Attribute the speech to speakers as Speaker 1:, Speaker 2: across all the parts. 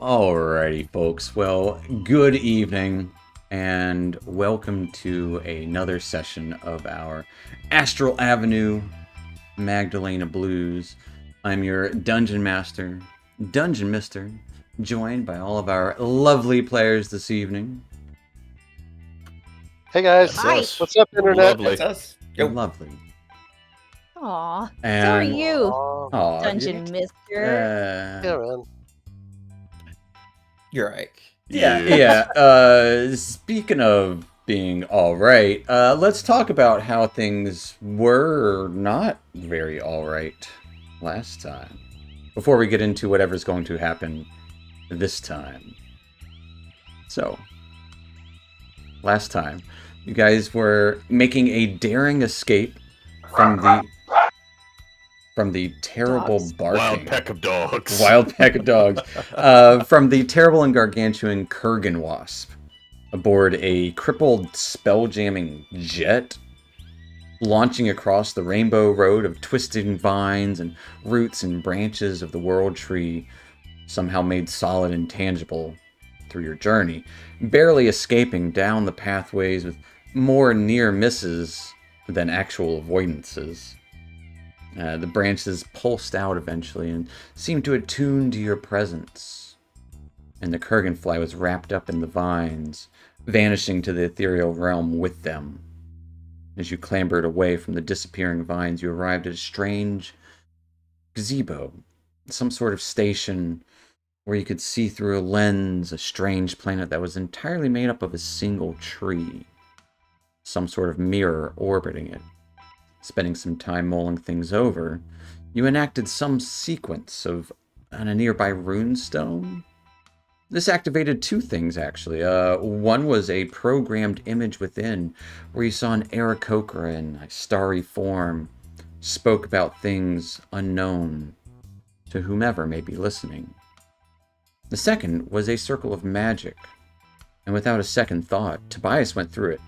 Speaker 1: Alrighty, folks. Well, good evening, and welcome to another session of our Astral Avenue Magdalena Blues. I'm your Dungeon Master, Dungeon Mister, joined by all of our lovely players this evening.
Speaker 2: Hey guys,
Speaker 3: That's
Speaker 4: Hi.
Speaker 3: us.
Speaker 2: what's up, Internet?
Speaker 3: Lovely.
Speaker 4: That's us. Yo.
Speaker 1: Lovely.
Speaker 5: Aw, so are
Speaker 1: And,
Speaker 5: you,
Speaker 1: aw,
Speaker 5: Dungeon Mister.
Speaker 2: Yeah, man.
Speaker 4: You're right.
Speaker 1: Yeah. Speaking of being all right, let's talk about how things were not very all right last time. Before we get into whatever's going to happen this time. So, last time, you guys were making a daring escape from the terrible
Speaker 5: Dogs.
Speaker 1: barking.
Speaker 3: Wild peck of dogs.
Speaker 1: Wild pack of dogs. From the terrible and gargantuan Kurgan wasp aboard a crippled spell-jamming jet launching across the rainbow road of twisting vines and roots and branches of the world tree, somehow made solid and tangible through your journey, barely escaping down the pathways with more near misses than actual avoidances. The branches pulsed out eventually and seemed to attune to your presence. And the Kurganfly was wrapped up in the vines, vanishing to the ethereal realm with them. As you clambered away from the disappearing vines, you arrived at a strange gazebo, some sort of station where you could see through a lens a strange planet that was entirely made up of a single tree, some sort of mirror orbiting it. Spending some time mulling things over, you enacted some sequence on a nearby runestone. This activated two things, actually. One was a programmed image within, where you saw an Aarakocra in a starry form, spoke about things unknown to whomever may be listening. The second was a circle of magic, and without a second thought, Tobias went through it,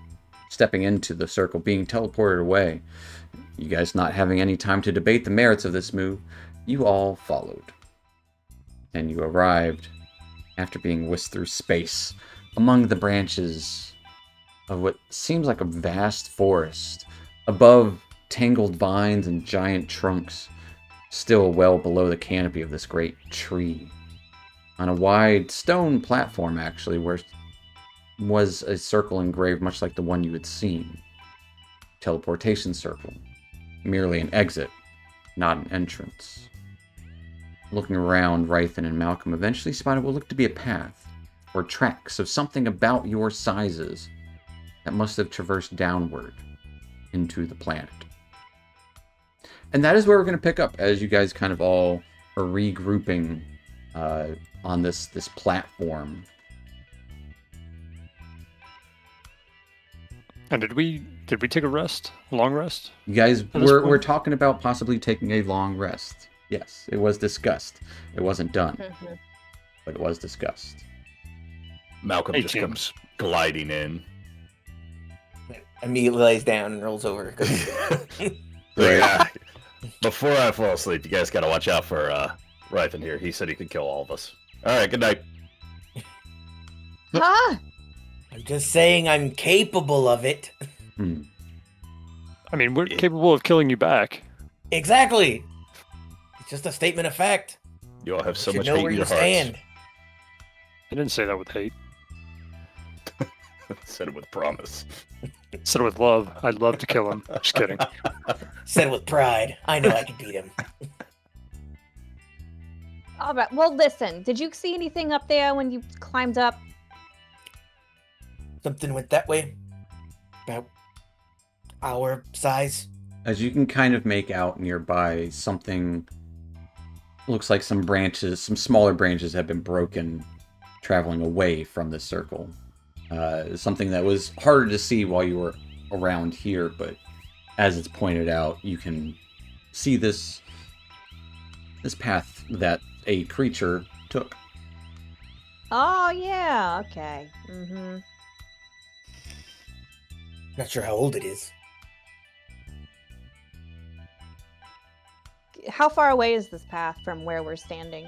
Speaker 1: stepping into the circle, being teleported away. You guys not having any time to debate the merits of this move, you all followed. And you arrived, after being whisked through space, among the branches of what seems like a vast forest, above tangled vines and giant trunks, still well below the canopy of this great tree. On a wide stone platform, actually, where was a circle engraved much like the one you had seen. Teleportation circle. Merely an exit, not an entrance. Looking around, Rythan and Malcolm eventually spotted what looked to be a path, or tracks of something about your sizes that must have traversed downward into the planet. And that is where we're going to pick up, as you guys kind of all are regrouping on this platform.
Speaker 6: And did we take a rest? A long rest?
Speaker 1: You guys
Speaker 6: At this
Speaker 1: we're
Speaker 6: point?
Speaker 1: talking about possibly taking a long rest. Yes, it was discussed. It wasn't done, but it was discussed.
Speaker 3: Malcolm
Speaker 6: Hey,
Speaker 3: just
Speaker 6: Jim.
Speaker 3: comes gliding in.
Speaker 4: Immediately lays down and rolls over.
Speaker 3: Yeah. Before I fall asleep, you guys gotta watch out for Rythan here. He said he could kill all of us. Alright, good night.
Speaker 5: Huh?
Speaker 4: I'm just saying I'm capable of it.
Speaker 1: Hmm.
Speaker 6: I mean, we're capable of killing you back.
Speaker 4: Exactly. It's just a statement of fact.
Speaker 3: You all have so
Speaker 4: you
Speaker 3: much
Speaker 4: should know
Speaker 3: hate
Speaker 4: where
Speaker 3: in
Speaker 4: you
Speaker 3: your hearts.
Speaker 4: stand.
Speaker 6: I didn't say that with hate.
Speaker 3: Said it with promise.
Speaker 6: I said it with love. I'd love to kill him. Just kidding.
Speaker 4: Said with pride. I know I can beat him.
Speaker 5: All right. Well, listen. Did you see anything up there when you climbed up?
Speaker 4: Something went that way. About our size.
Speaker 1: As you can kind of make out nearby, something looks like some smaller branches have been broken, traveling away from the circle. Something that was harder to see while you were around here, but as it's pointed out, you can see this path that a creature took.
Speaker 5: Oh, yeah. Okay. Mm-hmm.
Speaker 4: Not sure how old it is.
Speaker 5: How far away is this path from where we're standing?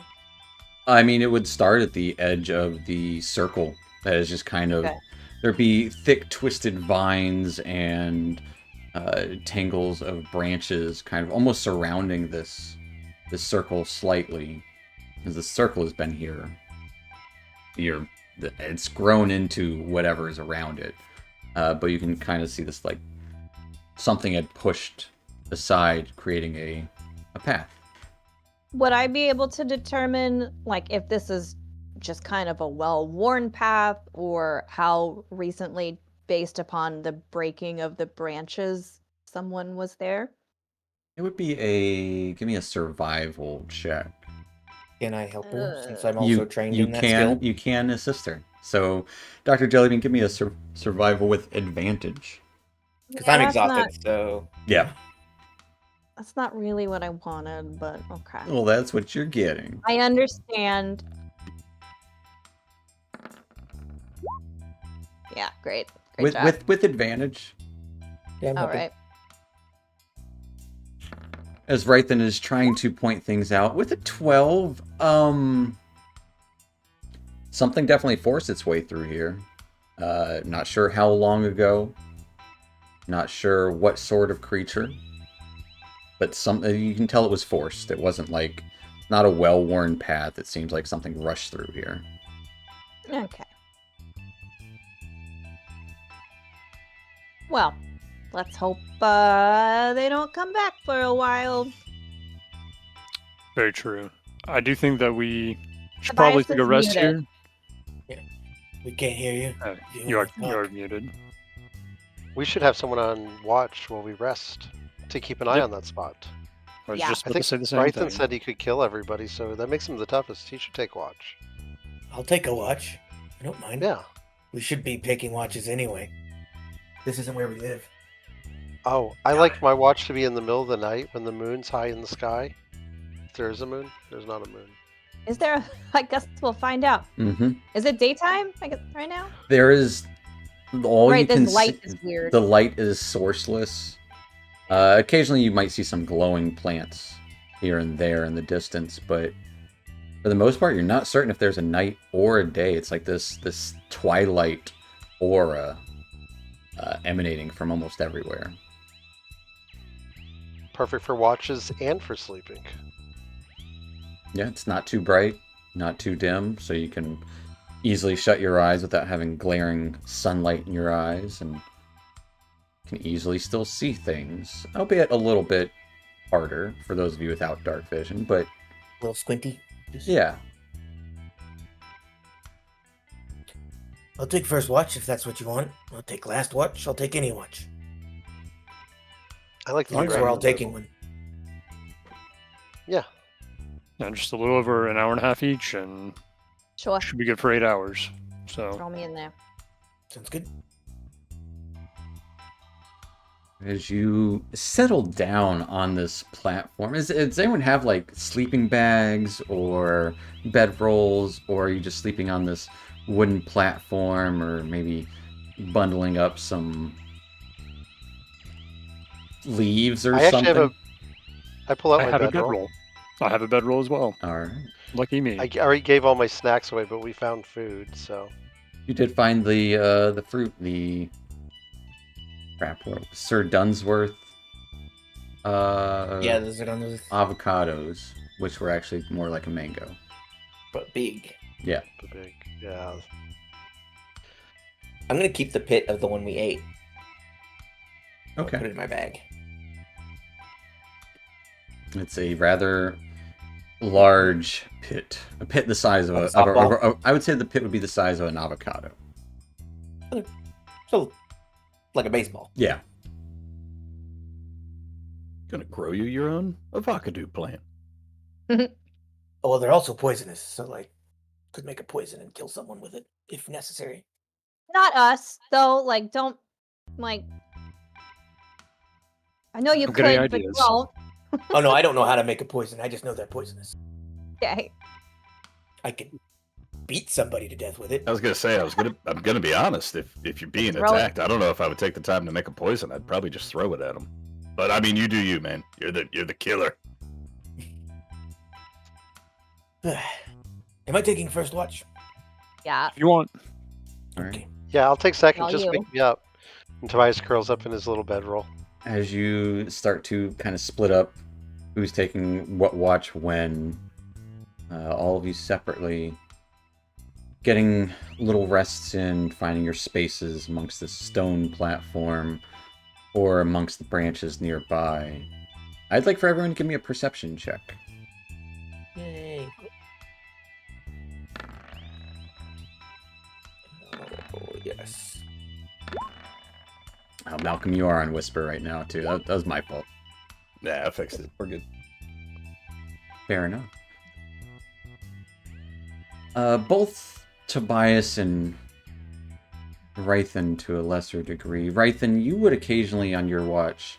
Speaker 1: I mean, it would start at the edge of the circle. That is just kind of
Speaker 5: Okay.
Speaker 1: there'd be thick, twisted vines and tangles of branches, kind of almost surrounding this circle slightly, because the circle has been here. It's grown into whatever is around it, but you can kind of see this like something had pushed aside, creating a path.
Speaker 5: Would I be able to determine, like, if this is just kind of a well-worn path, or how recently, based upon the breaking of the branches, someone was there?
Speaker 1: It would be give me a survival check.
Speaker 4: Can I help her since I'm also trained
Speaker 1: you
Speaker 4: in that skill?
Speaker 1: You can assist her. So, Dr. Jellybean, give me a survival with advantage.
Speaker 4: Because
Speaker 5: Yeah,
Speaker 4: I'm
Speaker 5: that's
Speaker 4: exhausted,
Speaker 5: not-
Speaker 4: so
Speaker 1: Yeah.
Speaker 5: That's not really what I wanted, but okay.
Speaker 1: Well, that's what you're getting.
Speaker 5: I understand. Yeah, great. Great job.
Speaker 1: With advantage,
Speaker 4: yeah, I'm
Speaker 5: All
Speaker 4: helping.
Speaker 5: right.
Speaker 1: as Rythan is trying to point things out. With a 12, something definitely forced its way through here. Not sure how long ago. Not sure what sort of creature. But you can tell it was forced. It wasn't like, not a well-worn path. It seems like something rushed through here.
Speaker 5: Okay. Well, let's hope they don't come back for a while.
Speaker 6: Very true. I do think that we should
Speaker 5: Tobias
Speaker 6: probably take a
Speaker 5: is
Speaker 6: rest
Speaker 5: muted.
Speaker 6: here.
Speaker 4: We can't hear you.
Speaker 6: You are muted.
Speaker 2: We should have someone on watch while we rest to keep an eye
Speaker 6: Yep.
Speaker 2: on that spot.
Speaker 6: I was
Speaker 5: Yeah.
Speaker 6: just
Speaker 2: I
Speaker 6: about
Speaker 2: think
Speaker 6: to say the same
Speaker 2: Brython
Speaker 6: thing.
Speaker 2: said he could kill everybody, so that makes him the toughest. He should take watch.
Speaker 4: I'll take a watch. I don't mind.
Speaker 2: Yeah.
Speaker 4: We should be taking watches anyway. This isn't where we live.
Speaker 2: Oh, I like my watch to be in the middle of the night when the moon's high in the sky. If there is a moon, there's not a moon.
Speaker 5: Is there? I guess we'll find out.
Speaker 1: Mm-hmm.
Speaker 5: Is it daytime? I guess right now.
Speaker 1: There is all
Speaker 5: Right,
Speaker 1: you can
Speaker 5: this light
Speaker 1: see.
Speaker 5: is weird.
Speaker 1: The light is sourceless. Occasionally, you might see some glowing plants here and there in the distance, but for the most part, you're not certain if there's a night or a day. It's like this twilight aura emanating from almost everywhere.
Speaker 2: Perfect for watches and for sleeping.
Speaker 1: Yeah, it's not too bright, not too dim, so you can easily shut your eyes without having glaring sunlight in your eyes, and can easily still see things, albeit a little bit harder for those of you without dark vision, but
Speaker 4: A little squinty.
Speaker 1: yeah.
Speaker 4: I'll take first watch if that's what you want. I'll take last watch. I'll take any watch.
Speaker 2: I like
Speaker 4: As
Speaker 2: the
Speaker 4: long as we're all taking one.
Speaker 2: Yeah.
Speaker 6: Yeah, just a little over an hour and a half each, and
Speaker 5: Sure.
Speaker 6: should be good for 8 hours. So
Speaker 5: Throw me in there.
Speaker 4: Sounds good.
Speaker 1: As you settle down on this platform, does anyone have like sleeping bags or bedrolls, or are you just sleeping on this wooden platform, or maybe bundling up some leaves or
Speaker 2: I actually
Speaker 1: something?
Speaker 2: have I pull out
Speaker 6: I
Speaker 2: my
Speaker 6: have a
Speaker 2: bedroll.
Speaker 6: bedroll. I have a bedroll as well.
Speaker 1: All right.
Speaker 6: Lucky me.
Speaker 2: I already gave all my snacks away, but we found food, so
Speaker 1: You did find the fruit, the crap, what, Sir Dunsworth
Speaker 4: Yeah, those are on those,
Speaker 1: avocados, which were actually more like a mango.
Speaker 4: but big.
Speaker 1: Yeah.
Speaker 2: the big, yeah.
Speaker 4: I'm gonna keep the pit of the one we ate. I'll
Speaker 1: Okay.
Speaker 4: put it in my bag.
Speaker 1: It's a rather large pit. A pit the size of
Speaker 4: Like a
Speaker 1: a
Speaker 4: softball?
Speaker 1: I would say the pit would be the size of an avocado.
Speaker 4: So, like a baseball.
Speaker 1: Yeah.
Speaker 3: Gonna grow you your own avocado plant.
Speaker 4: Oh, well, they're also poisonous, so like, could make a poison and kill someone with it if necessary.
Speaker 5: Not us, though. Like, don't like. I know you
Speaker 6: I'm getting
Speaker 5: could, but you
Speaker 6: ideas.
Speaker 5: won't.
Speaker 4: Oh no, I don't know how to make a poison. I just know they're poisonous.
Speaker 5: Okay.
Speaker 4: I could beat somebody to death with it.
Speaker 3: I was gonna say I'm gonna be honest. If you're being
Speaker 5: Throw it.
Speaker 3: attacked, I don't know if I would take the time to make a poison. I'd probably just throw it at them. But I mean, you do you, man. You're the killer.
Speaker 4: Am I taking first watch?
Speaker 5: Yeah.
Speaker 6: If you want.
Speaker 1: All right.
Speaker 4: Okay.
Speaker 2: Yeah, I'll take second.
Speaker 5: All
Speaker 2: Just
Speaker 5: you.
Speaker 2: wake me up. And Tobias curls up in his little bedroll.
Speaker 1: As you start to kind of split up who's taking what watch when, all of you separately getting little rests in, finding your spaces amongst the stone platform or amongst the branches nearby. I'd like for everyone to give me a perception check.
Speaker 4: Yay. Oh, yes.
Speaker 1: Oh, Malcolm, you are on Whisper right now, too. That was my fault.
Speaker 3: Yeah, I fixed it. We're good.
Speaker 1: Fair enough. Both Tobias and Rythan to a lesser degree. Rythan, you would occasionally on your watch,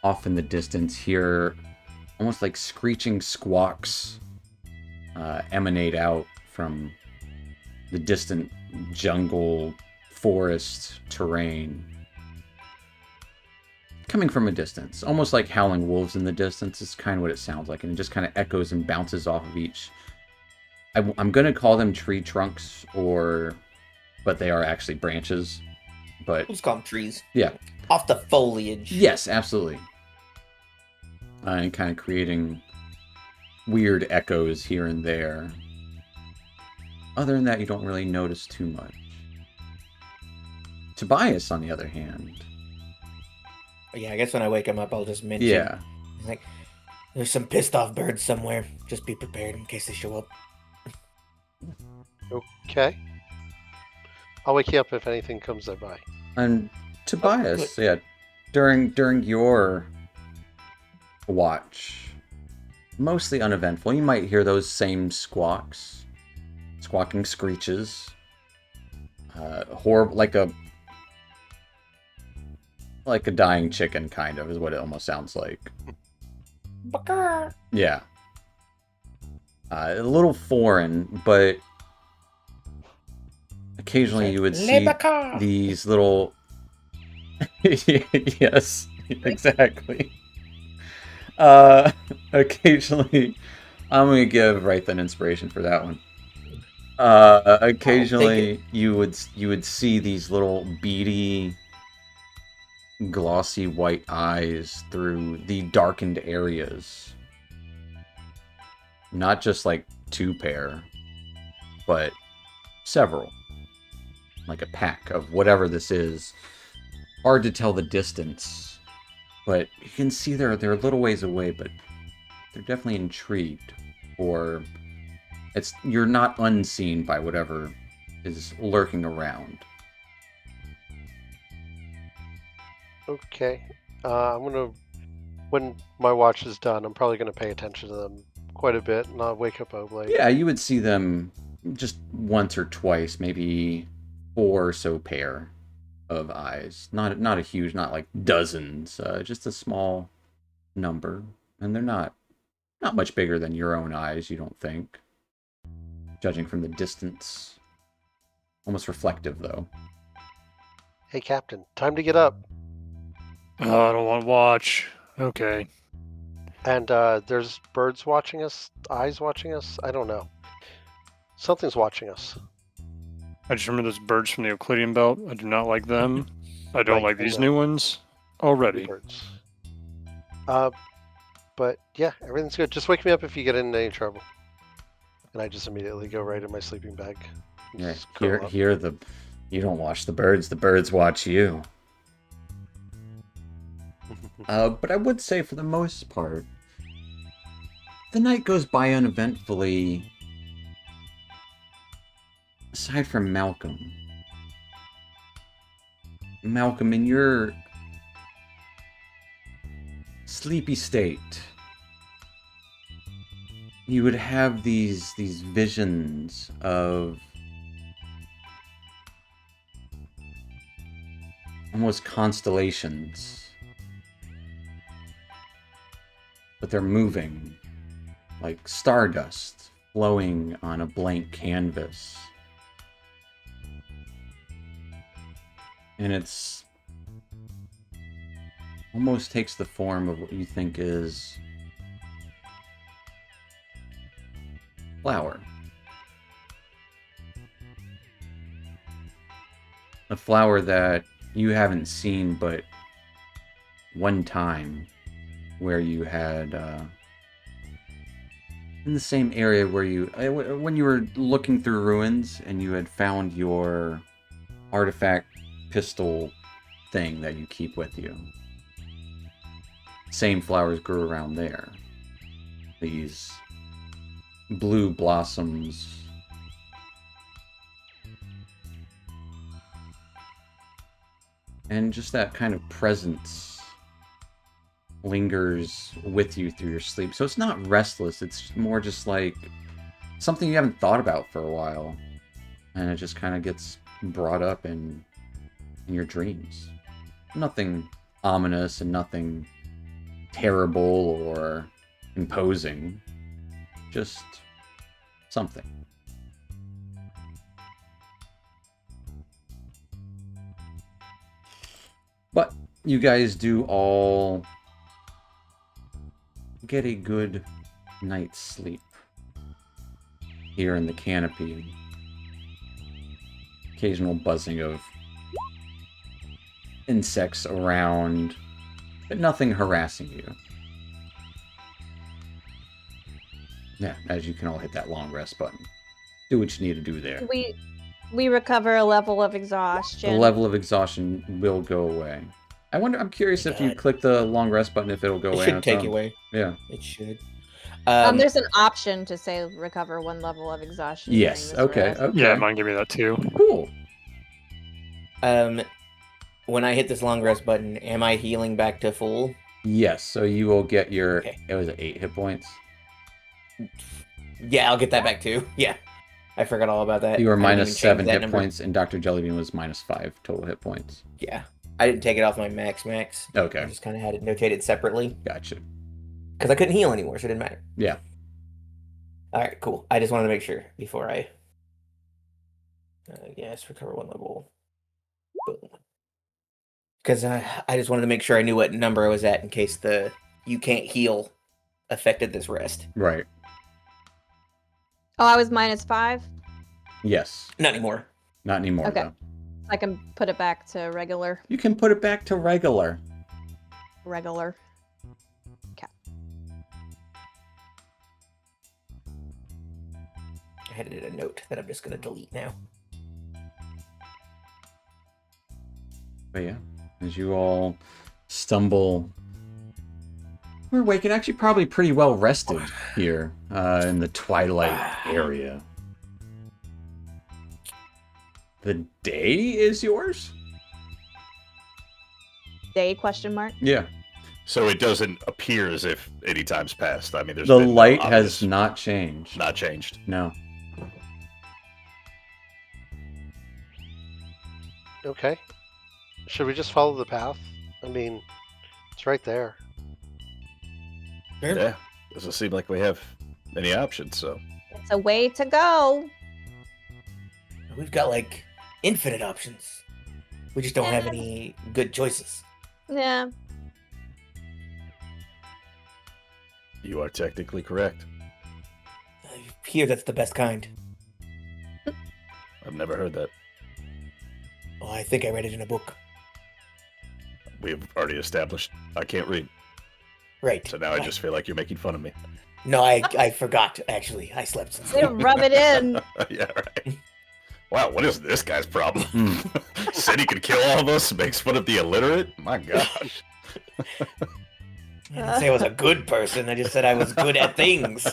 Speaker 1: off in the distance, hear almost like screeching squawks emanate out from the distant jungle, forest terrain. Coming from a distance, almost like howling wolves in the distance is kind of what it sounds like, and it just kind of echoes and bounces off of each. I'm going to call them tree trunks, but they are actually branches. But
Speaker 4: Let's call them trees.
Speaker 1: yeah,
Speaker 4: Off the foliage.
Speaker 1: yes, absolutely. And kind of creating weird echoes here and there. Other than that, you don't really notice too much. Tobias, on the other hand,
Speaker 4: Yeah, I guess when I wake him up, I'll just mention.
Speaker 1: yeah,
Speaker 4: Like, there's some pissed off birds somewhere. Just be prepared in case they show up.
Speaker 2: Okay. I'll wake you up if anything comes by.
Speaker 1: and Tobias, yeah, during your watch, mostly uneventful. You might hear those same squawks, squawking screeches, horrible, like a dying chicken, kind of, is what it almost sounds like. Yeah. A little foreign, but occasionally you would see these little... Yes, exactly. Occasionally, I'm going to give Rythan inspiration for that one. Occasionally, you would see these little beady, glossy white eyes through the darkened areas. Not just like two pair, but several. Like a pack of whatever this is. Hard to tell the distance, but you can see they're a little ways away, but they're definitely intrigued. Or you're not unseen by whatever is lurking around.
Speaker 2: Okay. When my watch is done, I'm probably gonna pay attention to them quite a bit, and I'll wake up late.
Speaker 1: Yeah, you would see them just once or twice, maybe 4 or so pair of eyes. Not a huge, not like dozens, just a small number. And they're not much bigger than your own eyes, you don't think. Judging from the distance. Almost reflective, though.
Speaker 2: Hey, Captain, time to get up.
Speaker 6: Oh, I don't want to watch. Okay.
Speaker 2: And there's birds watching us, eyes watching us. I don't know. Something's watching us.
Speaker 6: I just remember those birds from the Euclidean belt. I do not like them. I don't
Speaker 2: Right,
Speaker 6: like
Speaker 2: I
Speaker 6: these
Speaker 2: know.
Speaker 6: new ones already.
Speaker 2: Birds. But yeah, everything's good. Just wake me up if you get in any trouble. And I just immediately go right in my sleeping bag.
Speaker 1: Yeah,
Speaker 2: Just curl up.
Speaker 1: you don't watch the birds watch you. But I would say for the most part, the night goes by uneventfully, aside from Malcolm. Malcolm, in your sleepy state, you would have these visions of almost constellations. But they're moving, like stardust flowing on a blank canvas. And it's almost takes the form of what you think is flower. a flower that you haven't seen but one time, where you had in the same area where you when you were looking through ruins and you had found your artifact pistol thing that you keep with you. Same flowers grew around there. These blue blossoms. And just that kind of presence lingers with you through your sleep. So it's not restless, it's more just like something you haven't thought about for a while. And it just kind of gets brought up in your dreams. Nothing ominous and nothing terrible or imposing. Just something. But you guys do all get a good night's sleep here in the canopy. Occasional buzzing of insects around, but nothing harassing you. Yeah, as you can all hit that long rest button. Do what you need to do there.
Speaker 5: We recover a level of
Speaker 1: The
Speaker 5: exhaustion.
Speaker 1: level of exhaustion will go away. I'm curious if you click the long rest button, if it'll go
Speaker 4: It
Speaker 1: away.
Speaker 4: should
Speaker 1: on its
Speaker 4: take
Speaker 1: own.
Speaker 4: away.
Speaker 1: Yeah.
Speaker 4: It should.
Speaker 5: There's an option to say recover 1 level of exhaustion. during
Speaker 1: Yes.
Speaker 5: this
Speaker 1: Okay.
Speaker 5: rest.
Speaker 1: Okay.
Speaker 6: Yeah, mine gave me that too.
Speaker 1: Cool.
Speaker 4: When I hit this long rest button, am I healing back to full?
Speaker 1: Yes. So you will get your.
Speaker 4: Okay.
Speaker 1: It was 8 hit points.
Speaker 4: Yeah, I'll get that back too. Yeah. I forgot all about that.
Speaker 1: You were
Speaker 4: I didn't
Speaker 1: minus
Speaker 4: even change
Speaker 1: 7
Speaker 4: that
Speaker 1: hit
Speaker 4: number.
Speaker 1: points, and Dr. Jellybean was minus 5 total hit points.
Speaker 4: Yeah. I didn't take it off my max. I
Speaker 1: Okay.
Speaker 4: just kind of had it notated separately
Speaker 1: Gotcha.
Speaker 4: because I couldn't heal anymore, so it didn't matter.
Speaker 1: Yeah.
Speaker 4: All right, cool. I just wanted to make sure before I. Yes, recover 1 level. Boom. Because I just wanted to make sure I knew what number I was at in case the you can't heal affected this rest.
Speaker 1: Right.
Speaker 5: Oh, I was minus 5.
Speaker 1: Yes.
Speaker 4: Not anymore.
Speaker 1: Not anymore,
Speaker 5: Okay.
Speaker 1: though.
Speaker 5: I can put it back to regular.
Speaker 1: You can put it back to regular.
Speaker 5: Regular.
Speaker 4: I had it in a note that I'm just going to delete now.
Speaker 1: But yeah, as you all stumble, we're awake and actually probably pretty well rested here in the twilight area. The day is yours?
Speaker 5: Day question mark.
Speaker 1: Yeah.
Speaker 3: So it doesn't appear as if any time's passed. I mean, there's
Speaker 1: The
Speaker 3: been no
Speaker 1: light
Speaker 3: obvious-
Speaker 1: has not changed.
Speaker 3: not changed.
Speaker 1: No.
Speaker 2: Okay. Should we just follow the path? I mean, it's right there.
Speaker 4: Sure.
Speaker 3: Yeah, doesn't seem like we have any options. So
Speaker 5: It's a way to go.
Speaker 4: We've got like infinite options. We just don't have any good choices.
Speaker 5: Yeah.
Speaker 3: you are technically correct.
Speaker 4: I hear that's the best kind.
Speaker 3: I've never heard that.
Speaker 4: Oh, I think I read it in a book.
Speaker 3: We've already established I can't read,
Speaker 4: Right.
Speaker 3: so now I just feel like you're making fun of me.
Speaker 4: No, I forgot, actually. I slept since
Speaker 5: They rub it in.
Speaker 3: Yeah, right. Wow, what is this guy's problem?
Speaker 1: Hmm.
Speaker 3: Said he could kill all of us, makes fun of the illiterate? My gosh.
Speaker 4: I didn't say I was a good person. I just said I was good at things.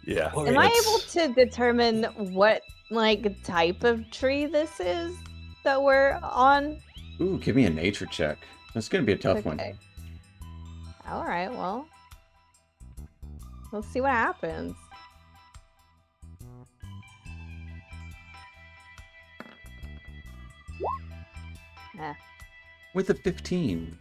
Speaker 3: Yeah.
Speaker 4: Or
Speaker 5: Am I
Speaker 3: it's-
Speaker 5: able to determine what like type of tree this is that we're on?
Speaker 1: Ooh, give me a nature check. That's gonna be a tough one.
Speaker 5: Okay. All right, well, let's see what happens. Eh.
Speaker 1: With a 15,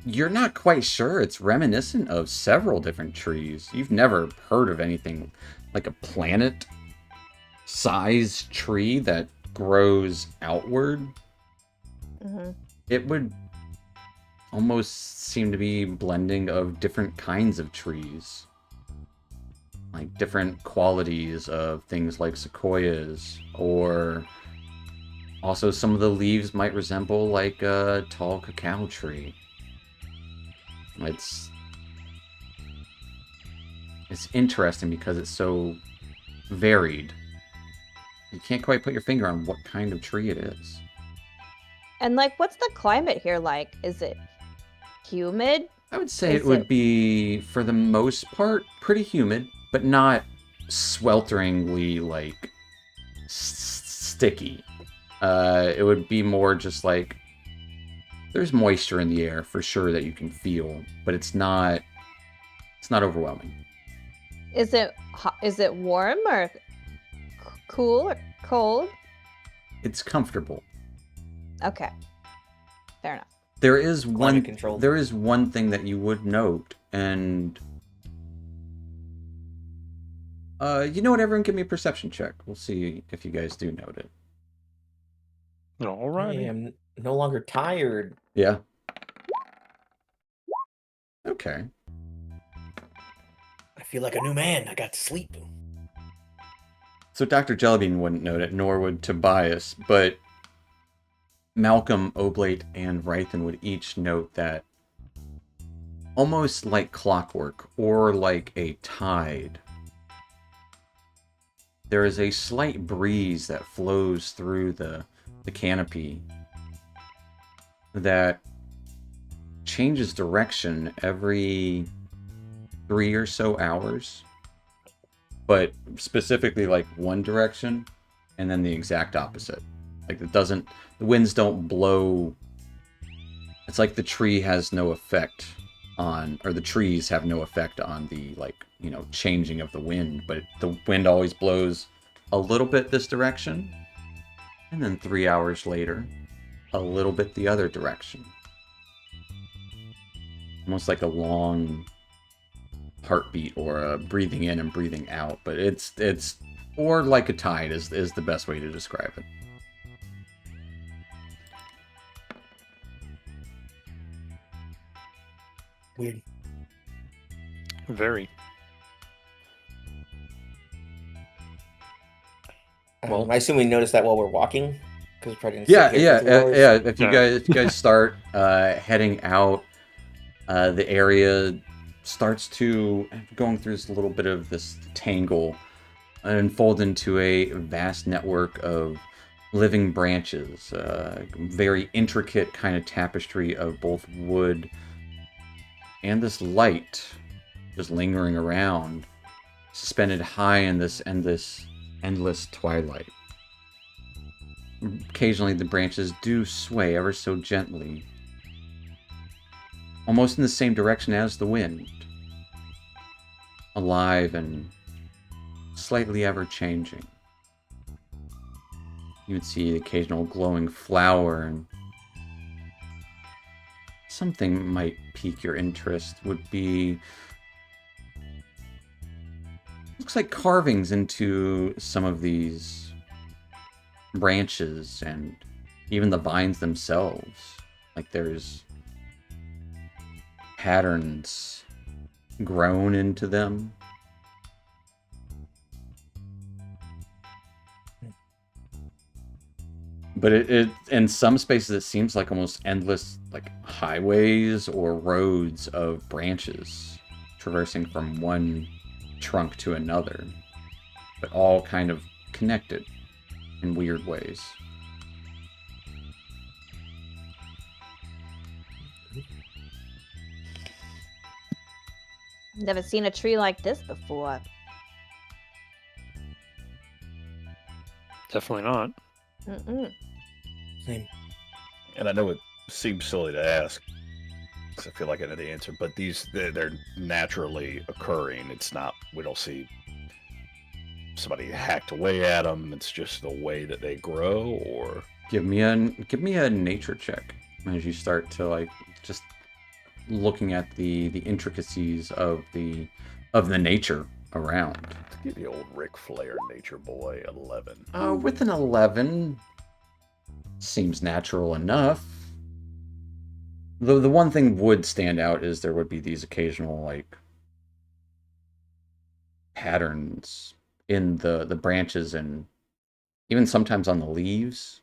Speaker 1: you're not quite sure. It's reminiscent of several different trees. You've never heard of anything like a planet-sized tree that grows outward.
Speaker 5: Hmm.
Speaker 1: It would almost seem to be blending of different kinds of trees. like different qualities of things like sequoias, or also some of the leaves might resemble like a tall cacao tree. It's interesting because it's so varied. You can't quite put your finger on what kind of tree it is.
Speaker 5: And like, what's the climate here like? Is it humid?
Speaker 1: I would say
Speaker 5: Is
Speaker 1: it would
Speaker 5: it-
Speaker 1: be, for the most part, pretty humid, but not swelteringly, like, sticky. It would be more just like, there's moisture in the air for sure that you can feel, but it's not overwhelming.
Speaker 5: Is it warm or cool or cold?
Speaker 1: It's comfortable.
Speaker 5: Okay, fair enough.
Speaker 1: There is
Speaker 4: Climate controlled.
Speaker 1: there is one thing that you would note, and you know what, everyone give me a perception check. We'll see if you guys do note it.
Speaker 6: All
Speaker 4: I
Speaker 6: right.
Speaker 4: am no longer tired.
Speaker 1: Yeah. Okay.
Speaker 4: I feel like a new man. I got to sleep.
Speaker 1: So Dr. Jellybean wouldn't note it, nor would Tobias, but Malcolm, Oblate, and Rythan would each note that almost like clockwork, or like a tide, there is a slight breeze that flows through the canopy that changes direction every 3 or so hours, but specifically like one direction and then the exact opposite. Like the winds don't blow. It's like the tree has no effect on, or the trees have no effect on the, like, you know, changing of the wind, but the wind always blows a little bit this direction, and then 3 hours later, a little bit the other direction. Almost like a long heartbeat, or a breathing in and breathing out, but it's or like a tide is the best way to describe it.
Speaker 4: Weird.
Speaker 6: Very.
Speaker 1: Well-
Speaker 4: I assume we noticed that while we're walking, because we probably didn't
Speaker 1: Yeah,
Speaker 4: sit here for 2 hours.
Speaker 1: yeah. If you
Speaker 6: Yeah.
Speaker 1: guys start heading out, the area starts to going through this little bit of this tangle and unfold into a vast network of living branches, very intricate kind of tapestry of both wood and this light just lingering around, suspended high in this endless twilight. Occasionally the branches do sway ever so gently, almost in the same direction as the wind, alive and slightly ever-changing. You would see the occasional glowing flower, and something might pique your interest would be, looks like carvings into some of these branches and even the vines themselves. Like there's patterns grown into them. But it in some spaces it seems like almost endless, like highways or roads of branches traversing from one trunk to another, but all kind of connected in weird ways.
Speaker 5: Never seen a tree like this before.
Speaker 6: Definitely not.
Speaker 5: Mm-mm.
Speaker 4: Same.
Speaker 3: And I know it seems silly to ask, 'cause I feel like I know the answer, but they're naturally occurring. It's not, we don't see somebody hacked away at them. It's just the way that they grow, or
Speaker 1: Give me a nature check as you start to, like, just looking at the intricacies of the nature around.
Speaker 3: give the old Ric Flair nature boy 11.
Speaker 1: With an 11, seems natural enough. The one thing would stand out is there would be these occasional, like, patterns in the branches and even sometimes on the leaves.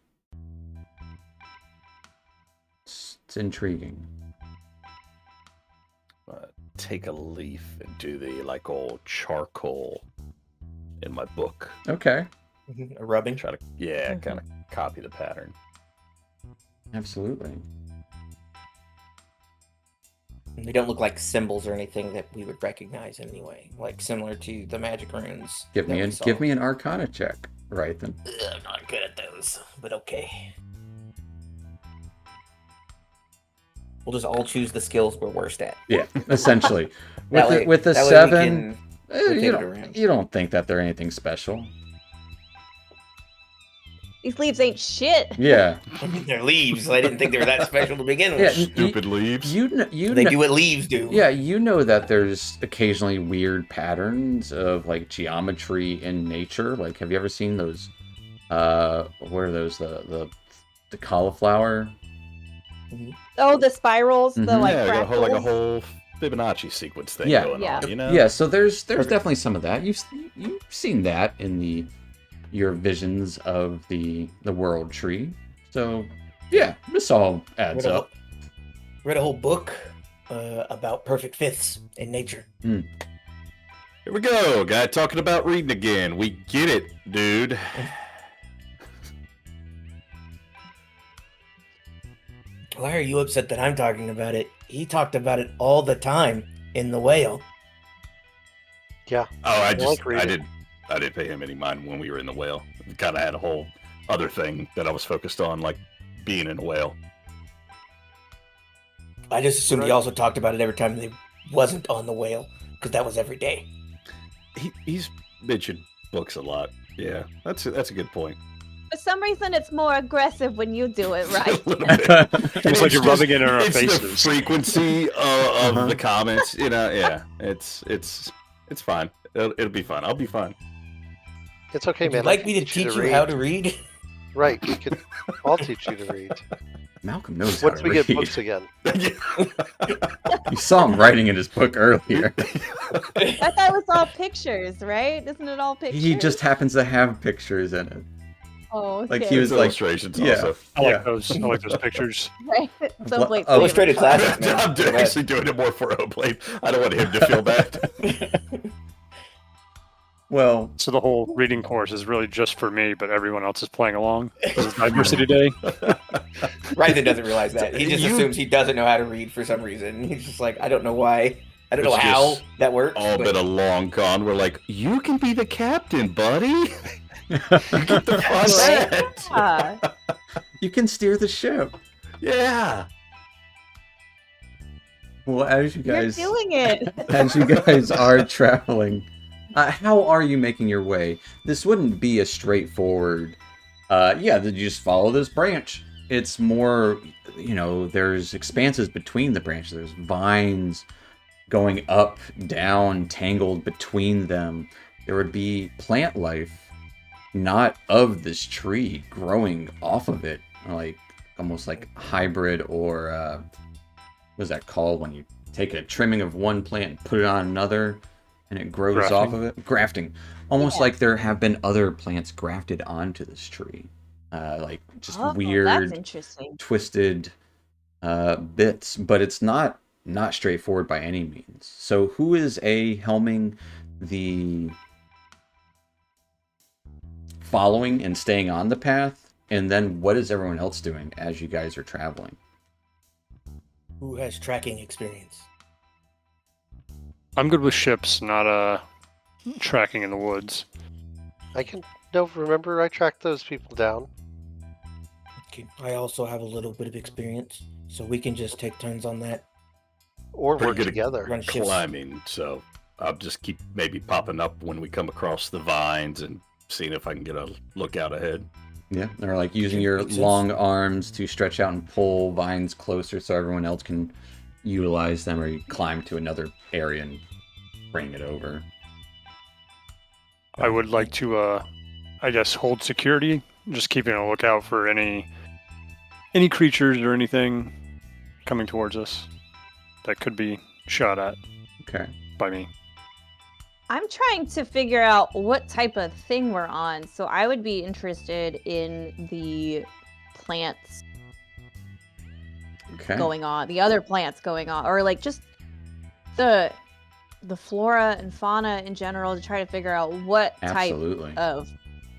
Speaker 1: It's intriguing.
Speaker 3: Take a leaf and do the like old charcoal in my book.
Speaker 1: Okay.
Speaker 4: A rubbing.
Speaker 3: Try to kind of copy the pattern.
Speaker 1: Absolutely.
Speaker 4: They don't look like symbols or anything that we would recognize anyway. Like similar to the magic runes.
Speaker 1: Give me an Arcana check, right then.
Speaker 4: I'm not good at those, but okay. We'll just all choose the skills we're worst at.
Speaker 1: Yeah, essentially.
Speaker 4: That
Speaker 1: with the
Speaker 4: way we
Speaker 1: 7,
Speaker 4: can rotate it
Speaker 1: you
Speaker 4: around.
Speaker 1: don't think that they're anything special.
Speaker 5: These leaves ain't shit.
Speaker 1: Yeah.
Speaker 4: They're leaves. I didn't think they were that special to begin with.
Speaker 1: Yeah,
Speaker 3: Stupid leaves.
Speaker 4: They do what leaves do.
Speaker 1: Yeah, you know that there's occasionally weird patterns of like geometry in nature. Like, have you ever seen those? What are those? The cauliflower.
Speaker 5: Oh, the spirals, the like
Speaker 3: Yeah, got
Speaker 5: fractals.
Speaker 3: a whole Fibonacci sequence thing
Speaker 1: Yeah.
Speaker 3: going on. You know.
Speaker 1: Yeah, so there's definitely some of that. You've seen that in your visions of the world tree. So yeah, this all adds up.
Speaker 4: Read a whole book about perfect fifths in nature.
Speaker 3: Here we go, guy talking about reading again. We get it, dude.
Speaker 4: Why are you upset that I'm talking about it? He talked about it all the time in The Whale.
Speaker 2: Yeah.
Speaker 3: Oh, I
Speaker 2: reading.
Speaker 3: didn't pay him any mind when we were in the whale. Kind of had a whole other thing that I was focused on, like being in a whale.
Speaker 4: I just assumed he also talked about it every time he wasn't on The Whale, because that was every day.
Speaker 3: He's mentioned books a lot. Yeah, that's a good point.
Speaker 5: For some reason, it's more aggressive when you do it, right?
Speaker 3: A little bit.
Speaker 6: It's like you're rubbing it in our
Speaker 3: it's
Speaker 6: faces.
Speaker 3: the frequency of the comments. You know, yeah, it's fine. It'll be fun. I'll be fine.
Speaker 2: It's okay,
Speaker 4: Would
Speaker 2: man.
Speaker 4: you like me to teach you how to read?
Speaker 2: Right, we could. I'll teach you to read.
Speaker 1: Malcolm knows how
Speaker 2: Once
Speaker 1: to
Speaker 2: we
Speaker 1: read.
Speaker 2: get books again.
Speaker 1: You saw him writing in his book earlier.
Speaker 5: I thought it was all pictures, right? Isn't it all pictures?
Speaker 1: He just happens to have pictures in it.
Speaker 5: Oh, okay.
Speaker 1: Like he was like,
Speaker 3: illustrations
Speaker 1: yeah.
Speaker 3: also.
Speaker 6: I like those pictures.
Speaker 5: Right. So Blake,
Speaker 4: Illustrated classics, man.
Speaker 3: I'm actually doing it more for Oblate. I don't want him to feel bad.
Speaker 1: Well,
Speaker 6: So the whole reading course is really just for me, but everyone else is playing along. This is Diversity Day.
Speaker 4: Ryzen doesn't realize that. He just assumes he doesn't know how to read for some reason. He's just like, I don't know why. I don't know
Speaker 3: It's
Speaker 4: how
Speaker 3: just
Speaker 4: that works.
Speaker 3: All
Speaker 4: but
Speaker 3: been a long con. We're like, you can be the captain, buddy. You get the fun set.
Speaker 5: Yeah.
Speaker 1: you can steer the ship.
Speaker 3: Yeah.
Speaker 1: Well, as you guys
Speaker 5: You're doing it.
Speaker 1: as you guys are traveling, how are you making your way? This wouldn't be a straightforward, you just follow this branch. It's more, there's expanses between the branches. There's vines going up, down, tangled between them. There would be plant life, not of this tree, growing off of it, like almost like hybrid or what is that called when you take a trimming of one plant and put it on another and it grows
Speaker 6: Grafting.
Speaker 1: off of it? Grafting. Almost
Speaker 5: Yeah.
Speaker 1: like there have been other plants grafted onto this tree. Like just
Speaker 5: Oh, that's
Speaker 1: weird,
Speaker 5: interesting.
Speaker 1: twisted bits, but it's not straightforward by any means. So who is helming the following and staying on the path? And then what is everyone else doing as you guys are traveling?
Speaker 4: who has tracking experience?
Speaker 6: I'm good with ships, not tracking in the woods.
Speaker 2: Remember I tracked those people down.
Speaker 4: Okay. I also have a little bit of experience, so we can just take turns on that.
Speaker 2: Or
Speaker 3: We're
Speaker 2: work
Speaker 3: good at
Speaker 2: together.
Speaker 4: Run shifts.
Speaker 3: Climbing, so I'll just keep maybe popping up when we come across the vines and seeing if I can get a look out ahead.
Speaker 1: Yeah, or like using your
Speaker 4: Makes sense.
Speaker 1: long arms to stretch out and pull vines closer so everyone else can utilize them, or you climb to another area and bring it over.
Speaker 6: I would like to, hold security, just keeping a lookout for any creatures or anything coming towards us that could be shot at
Speaker 1: Okay.
Speaker 6: by me.
Speaker 5: I'm trying to figure out what type of thing we're on. So I would be interested in the plants
Speaker 1: Okay.
Speaker 5: going on, the other plants going on, or like just the flora and fauna in general, to try to figure out what
Speaker 1: Absolutely.
Speaker 5: type of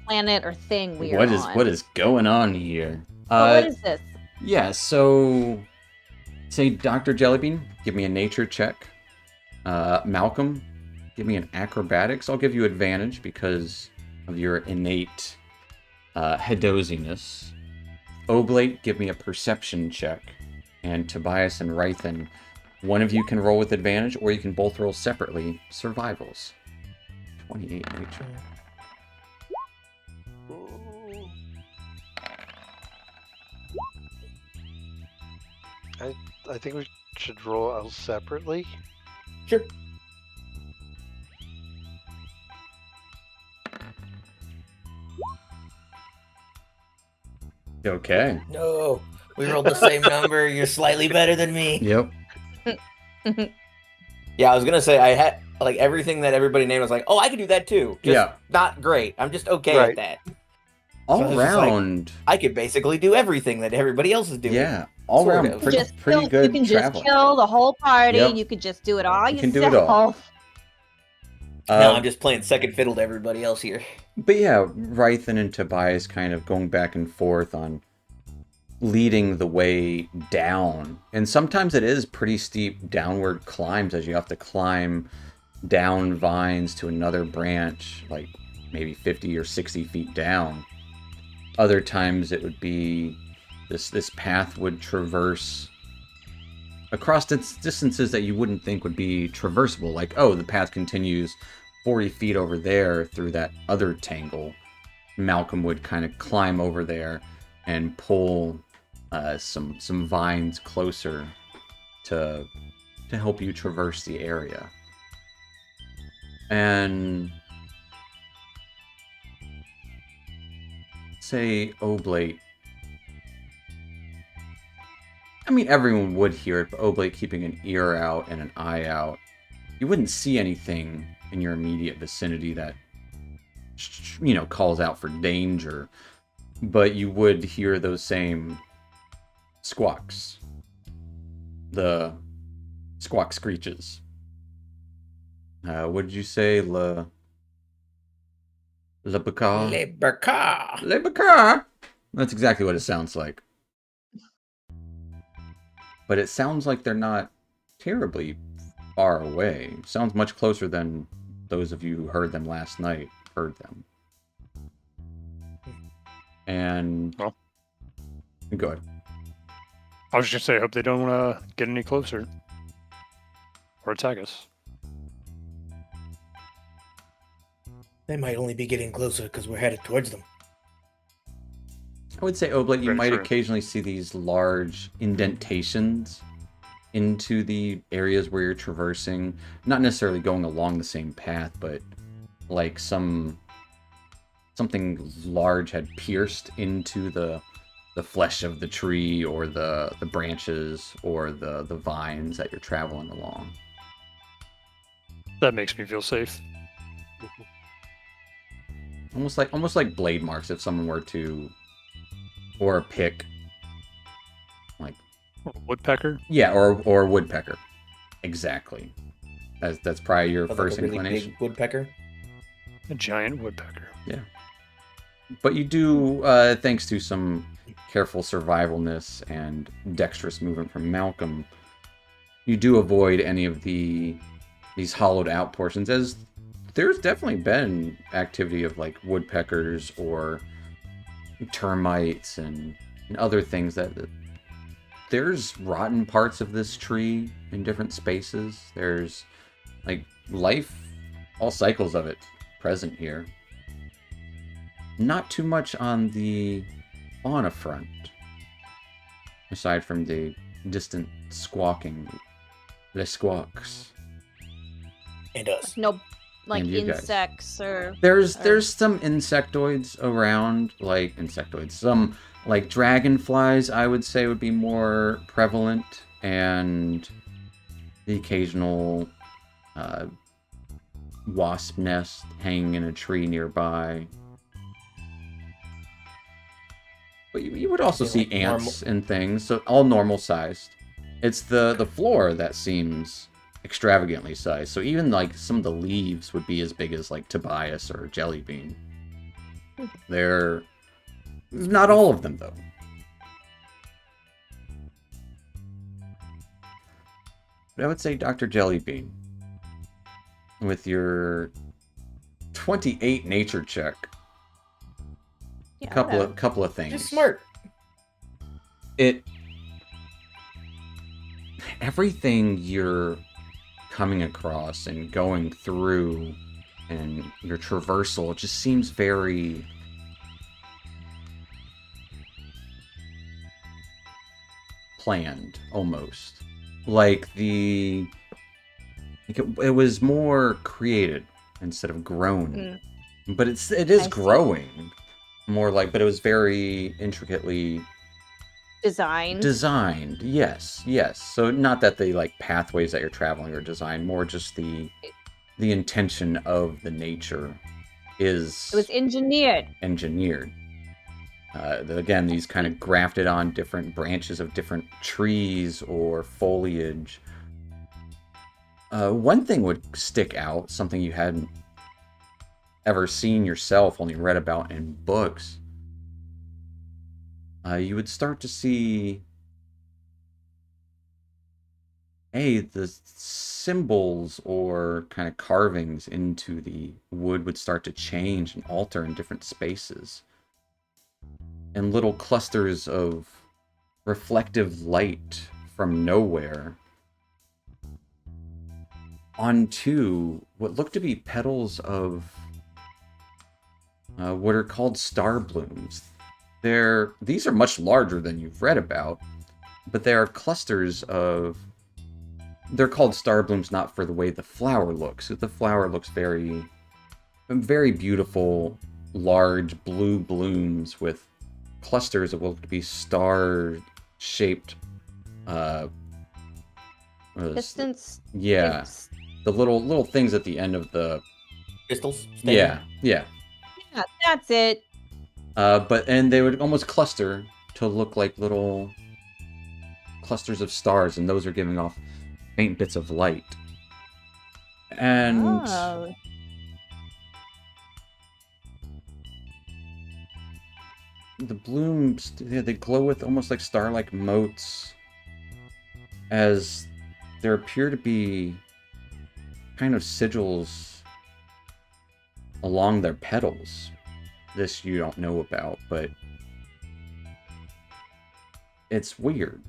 Speaker 5: planet or thing we
Speaker 1: What
Speaker 5: are
Speaker 1: is
Speaker 5: on.
Speaker 1: what is going on here?
Speaker 5: But what is this?
Speaker 1: Yeah, so say Dr. Jellybean, give me a nature check. Malcolm, give me an acrobatics. I'll give you advantage because of your innate hedosiness. Oblate, give me a perception check. And Tobias and Rythan, one of you can roll with advantage, or you can both roll separately. Survivals. 28 nature.
Speaker 2: I think we should roll out separately.
Speaker 4: Sure.
Speaker 1: Okay.
Speaker 4: No, we rolled the same number. You're slightly better than me.
Speaker 1: Yep.
Speaker 4: Yeah, I was gonna say I had like everything that everybody named. I was like, oh, I could do that too. Just
Speaker 1: Yeah.
Speaker 4: not great. I'm just okay
Speaker 2: Right.
Speaker 4: at that.
Speaker 1: All
Speaker 4: So it's just like,
Speaker 1: around,
Speaker 4: I could basically do everything that everybody else is doing.
Speaker 1: yeah. All
Speaker 4: Sort
Speaker 1: around,
Speaker 4: of.
Speaker 1: pretty,
Speaker 5: Just
Speaker 1: pretty
Speaker 5: kill,
Speaker 1: good
Speaker 5: you can
Speaker 1: traveling.
Speaker 5: just kill the whole party.
Speaker 1: Yep.
Speaker 5: You could just do it all
Speaker 1: You can
Speaker 5: yourself.
Speaker 1: do it all.
Speaker 4: No, I'm just playing second fiddle to everybody else here.
Speaker 1: But yeah, Rythan and Tobias kind of going back and forth on leading the way down. And sometimes it is pretty steep downward climbs as you have to climb down vines to another branch, like maybe 50 or 60 feet down. Other times it would be this path would traverse across distances that you wouldn't think would be traversable. Like, oh, the path continues 40 feet over there through that other tangle. Malcolm would kind of climb over there and pull some vines closer to help you traverse the area. And say Oblate. I mean, everyone would hear it, but Oblate keeping an ear out and an eye out. You wouldn't see anything in your immediate vicinity that, you know, calls out for danger. But you would hear those same squawks. The squawk screeches. What did you say? Le Bacar?
Speaker 4: Le Bacar.
Speaker 1: Le Bacar! That's exactly what it sounds like. But it sounds like they're not terribly far away. Sounds much closer than those of you who heard them last night heard them. And...
Speaker 6: Well.
Speaker 1: Go ahead.
Speaker 6: I was just gonna say, I hope they don't get any closer or attack us.
Speaker 4: They might only be getting closer because we're headed towards them.
Speaker 1: I would say, Oblate, you
Speaker 6: Very
Speaker 1: might
Speaker 6: true.
Speaker 1: occasionally see these large indentations into the areas where you're traversing. Not necessarily going along the same path, but like something large had pierced into the flesh of the tree or the branches or the vines that you're traveling along.
Speaker 6: That makes me feel safe.
Speaker 1: Almost like blade marks if someone were to, or a pick, like
Speaker 6: Woodpecker?
Speaker 1: yeah, or a woodpecker, exactly. That's probably your
Speaker 4: Like
Speaker 1: first
Speaker 4: a really
Speaker 1: inclination.
Speaker 4: big woodpecker.
Speaker 6: A giant woodpecker.
Speaker 1: Yeah, but you do, thanks to some careful survivalness and dexterous movement from Malcolm, you do avoid any of these hollowed out portions, as there's definitely been activity of like woodpeckers or termites and other things that there's rotten parts of this tree in different spaces. There's like life, all cycles of it present here. Not too much on the fauna front, aside from the distant squawking, les squawks.
Speaker 4: And us.
Speaker 5: No, like
Speaker 1: And you guys.
Speaker 5: insects or
Speaker 1: There's some insectoids around, like insectoids. Some like dragonflies, I would say, would be more prevalent, and the occasional wasp nest hanging in a tree nearby. But you would also see
Speaker 4: like
Speaker 1: ants and things, so all normal sized. It's the floor that seems extravagantly sized. So even like some of the leaves would be as big as like Tobias or Jellybean. They're not all of them though. But I would say Dr. Jellybean, with your 28 nature check,
Speaker 5: Yeah,
Speaker 1: couple of things.
Speaker 4: Just smart.
Speaker 1: Everything you're coming across and going through and your traversal just seems very planned, almost. Like it was more created instead of grown. But it is
Speaker 5: I see.
Speaker 1: growing. More like, but it was very intricately
Speaker 5: Designed.
Speaker 1: Yes. So not that the like pathways that you're traveling are designed, more just the intention of the nature is
Speaker 5: It was engineered.
Speaker 1: Again, these kind of grafted on different branches of different trees or foliage. One thing would stick out, something you hadn't ever seen yourself, only read about in books. You would start to see the symbols or kind of carvings into the wood would start to change and alter in different spaces. And little clusters of reflective light from nowhere onto what looked to be petals of what are called star blooms. These are much larger than you've read about, but they are clusters of... They're called star blooms not for the way the flower looks. The flower looks very, very beautiful, large blue blooms with clusters of what look to be star-shaped...
Speaker 5: Distance.
Speaker 1: Yeah, the little things at the end of the...
Speaker 4: Crystals?
Speaker 1: Yeah.
Speaker 5: Yeah, that's it.
Speaker 1: And they would almost cluster to look like little clusters of stars, and those are giving off faint bits of light. And the blooms, they glow with almost like star-like motes, as there appear to be kind of sigils along their petals. This you don't know about, but it's weird.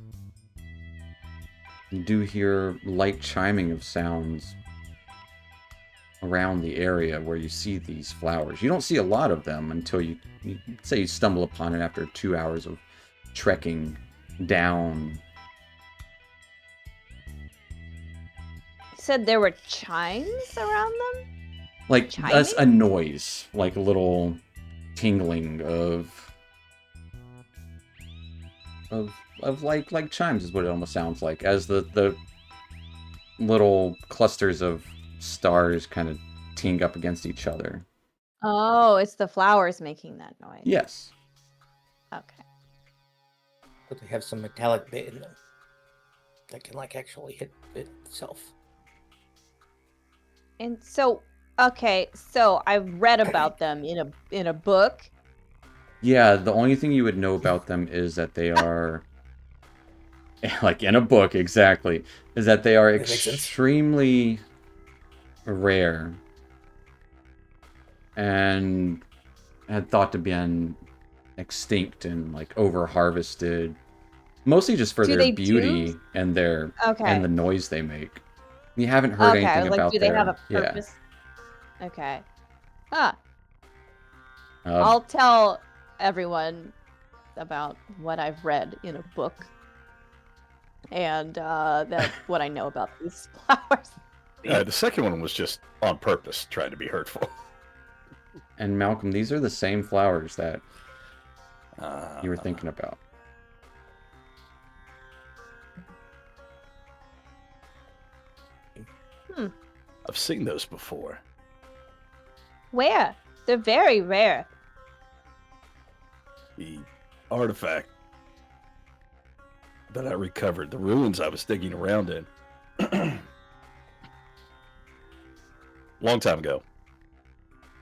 Speaker 1: You do hear light chiming of sounds around the area where you see these flowers. You don't see a lot of them until you say you stumble upon it after 2 hours of trekking down.
Speaker 5: You said there were chimes around them?
Speaker 1: Like
Speaker 5: Chiming?
Speaker 1: a noise, like a little tingling of like chimes is what it almost sounds like, as the little clusters of stars kind of ting up against each other.
Speaker 5: Oh, it's the flowers making that noise.
Speaker 1: Yes.
Speaker 5: Okay.
Speaker 4: But they have some metallic bit in them that can like actually hit it itself.
Speaker 5: And so, okay, so I've read about them in a book.
Speaker 1: Yeah, the only thing you would know about them is that they are, like in a book, exactly, is that they are
Speaker 4: That makes sense.
Speaker 1: extremely rare and had thought to be extinct and like over-harvested, mostly just for
Speaker 5: Do
Speaker 1: their
Speaker 5: they
Speaker 1: beauty
Speaker 5: do?
Speaker 1: and
Speaker 5: Okay.
Speaker 1: and the noise they make. You haven't heard
Speaker 5: Okay, I
Speaker 1: anything
Speaker 5: was like,
Speaker 1: about
Speaker 5: do they have a
Speaker 1: yeah.
Speaker 5: purpose? Okay. Huh.
Speaker 1: Um,
Speaker 5: I'll tell everyone about what I've read in a book and that what I know about these flowers.
Speaker 3: The second one was just on purpose, trying to be hurtful.
Speaker 1: And Malcolm, these are the same flowers that you were
Speaker 3: Uh,
Speaker 1: thinking about.
Speaker 3: I've seen those before.
Speaker 5: Where? They're very rare.
Speaker 3: The artifact that I recovered, the ruins I was digging around in. Long time ago.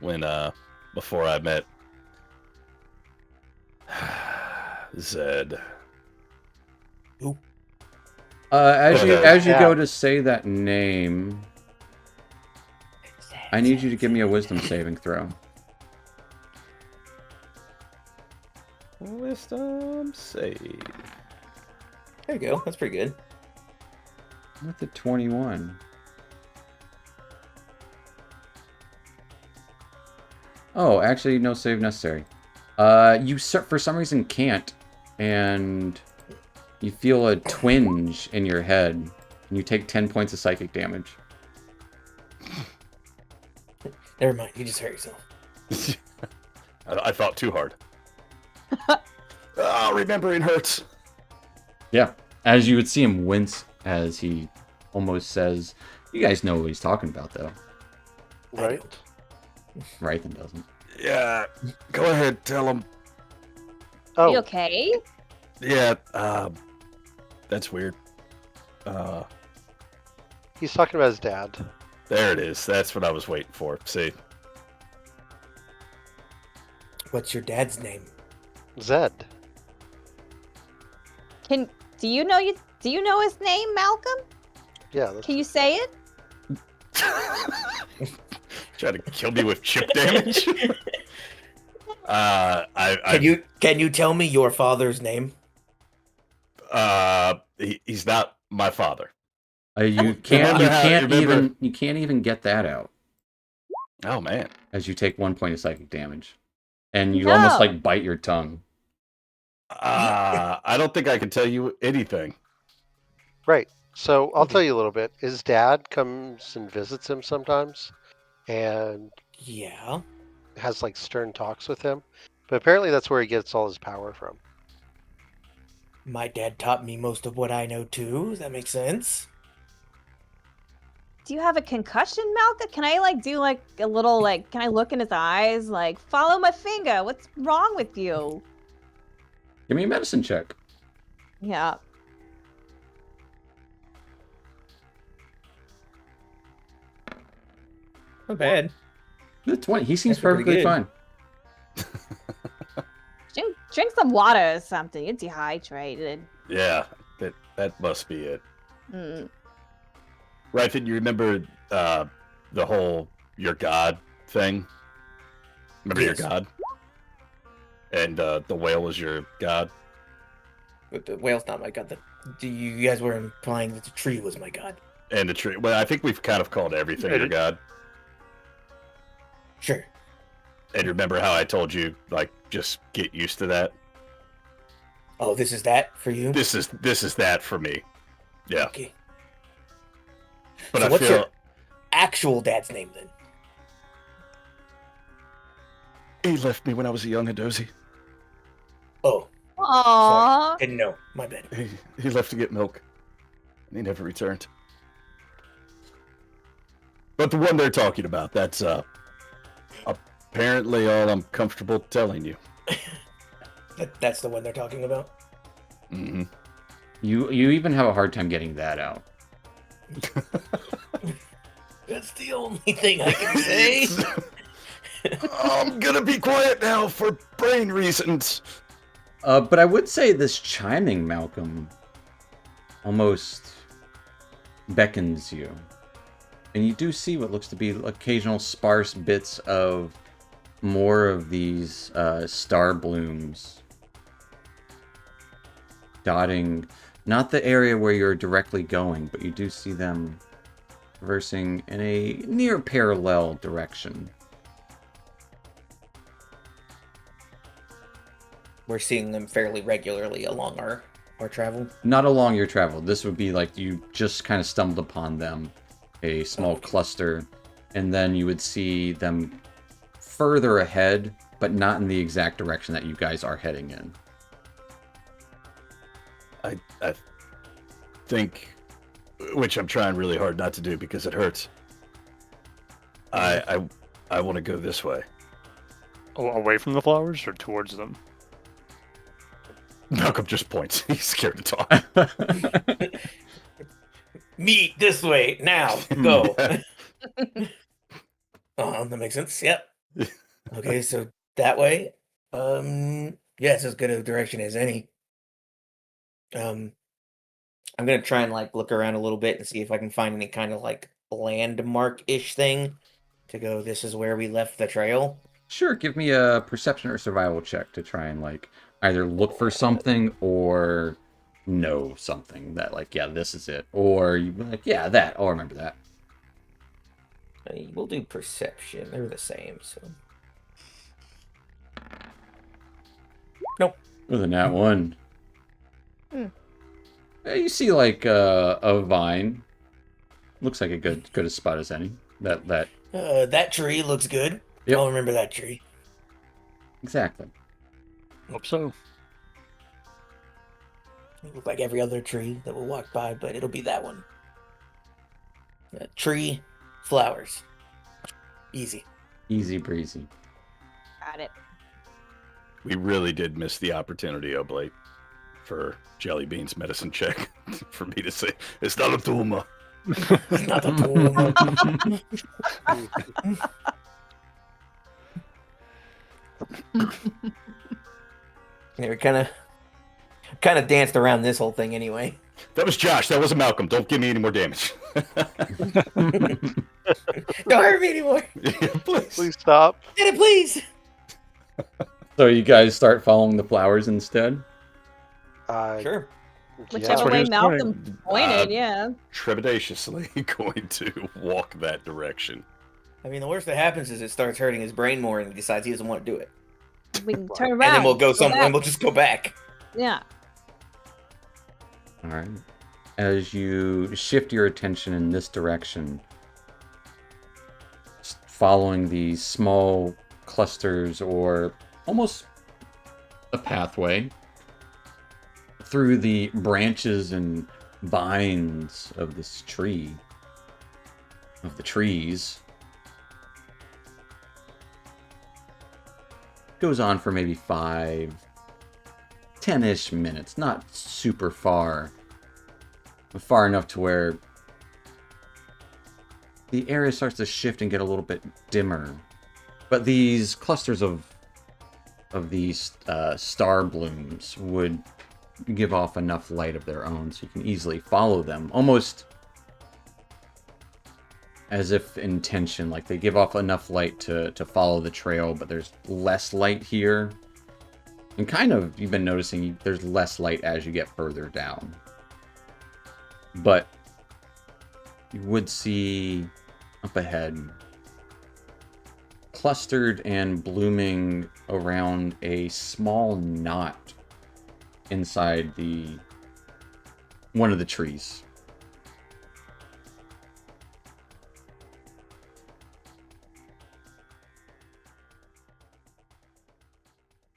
Speaker 3: When, before I met Zed.
Speaker 4: Who?
Speaker 1: As you
Speaker 2: Yeah.
Speaker 1: go to say that name, I need you to give me a wisdom saving throw.
Speaker 3: Wisdom save.
Speaker 4: There you go. That's pretty good.
Speaker 1: With the 21. Oh, actually, no save necessary. You for some reason can't, and you feel a twinge in your head, and you take 10 points of psychic damage.
Speaker 4: Never mind. You just hurt yourself.
Speaker 3: I thought too hard. Remembering hurts.
Speaker 1: Yeah, as you would see him wince as he almost says, "You guys know what he's talking about, though."
Speaker 2: Right?
Speaker 1: Rythan doesn't.
Speaker 3: Yeah, go ahead, tell him.
Speaker 5: Are you
Speaker 2: Oh,
Speaker 5: okay?
Speaker 3: Yeah, that's weird.
Speaker 2: he's talking about his dad.
Speaker 3: There it is. That's what I was waiting for. See,
Speaker 4: What's your dad's name?
Speaker 2: Zed.
Speaker 5: Do you know his name, Malcolm?
Speaker 2: Yeah, that's
Speaker 5: Can you say it?
Speaker 3: trying to kill me with chip damage.
Speaker 4: Can you tell me your father's name?
Speaker 3: He's not my father.
Speaker 1: You can't
Speaker 3: Remember-
Speaker 1: you can't even get that out
Speaker 3: Oh man.
Speaker 1: as you take 1 point of psychic damage, and you almost
Speaker 5: No.
Speaker 1: like bite your tongue.
Speaker 3: I don't think I can tell you anything.
Speaker 2: right. So I'll tell you a little bit. His dad comes and visits him sometimes, and
Speaker 4: Yeah.
Speaker 2: has like stern talks with him. But apparently, that's where he gets all his power from.
Speaker 4: My dad taught me most of what I know too. Does that make sense?
Speaker 5: Do you have a concussion, Malcolm? Can I do a little can I look in his eyes? Follow my finger. What's wrong with you?
Speaker 1: Give me a medicine check.
Speaker 5: Yeah.
Speaker 4: Not bad.
Speaker 1: The 20. He seems
Speaker 4: That's pretty
Speaker 1: perfectly
Speaker 4: good.
Speaker 1: fine.
Speaker 5: Drink some water or something. You're dehydrated.
Speaker 3: Yeah, that must be it.
Speaker 5: Mm.
Speaker 3: Right, then you remember the whole your god thing? Remember
Speaker 4: Yes.
Speaker 3: your god? And the whale was your god?
Speaker 4: But the whale's not my god. You guys were implying that the tree was my god.
Speaker 3: And the tree. Well, I think we've kind of called everything your god.
Speaker 4: Sure.
Speaker 3: And remember how I told you, just get used to that?
Speaker 4: Oh, this is that for you?
Speaker 3: This is that for me. Yeah.
Speaker 4: Okay.
Speaker 3: But
Speaker 4: So
Speaker 3: I
Speaker 4: what's
Speaker 3: feel
Speaker 4: your actual dad's name then?
Speaker 3: he left me when I was a young Adozi.
Speaker 4: Oh,
Speaker 5: Aww.
Speaker 4: didn't know. My bad.
Speaker 3: He left to get milk. And he never returned. But the one they're talking about, that's apparently all I'm comfortable telling you.
Speaker 4: That's the one they're talking about.
Speaker 3: Mm-hmm.
Speaker 1: You even have a hard time getting that out.
Speaker 4: That's the only thing I can say.
Speaker 3: I'm gonna be quiet now for brain reasons.
Speaker 1: But I would say this chiming, Malcolm, almost beckons you. And you do see what looks to be occasional sparse bits of more of these star blooms dotting not the area where you're directly going, but you do see them traversing in a near parallel direction.
Speaker 4: We're seeing them fairly regularly along our travel.
Speaker 1: Not along your travel. This would be like you just kind of stumbled upon them, a small cluster, and then you would see them further ahead, but not in the exact direction that you guys are heading in.
Speaker 3: I think, which I'm trying really hard not to do because it hurts. I I want to go this way.
Speaker 6: Away from the flowers or towards them?
Speaker 3: Malcolm just points. He's scared to talk.
Speaker 4: Meet this way now. Go.
Speaker 3: Yeah.
Speaker 4: That makes sense. Yep. Okay, so that way. Yeah, it's as good a direction as any. I'm gonna try and like look around a little bit and see if I can find any kind of like landmark-ish thing to go. This is where we left the trail.
Speaker 1: Sure, give me a perception or survival check to try and like either look for something or know something that like, yeah, this is it. Or you be like, yeah, that. I'll remember that.
Speaker 4: We'll do perception. They're the same, so. Nope.
Speaker 1: With a nat one.
Speaker 5: Hmm.
Speaker 1: You see like a vine. Looks like a good spot as any.
Speaker 4: That tree looks good.
Speaker 1: Yep.
Speaker 4: I'll remember that tree.
Speaker 1: Exactly.
Speaker 6: Hope so.
Speaker 4: It look like every other tree that we'll walk by, but it'll be that one. Tree, flowers. Easy.
Speaker 1: Easy breezy.
Speaker 5: Got it.
Speaker 3: We really did miss the opportunity, Oblate, for Jellybean's medicine check. For me to say, it's not a tumor.
Speaker 4: It's not a tumor. Yeah, we kind of danced around this whole thing anyway.
Speaker 3: That was Josh. That wasn't Malcolm. Don't give me any more damage.
Speaker 4: Don't hurt me anymore.
Speaker 3: Yeah, please.
Speaker 2: Please stop.
Speaker 4: Did it, please?
Speaker 1: So you guys start following the flowers instead?
Speaker 4: Sure.
Speaker 5: Whichever
Speaker 6: what he
Speaker 5: way
Speaker 6: was
Speaker 5: Malcolm pointed, yeah.
Speaker 3: Trepidatiously going to walk that direction.
Speaker 4: I mean, the worst that happens is it starts hurting his brain more and he decides he doesn't want to do it.
Speaker 5: We can turn around.
Speaker 4: And then we'll go somewhere
Speaker 5: back.
Speaker 4: and we'll just go back.
Speaker 5: Yeah.
Speaker 1: All right. As you shift your attention in this direction, following these small clusters or almost a pathway through the branches and vines of this tree, of the trees, goes on for maybe 10-ish minutes, not super far, but far enough to where the area starts to shift and get a little bit dimmer. But these clusters of these star blooms would give off enough light of their own so you can easily follow them, almost as if intention, like they give off enough light to follow the trail, but there's less light here. And kind of, you've been noticing there's less light as you get further down. But you would see up ahead, clustered and blooming around a small knot inside one of the trees.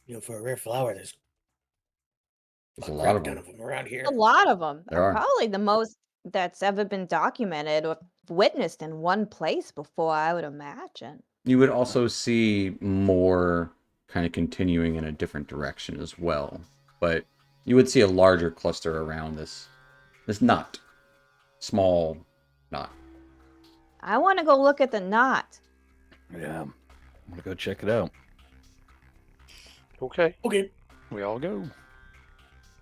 Speaker 4: You know, for a rare flower, there's
Speaker 1: There's a lot of
Speaker 4: ton
Speaker 1: them.
Speaker 4: of them around here.
Speaker 5: A lot of them.
Speaker 1: There are.
Speaker 5: Probably the most that's ever been documented or witnessed in one place before, I would imagine.
Speaker 1: You would also see more kind of continuing in a different direction as well. But you would see a larger cluster around this knot. Small knot.
Speaker 5: I want to go look at the knot.
Speaker 3: Yeah, I'm gonna go check it out.
Speaker 2: Okay.
Speaker 4: Okay.
Speaker 6: We all go.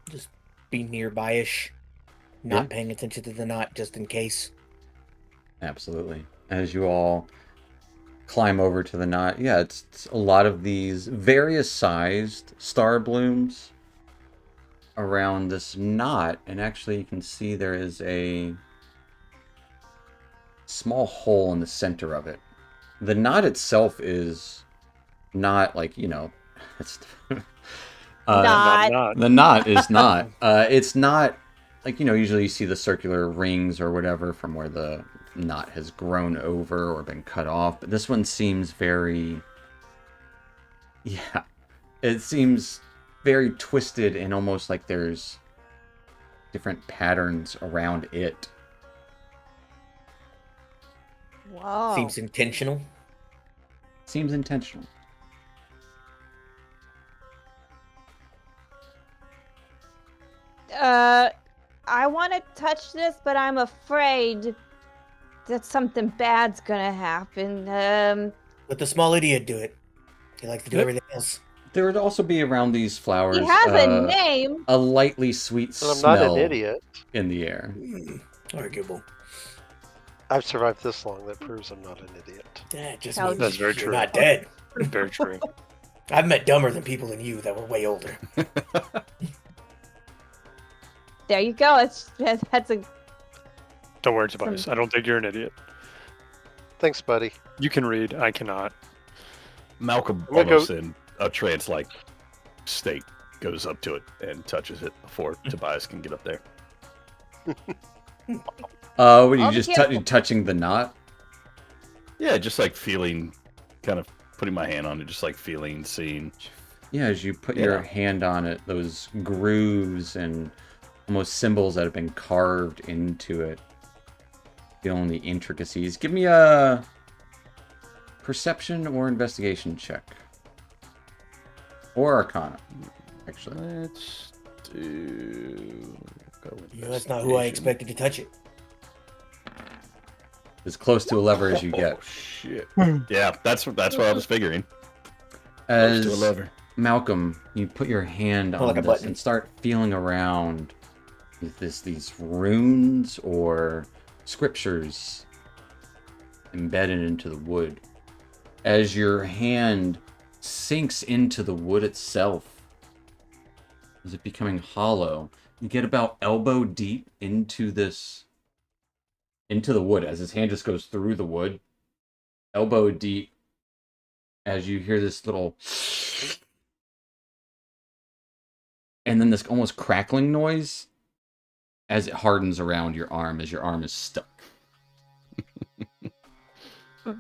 Speaker 4: Just be nearby-ish. Not
Speaker 1: Yeah.
Speaker 4: paying attention to the knot just in case.
Speaker 1: Absolutely. As you all climb over to the knot, yeah, it's a lot of these various sized star blooms around this knot. And actually you can see there is a small hole in the center of it. The knot itself is not like, it's
Speaker 5: Not.
Speaker 1: the knot is not. It's not like, usually you see the circular rings or whatever from where the knot has grown over or been cut off. But this one seems very, it seems very twisted and almost like there's different patterns around it.
Speaker 5: Whoa.
Speaker 4: Seems intentional.
Speaker 1: seems intentional.
Speaker 5: I want to touch this, but I'm afraid that something bad's gonna happen.
Speaker 4: Let the small idiot do it. He likes to do
Speaker 1: Yep.
Speaker 4: everything else.
Speaker 1: There would also be around these flowers
Speaker 5: He has a name.
Speaker 1: a lightly sweet
Speaker 2: But I'm not
Speaker 1: smell
Speaker 2: an idiot.
Speaker 1: in the air.
Speaker 4: Arguable.
Speaker 2: I've survived this long. That proves I'm not an idiot.
Speaker 4: That just
Speaker 5: How-
Speaker 4: means
Speaker 6: That's very
Speaker 4: you're
Speaker 6: true.
Speaker 4: not dead.
Speaker 6: Very true.
Speaker 4: I've met dumber than people than you that were way older.
Speaker 5: There you go. That's a.
Speaker 6: Don't worry, Tobias. I don't think you're an idiot.
Speaker 2: Thanks, buddy.
Speaker 6: You can read. I cannot.
Speaker 3: Malcolm,
Speaker 2: I'm gonna
Speaker 3: almost
Speaker 2: go-
Speaker 3: in a trance-like state, goes up to it and touches it before Tobias can get up there.
Speaker 1: What are you
Speaker 5: I'll be
Speaker 1: just
Speaker 5: careful.
Speaker 1: touching the knot?
Speaker 3: Yeah, just like feeling, kind of putting my hand on it, just like feeling, seeing.
Speaker 1: Yeah, as you put your
Speaker 3: Yeah.
Speaker 1: hand on it, those grooves and almost symbols that have been carved into it. Feeling the intricacies. Give me a perception or investigation check. Or arcana, actually.
Speaker 3: Let's do.
Speaker 4: That's not who I expected to touch it.
Speaker 1: As close to a lever as you get.
Speaker 3: Oh shit! Yeah, that's what I was figuring. Close to a
Speaker 1: As
Speaker 3: lever.
Speaker 1: Malcolm, you put your hand
Speaker 4: Oh,
Speaker 1: on
Speaker 4: like a
Speaker 1: this
Speaker 4: button.
Speaker 1: and start feeling around with these runes or scriptures embedded into the wood. As your hand sinks into the wood itself, is it becoming hollow? You get about elbow deep into the wood as his hand just goes through the wood, elbow deep, as you hear this little and then this almost crackling noise as it hardens around your arm as your arm is stuck.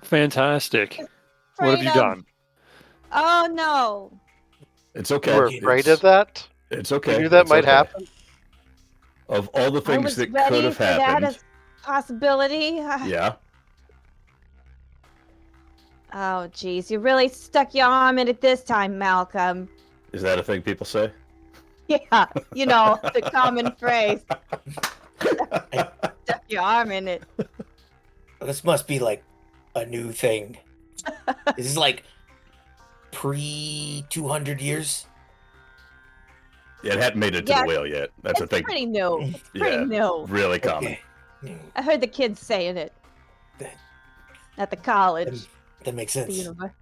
Speaker 6: Fantastic. What have you done?
Speaker 5: Oh no!
Speaker 3: It's
Speaker 2: You
Speaker 3: okay.
Speaker 2: were afraid
Speaker 3: It's-
Speaker 2: of that?
Speaker 3: It's okay.
Speaker 2: You knew that
Speaker 3: It's
Speaker 2: might
Speaker 3: okay.
Speaker 2: happen?
Speaker 3: Of all the
Speaker 5: I
Speaker 3: things
Speaker 5: was
Speaker 3: that
Speaker 5: ready
Speaker 3: could have
Speaker 5: for that
Speaker 3: happened,
Speaker 5: as possibility.
Speaker 3: yeah.
Speaker 5: Oh geez, you really stuck your arm in it this time, Malcolm.
Speaker 3: Is that a thing people say?
Speaker 5: Yeah, you know the common phrase. Stuck your arm in it.
Speaker 4: This must be like a new thing. This is like pre 200 years.
Speaker 3: Yeah, it hadn't made it to
Speaker 5: Yeah,
Speaker 3: the whale yet. That's a
Speaker 5: It's
Speaker 3: thing.
Speaker 5: pretty new. It's pretty
Speaker 3: Yeah.
Speaker 5: new.
Speaker 3: Really common.
Speaker 4: Okay.
Speaker 5: I heard the kids saying it
Speaker 4: That-
Speaker 5: at the college,
Speaker 4: That makes
Speaker 5: the
Speaker 4: sense.
Speaker 5: university.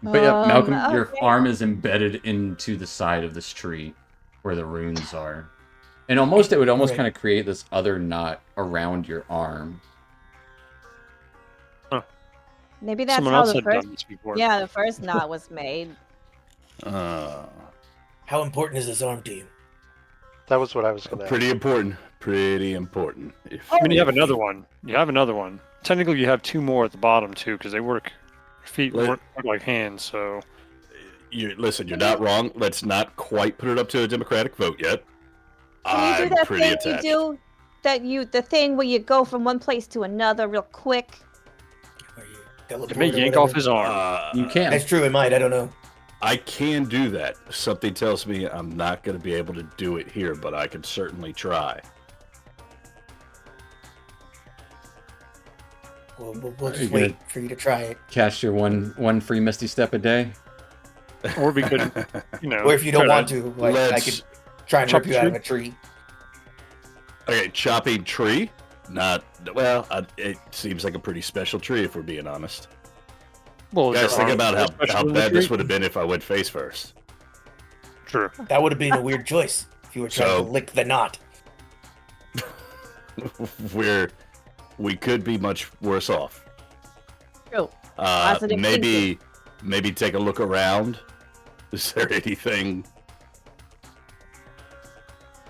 Speaker 1: But yeah, Malcolm, your
Speaker 5: okay.
Speaker 1: arm is embedded into the side of this tree where the runes are. And almost it would almost
Speaker 4: Right.
Speaker 1: kind of create this other knot around your arm.
Speaker 5: Maybe that's
Speaker 6: Someone
Speaker 5: how
Speaker 6: else
Speaker 5: the
Speaker 6: had
Speaker 5: first.
Speaker 6: done this before.
Speaker 5: Yeah, the first knot was made.
Speaker 4: How important is this arm to you?
Speaker 2: That was what I was going to ask.
Speaker 3: Pretty important. Pretty important. If,
Speaker 6: I mean, you have another one. You have another one. Technically, you have two more at the bottom too, because they work. Feet work like hands. So
Speaker 3: listen, you're not wrong. Let's not quite put it up to a democratic vote yet.
Speaker 5: Can you do
Speaker 3: I'm
Speaker 5: that
Speaker 3: pretty
Speaker 5: thing
Speaker 3: attached.
Speaker 5: you do? The thing where you go from one place to another real quick.
Speaker 4: Where you
Speaker 6: it
Speaker 4: teleport
Speaker 6: may
Speaker 4: or
Speaker 6: yank
Speaker 4: whatever?
Speaker 6: off his arm.
Speaker 1: You can.
Speaker 4: That's true. It might. I don't know.
Speaker 3: I can do that. Something tells me I'm not going to be able to do it here, but I can certainly try.
Speaker 4: We'll
Speaker 1: Are you
Speaker 4: just
Speaker 1: gonna-
Speaker 4: wait for you to try it.
Speaker 1: Cast your one free Misty Step a day.
Speaker 6: Or we could, you know.
Speaker 4: Or if you don't
Speaker 6: try
Speaker 4: want to, like I
Speaker 3: let's
Speaker 4: could try and
Speaker 6: chop
Speaker 4: rip you out of
Speaker 6: tree.
Speaker 4: a tree.
Speaker 3: Okay, chopping tree? Not, well, it seems like a pretty special tree if we're being honest.
Speaker 6: Well,
Speaker 3: Guys, think about how
Speaker 6: special
Speaker 3: bad this
Speaker 6: tree?
Speaker 3: would have been if I went face first.
Speaker 6: True.
Speaker 4: That would have been a weird choice if you were trying
Speaker 3: So-
Speaker 4: to lick the knot.
Speaker 3: We could be much worse off.
Speaker 5: True. Positive
Speaker 3: Maybe take a look around. Is there anything?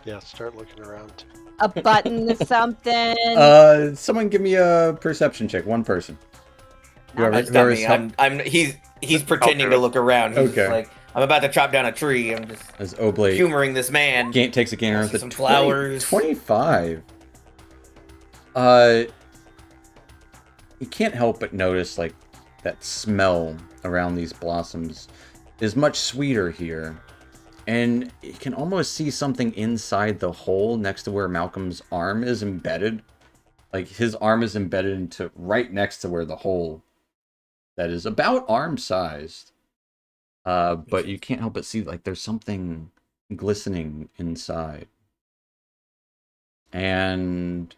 Speaker 2: Yeah, start looking around.
Speaker 5: A button or something.
Speaker 1: Someone give me a perception check. One person.
Speaker 4: That's not me. He's pretending
Speaker 6: do
Speaker 4: to
Speaker 6: it.
Speaker 4: look around. He's
Speaker 1: Okay.
Speaker 4: like, I'm about to chop down a tree. I'm just
Speaker 1: As Oblate
Speaker 4: humoring this man.
Speaker 1: takes a gainer with
Speaker 4: Some
Speaker 1: the
Speaker 4: flowers.
Speaker 1: 25. you can't help but notice like that smell around these blossoms is much sweeter here. And you can almost see something inside the hole next to where Malcolm's arm is embedded. Like his arm is embedded into right next to where the hole that is about arm sized. But you can't help but see like there's something glistening inside. And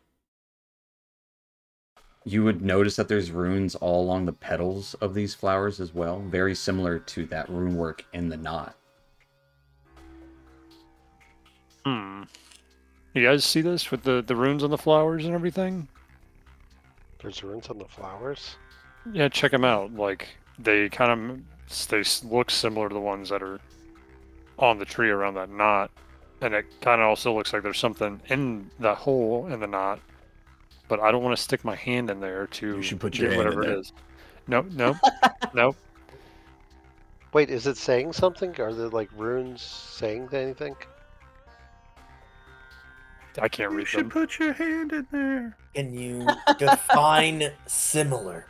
Speaker 1: you would notice that there's runes all along the petals of these flowers as well, very similar to that rune work in the knot.
Speaker 6: You guys see this with the runes on the flowers and everything?
Speaker 2: There's runes on the flowers.
Speaker 6: Yeah, check them out. Like they look similar to the ones that are on the tree around that knot, and it kind of also looks like there's something in that hole in the knot. But I don't want to stick my hand in there to
Speaker 3: You should put your hand
Speaker 6: whatever
Speaker 3: in there.
Speaker 6: it is. Nope. Nope.
Speaker 2: Wait, is it saying something? Are there like runes saying anything?
Speaker 6: I can't
Speaker 3: You
Speaker 6: read
Speaker 3: should
Speaker 6: them.
Speaker 3: put your hand in there.
Speaker 4: Can you define similar?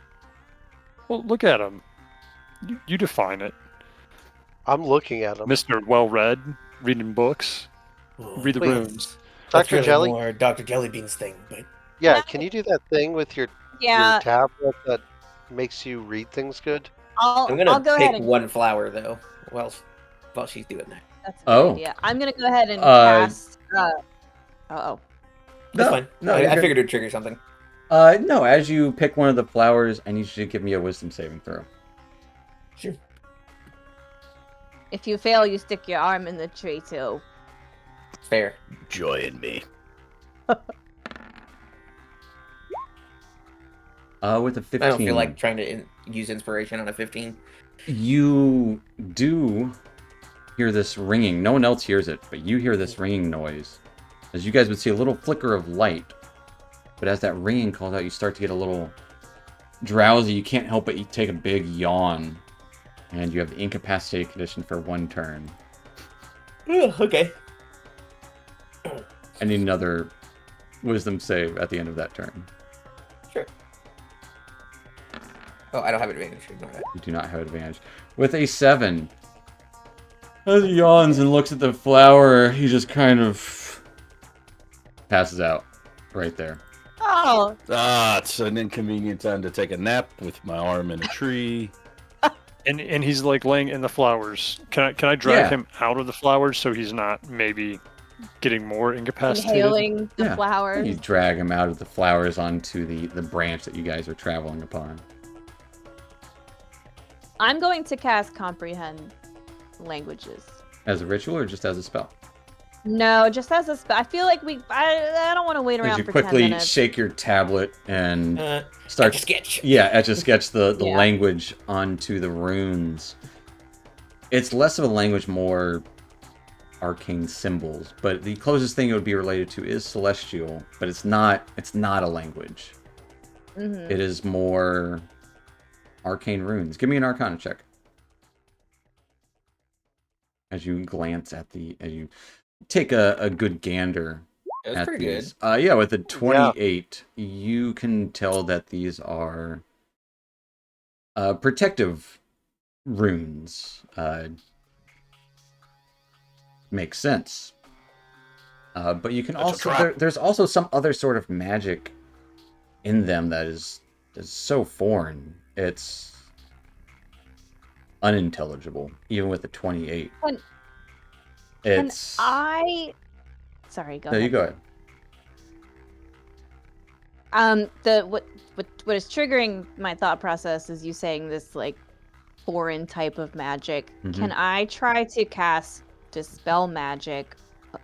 Speaker 6: Well, look at them. You define it,
Speaker 2: I'm looking at them.
Speaker 6: Mr. Well-read, reading books. Read the
Speaker 2: Wait.
Speaker 6: runes.
Speaker 4: That's
Speaker 2: Dr.
Speaker 4: really
Speaker 2: Jelly?
Speaker 4: more Dr. Jellybean's thing, but
Speaker 2: Yeah, can you do that thing with your
Speaker 5: Yeah,
Speaker 2: tablet that makes you read things good?
Speaker 4: I'm gonna
Speaker 5: I'll go
Speaker 4: pick
Speaker 5: ahead and
Speaker 4: one flower though. While she's doing that.
Speaker 5: That's a good
Speaker 1: Oh.
Speaker 5: idea. I'm gonna go ahead and cast. Uh-oh.
Speaker 4: That's fine.
Speaker 1: No,
Speaker 4: I
Speaker 1: you're good.
Speaker 4: figured it'd trigger something.
Speaker 1: No, as you pick one of the flowers, I need you to give me a wisdom saving throw.
Speaker 4: Sure.
Speaker 5: If you fail, you stick your arm in the tree too.
Speaker 4: Fair.
Speaker 3: Join me.
Speaker 1: With a 15.
Speaker 4: I don't feel like trying to use inspiration on a 15.
Speaker 1: You do hear this ringing. No one else hears it, but you hear this ringing noise. As you guys would see a little flicker of light. But as that ringing calls out, you start to get a little drowsy. You can't help but you take a big yawn. And you have the incapacitated condition for 1 turn.
Speaker 4: Okay.
Speaker 1: I need another wisdom save at the end of that turn.
Speaker 4: Sure. Oh, I don't have advantage. Ignore that.
Speaker 1: You do not have advantage. With a 7. As he yawns and looks at the flower, he just kind of passes out right there.
Speaker 5: Oh,
Speaker 3: It's an inconvenient time to take a nap with my arm in a tree.
Speaker 6: And he's like laying in the flowers. Can I drag
Speaker 1: Yeah.
Speaker 6: him out of the flowers so he's not maybe getting more incapacitated?
Speaker 5: inhaling the
Speaker 1: Yeah.
Speaker 5: flowers.
Speaker 1: You drag him out of the flowers onto the branch that you guys are traveling upon.
Speaker 5: I'm going to cast comprehend languages.
Speaker 1: As a ritual or just as a spell?
Speaker 5: No, just as a spell. I feel like I don't want to wait
Speaker 1: As
Speaker 5: around
Speaker 1: you
Speaker 5: for 10
Speaker 1: quickly
Speaker 5: minutes.
Speaker 1: shake your tablet and
Speaker 4: Start
Speaker 1: start
Speaker 4: sketch.
Speaker 1: etch a sketch the
Speaker 5: Yeah.
Speaker 1: language onto the runes. It's less of a language, more arcane symbols, but the closest thing it would be related to is celestial, but it's not a language.
Speaker 5: Mhm.
Speaker 1: It is more arcane runes. Give me an arcana check. As you glance at as you take a good gander
Speaker 4: That's
Speaker 1: at
Speaker 4: pretty
Speaker 1: these.
Speaker 4: good.
Speaker 1: Yeah, with a 28, you can tell that these are protective runes. Makes sense. But you can
Speaker 3: That's a
Speaker 1: also
Speaker 3: trap.
Speaker 1: there's also some other sort of magic in them that is so foreign. It's unintelligible, even with a 28. It's
Speaker 5: Sorry, go
Speaker 1: no,
Speaker 5: ahead.
Speaker 1: you go ahead.
Speaker 5: What is triggering my thought process is you saying this like foreign type of magic.
Speaker 1: Mhm.
Speaker 5: Can I try to cast dispel magic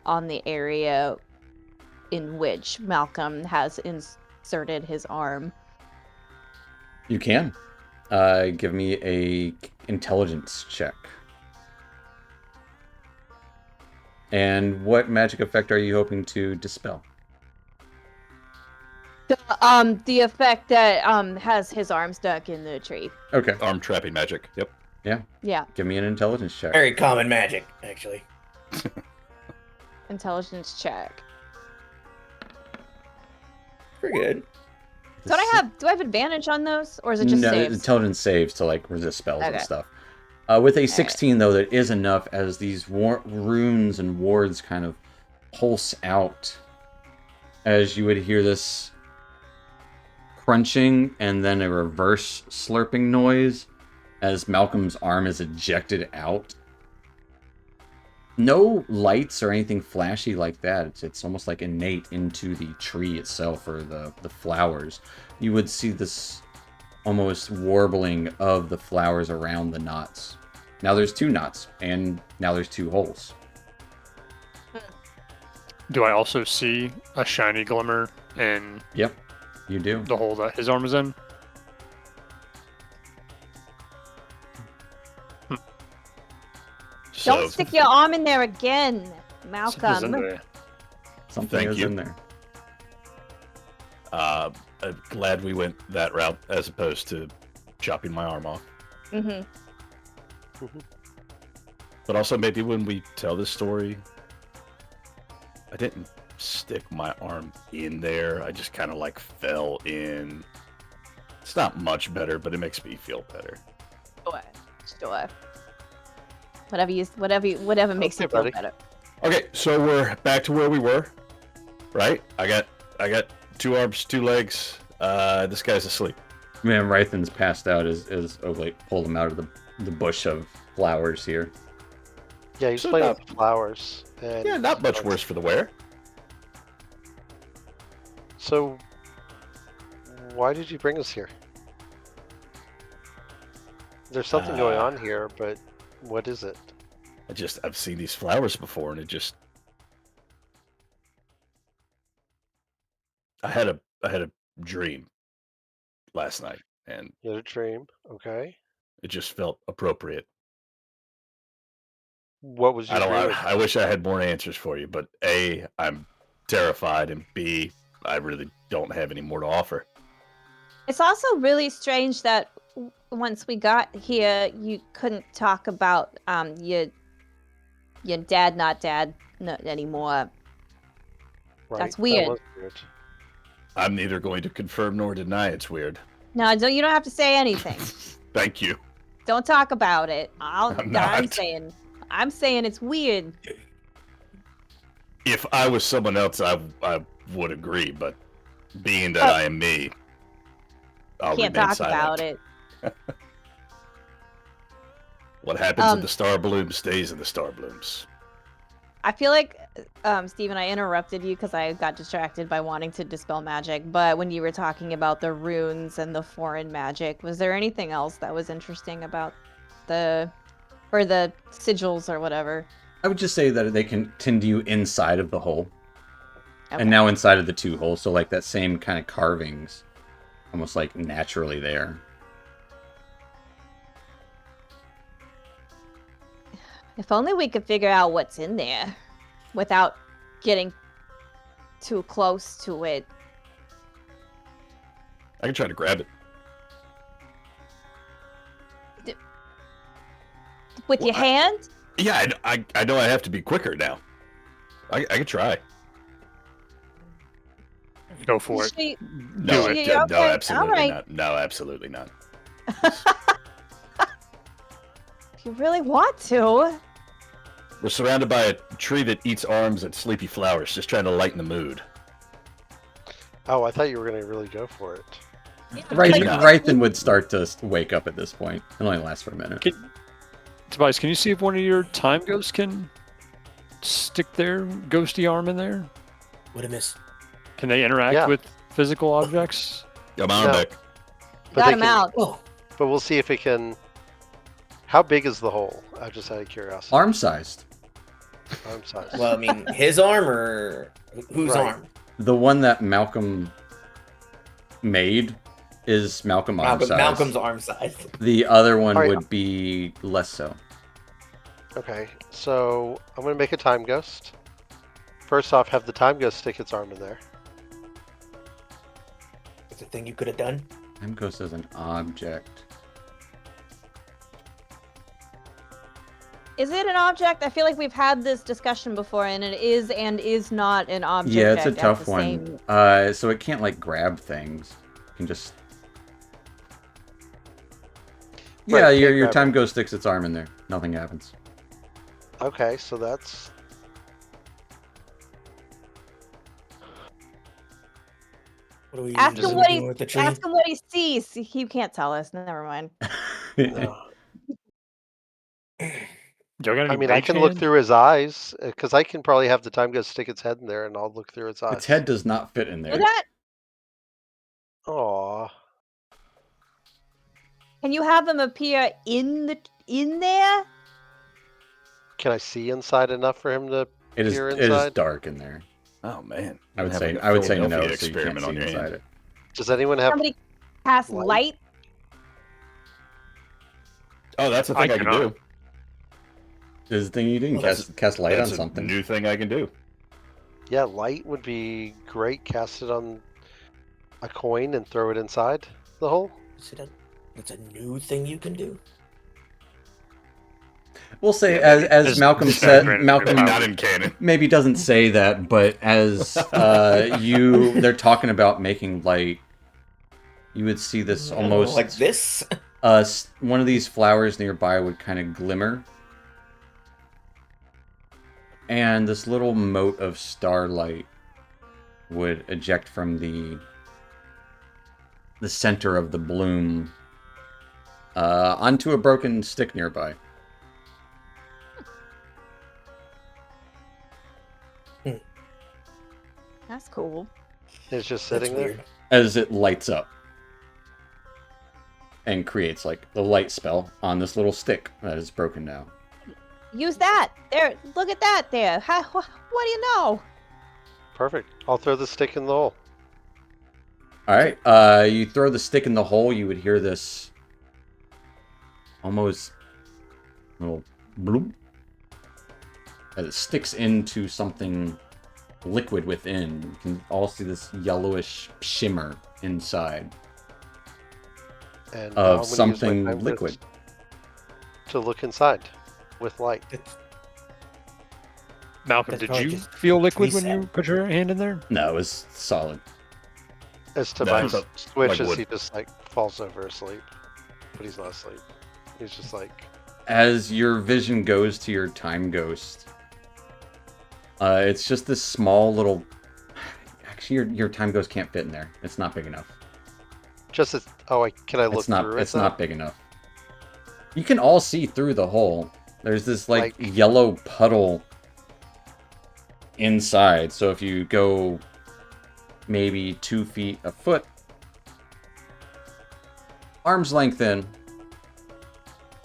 Speaker 5: on the area in which Malcolm has inserted his arm?
Speaker 1: You can. Give me a intelligence check. And what magic effect are you hoping to dispel?
Speaker 5: The effect that has his arm stuck in the tree.
Speaker 1: Okay.
Speaker 3: Arm trapping magic. Yep.
Speaker 5: Yeah,
Speaker 1: Give me an intelligence check.
Speaker 4: Very common magic, actually.
Speaker 5: intelligence check.
Speaker 4: Pretty good.
Speaker 5: Do I have advantage on those, or is it just
Speaker 1: No,
Speaker 5: saves?
Speaker 1: intelligence saves to like resist spells and
Speaker 5: Okay.
Speaker 1: stuff. With a 16 though, that is enough as these runes and wards kind of pulse out as you would hear this crunching and then a reverse slurping noise as Malcolm's arm is ejected out. No lights or anything flashy like that. It's almost like innate into the tree itself or the flowers. You would see this almost warbling of the flowers around the knots. Now there's 2 knots, and now there's 2 holes.
Speaker 6: Do I also see a shiny glimmer in
Speaker 1: Yep, you do.
Speaker 6: the hole that his arm is in?
Speaker 3: So,
Speaker 5: Don't stick your arm in there again,
Speaker 6: Something's in
Speaker 5: Malcolm.
Speaker 6: there.
Speaker 1: Something
Speaker 3: Thank
Speaker 1: is
Speaker 3: you.
Speaker 1: in there.
Speaker 3: I'm glad we went that route as opposed to chopping my arm off.
Speaker 5: Mm-hmm.
Speaker 3: But also, maybe when we tell this story, I didn't stick my arm in there. I just kind of like fell in. It's not much better, but it makes me feel better.
Speaker 5: Sure. Whatever makes
Speaker 2: Okay,
Speaker 5: you feel
Speaker 2: buddy.
Speaker 5: better.
Speaker 3: Okay, so we're back to where we were, right? I got 2 arms, 2 legs. This guy's asleep.
Speaker 1: Man, Rythan's passed out as Oblate pulled him out of the bush of flowers here.
Speaker 2: Yeah, he's
Speaker 3: So
Speaker 2: playing
Speaker 3: not-
Speaker 2: with flowers. And
Speaker 3: Yeah, not much worse for the wear.
Speaker 2: So, why did you bring us here? There's something going on here, but what is it?
Speaker 3: I've seen these flowers before, and I had a dream last night, and
Speaker 2: You had a dream, okay?
Speaker 3: it just felt appropriate.
Speaker 2: What was your
Speaker 3: I don't.
Speaker 2: dream?
Speaker 3: I wish I had more answers for you, but A, I'm terrified, and B, I really don't have any more to offer.
Speaker 5: It's also really strange that once we got here, you couldn't talk about your dad not anymore.
Speaker 2: Right,
Speaker 5: That's
Speaker 2: that
Speaker 5: weird.
Speaker 2: was weird.
Speaker 3: I'm neither going to confirm nor deny it's weird.
Speaker 5: No, you don't have to say anything.
Speaker 3: Thank you.
Speaker 5: Don't talk about it.
Speaker 3: I'm not.
Speaker 5: I'm saying it's weird.
Speaker 3: If I was someone else, I would agree, but being that I am me, I'll
Speaker 5: Can't
Speaker 3: remain
Speaker 5: talk
Speaker 3: silent.
Speaker 5: about it.
Speaker 3: What happens in the star bloom stays in the star blooms.
Speaker 5: I feel like, Steven, I interrupted you because I got distracted by wanting to dispel magic, but when you were talking about the runes and the foreign magic, was there anything else that was interesting about the sigils or whatever?
Speaker 1: I would just say that they continue inside of the hole.
Speaker 5: Okay.
Speaker 1: And now inside of the 2 holes, so like that same kind of carvings, almost like naturally there.
Speaker 5: If only we could figure out what's in there without getting too close to it.
Speaker 3: I can try to grab it.
Speaker 5: With your hand?
Speaker 3: Yeah, I know I have to be quicker now. I can try.
Speaker 6: Go for it.
Speaker 5: She-
Speaker 3: No,
Speaker 5: Yeah,
Speaker 3: no,
Speaker 5: okay,
Speaker 3: absolutely
Speaker 5: alright.
Speaker 3: not. No, absolutely not.
Speaker 5: If you really want to.
Speaker 3: We're surrounded by a tree that eats arms and sleepy flowers, just trying to lighten the mood.
Speaker 2: Oh, I thought you were going to really go for it.
Speaker 1: Rythan would start to wake up at this point. It only lasts for a minute.
Speaker 6: Tobias, can you see if one of your time ghosts can stick their ghosty arm in there?
Speaker 4: What a miss.
Speaker 6: Can they interact
Speaker 2: Yeah.
Speaker 6: with physical objects?
Speaker 3: Got my arm
Speaker 2: No.
Speaker 3: back.
Speaker 2: But
Speaker 5: Got
Speaker 2: they
Speaker 5: him
Speaker 2: can-
Speaker 5: out.
Speaker 4: Oh,
Speaker 2: But we'll see if it can. How big is the hole? I'm just out of curiosity.
Speaker 1: Arm-sized.
Speaker 2: Arm size.
Speaker 4: well, I mean, his arm or whose
Speaker 2: Right.
Speaker 4: arm?
Speaker 1: The one that Malcolm made is Malcolm's
Speaker 4: arm size.
Speaker 1: The other one
Speaker 2: Alright.
Speaker 1: would be less so.
Speaker 2: Okay, so I'm going to make a time ghost. First off, have the time ghost stick its arm in there.
Speaker 4: It's a thing you could have done.
Speaker 1: Time Ghost as an object.
Speaker 5: Is it an object? I feel like we've had this discussion before, and it is and is not an object.
Speaker 1: Yeah, it's a
Speaker 5: at
Speaker 1: tough
Speaker 5: the
Speaker 1: one.
Speaker 5: same-
Speaker 1: So it can't like grab things. can just...
Speaker 2: Right,
Speaker 1: Yeah,
Speaker 2: can't
Speaker 1: your
Speaker 2: grab
Speaker 1: time
Speaker 2: it.
Speaker 1: ghost sticks its arm in there. Nothing happens.
Speaker 2: Okay, so that's
Speaker 4: What are we
Speaker 5: Ask him
Speaker 4: doing
Speaker 5: what he
Speaker 4: with the tree?
Speaker 5: ask him what he sees. He can't tell us. Never mind.
Speaker 2: no.
Speaker 6: Y'all got any
Speaker 2: I mean, I
Speaker 6: mage
Speaker 2: can look
Speaker 6: hand?
Speaker 2: through his eyes because I can probably have the time go stick its head in there, and I'll look through its eyes.
Speaker 1: Its head does not fit in
Speaker 5: Do
Speaker 1: there.
Speaker 5: that.
Speaker 2: Aw.
Speaker 5: Can you have him appear in there?
Speaker 2: Can I see inside enough for him to
Speaker 1: It is
Speaker 2: peer
Speaker 1: it is
Speaker 2: inside?
Speaker 1: dark in there.
Speaker 3: Oh man,
Speaker 1: I would
Speaker 3: Have
Speaker 1: say
Speaker 3: like a
Speaker 1: I would say
Speaker 3: Philadelphia
Speaker 1: no, so you can't
Speaker 3: experiment
Speaker 1: see
Speaker 3: on your
Speaker 1: inside
Speaker 3: hand.
Speaker 1: it.
Speaker 2: Does anyone have
Speaker 5: Somebody cast
Speaker 2: light?
Speaker 5: light.
Speaker 3: Oh, that's the
Speaker 6: I
Speaker 3: thing I can
Speaker 6: cannot.
Speaker 3: do.
Speaker 1: This is the thing you do. You
Speaker 3: Well,
Speaker 1: cast light on
Speaker 3: That's a
Speaker 1: something.
Speaker 3: new thing I can do.
Speaker 2: Yeah, light would be great. Cast it on a coin and throw it inside the hole.
Speaker 4: It's a new thing you can do.
Speaker 1: We'll say
Speaker 3: Yeah,
Speaker 1: as
Speaker 6: Just
Speaker 1: Malcolm
Speaker 6: just
Speaker 1: said,
Speaker 6: granted
Speaker 1: Malcolm
Speaker 6: new
Speaker 3: Not
Speaker 6: power.
Speaker 3: in canon.
Speaker 1: maybe doesn't say that, but as they're talking about making light, you would see this almost
Speaker 4: like this.
Speaker 1: one of these flowers nearby would kind of glimmer, and this little mote of starlight would eject from the center of the bloom onto a broken stick nearby.
Speaker 5: That's cool.
Speaker 2: It's just
Speaker 4: That's
Speaker 2: sitting there.
Speaker 4: weird.
Speaker 1: As it lights up and creates like the light spell on this little stick that is broken now.
Speaker 5: Use that. There. Look at that. There. What do you know?
Speaker 2: Perfect. I'll throw the stick in the hole.
Speaker 1: All right, you throw the stick in the hole. You would hear this almost little bloop as it sticks into something liquid within. You can all see this yellowish shimmer inside
Speaker 2: And now I'm
Speaker 1: of
Speaker 2: gonna use my
Speaker 1: something
Speaker 2: time
Speaker 1: liquid.
Speaker 2: ghost to look inside with light.
Speaker 6: Malcolm,
Speaker 4: That's
Speaker 6: did
Speaker 4: probably
Speaker 6: you
Speaker 4: just
Speaker 6: feel liquid when
Speaker 4: reset.
Speaker 6: you put your hand in there?
Speaker 1: No, it was solid.
Speaker 2: As to
Speaker 3: No,
Speaker 2: my
Speaker 3: it's a-
Speaker 2: switches,
Speaker 3: wood.
Speaker 2: he just like falls over asleep, but he's not asleep. He's just like,
Speaker 1: As your vision goes to your time ghost, it's just this small little. Actually, your time ghost can't fit in there. It's not big enough.
Speaker 2: just as, oh, can I look
Speaker 1: It's not.
Speaker 2: through it?
Speaker 1: It's
Speaker 2: though?
Speaker 1: not big enough. You can all see through the hole. There's this like
Speaker 2: Like-
Speaker 1: yellow puddle inside. So if you go maybe 2 feet, a foot, arm's length in,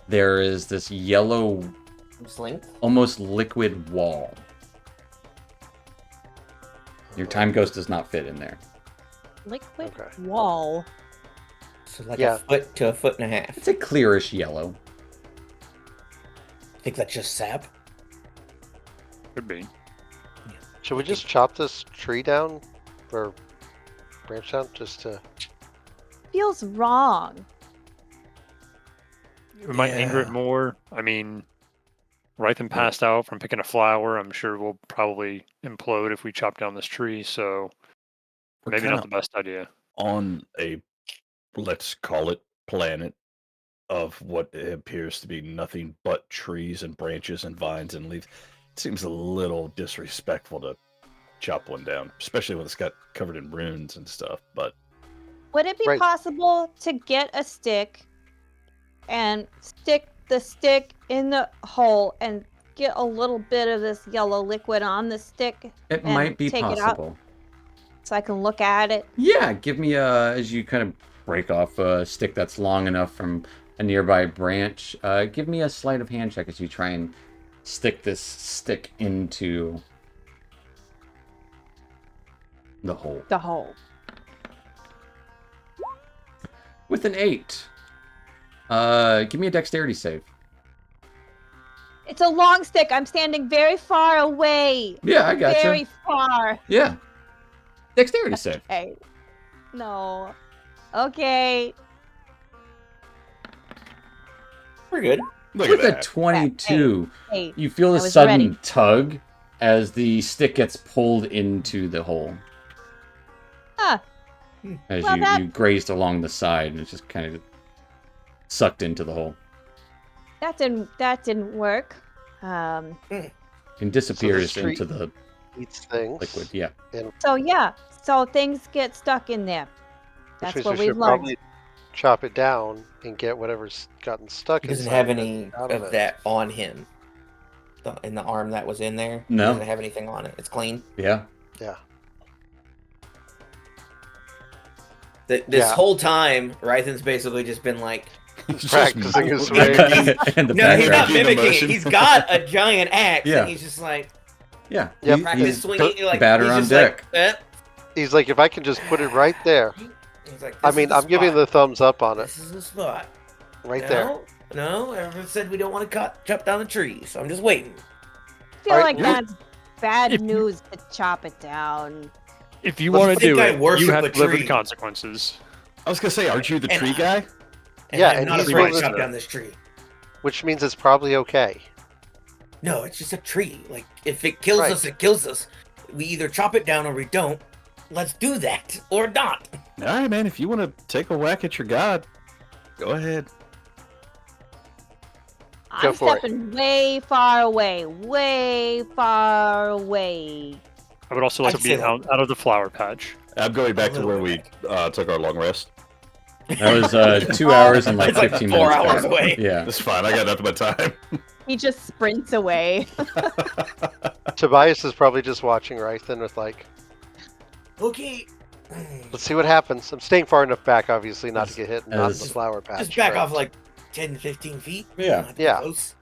Speaker 1: there is this yellow,
Speaker 4: Slink.
Speaker 1: almost liquid wall. Your time ghost does not fit in there.
Speaker 5: Liquid
Speaker 2: Okay.
Speaker 5: wall.
Speaker 4: So like
Speaker 2: Yeah.
Speaker 4: a foot to a foot and a half.
Speaker 1: It's a clearish yellow.
Speaker 4: I think that's just sap.
Speaker 6: Could be.
Speaker 2: Should we just chop this tree down or branch down just to?
Speaker 5: Feels wrong.
Speaker 6: It might anger it
Speaker 4: Yeah.
Speaker 6: more. I mean, Rythan passed out from picking a flower. I'm sure we'll probably implode if we chop down this tree. So
Speaker 3: We're
Speaker 6: maybe
Speaker 3: kinda
Speaker 6: not the best idea.
Speaker 3: on a, let's call it, planet of what appears to be nothing but trees and branches and vines and leaves. It seems a little disrespectful to chop one down, especially when it's got covered in runes and stuff. But
Speaker 5: Would it be
Speaker 2: Right.
Speaker 5: possible to get a stick and stick the stick in the hole and get a little bit of this yellow liquid on the stick
Speaker 1: It
Speaker 5: and
Speaker 1: might be
Speaker 5: take it out
Speaker 1: possible.
Speaker 5: so I can look at it?
Speaker 1: Yeah, give me as you kind of break off a stick that's long enough from a nearby branch. Give me a sleight of hand check as you try and stick this stick into the hole.
Speaker 5: The hole.
Speaker 1: With an 8. Give me a dexterity save.
Speaker 5: It's a long stick. I'm standing very far away.
Speaker 1: Yeah, I gotcha.
Speaker 5: Very far.
Speaker 1: Yeah. Dexterity save.
Speaker 5: Okay. No. Okay.
Speaker 4: We're good.
Speaker 3: look
Speaker 1: With
Speaker 3: at
Speaker 1: a
Speaker 3: that.
Speaker 1: 22,
Speaker 5: Hey.
Speaker 1: you feel
Speaker 5: I
Speaker 1: a
Speaker 5: was
Speaker 1: sudden
Speaker 5: ready.
Speaker 1: tug as the stick gets pulled into the hole.
Speaker 5: Ah.
Speaker 1: as
Speaker 5: Well,
Speaker 1: you grazed along the side and it just kind of sucked into the hole
Speaker 5: that didn't work.
Speaker 1: and disappears
Speaker 2: tree-
Speaker 1: into the
Speaker 2: Eats things.
Speaker 1: liquid. Yeah.
Speaker 5: So things get stuck in there.
Speaker 2: Which
Speaker 5: That's
Speaker 2: means
Speaker 5: what
Speaker 2: we
Speaker 5: we've
Speaker 2: should
Speaker 5: learned.
Speaker 2: probably chop it down and get whatever's gotten stuck
Speaker 4: He doesn't
Speaker 2: inside
Speaker 4: have
Speaker 2: of it
Speaker 4: any
Speaker 2: out
Speaker 4: of
Speaker 2: it.
Speaker 4: that on him. In the arm that was in there.
Speaker 1: No.
Speaker 4: He doesn't have anything on it. It's clean.
Speaker 1: Yeah.
Speaker 2: Yeah.
Speaker 4: This
Speaker 2: Yeah.
Speaker 4: whole time, Rythan's basically just been like,
Speaker 2: Practicing his
Speaker 3: Yeah.
Speaker 2: way.
Speaker 1: And the
Speaker 4: no, he's not
Speaker 3: backtracking
Speaker 4: mimicking it.
Speaker 3: motion.
Speaker 4: He's got a giant axe,
Speaker 1: Yeah.
Speaker 4: and he's just like,
Speaker 1: Yeah.
Speaker 2: Yep.
Speaker 4: practice
Speaker 2: He's-
Speaker 4: swinging. Like,
Speaker 1: batter
Speaker 4: he's
Speaker 1: on
Speaker 4: just
Speaker 1: deck.
Speaker 4: Like,
Speaker 2: He's like, if I can just put it right there.
Speaker 4: He's like,
Speaker 2: I
Speaker 4: "This
Speaker 2: mean,
Speaker 4: is the
Speaker 2: I'm giving
Speaker 4: spot.
Speaker 2: the thumbs up on it.
Speaker 4: This is the spot.
Speaker 2: Right there.
Speaker 4: No, everyone said we don't want to chop down the tree, so I'm just waiting.
Speaker 5: I feel
Speaker 2: Alright,
Speaker 5: like that's bad
Speaker 6: If you-
Speaker 5: news to chop it down.
Speaker 6: If you
Speaker 4: Let's
Speaker 6: want to
Speaker 4: think
Speaker 6: do
Speaker 4: I
Speaker 6: it,
Speaker 4: worship
Speaker 6: you have
Speaker 4: a
Speaker 6: to live with
Speaker 4: tree.
Speaker 6: the consequences.
Speaker 3: I was gonna say, aren't you the
Speaker 4: And
Speaker 3: tree guy?
Speaker 4: And
Speaker 2: Yeah,
Speaker 4: I'm
Speaker 2: and
Speaker 4: not
Speaker 2: he's
Speaker 4: afraid to
Speaker 2: willing
Speaker 4: chop
Speaker 2: to-
Speaker 4: down this tree.
Speaker 2: Which means it's probably okay.
Speaker 4: No, it's just a tree. Like, if it kills
Speaker 2: Right.
Speaker 4: us, it kills us. We either chop it down or we don't. Let's do that. Or not.
Speaker 3: All right, man. If you want to take a whack at your god, go ahead.
Speaker 2: Go
Speaker 5: I'm
Speaker 2: for it.
Speaker 5: stepping way far away. Way far away.
Speaker 6: I would also like
Speaker 4: I'd
Speaker 6: to
Speaker 4: say
Speaker 6: be
Speaker 4: that.
Speaker 6: out of the flower patch.
Speaker 3: I'm going back to
Speaker 4: little
Speaker 3: where we
Speaker 4: bit
Speaker 3: took our long rest.
Speaker 1: That was 2 hours and like
Speaker 4: It's like
Speaker 1: 15
Speaker 4: 4
Speaker 1: minutes.
Speaker 4: hours
Speaker 1: back.
Speaker 4: away.
Speaker 1: Yeah.
Speaker 3: That's fine. I got nothing but time.
Speaker 5: He just sprints away.
Speaker 2: Tobias is probably just watching Rythan with like,
Speaker 4: Okay.
Speaker 2: let's see what happens. I'm staying far enough back, obviously, not to get hit, not in the
Speaker 1: As-
Speaker 2: flower patch.
Speaker 4: Just back
Speaker 2: but-
Speaker 4: off like 10, 15 feet.
Speaker 1: Yeah.
Speaker 4: Not too
Speaker 2: Yeah.
Speaker 4: Close.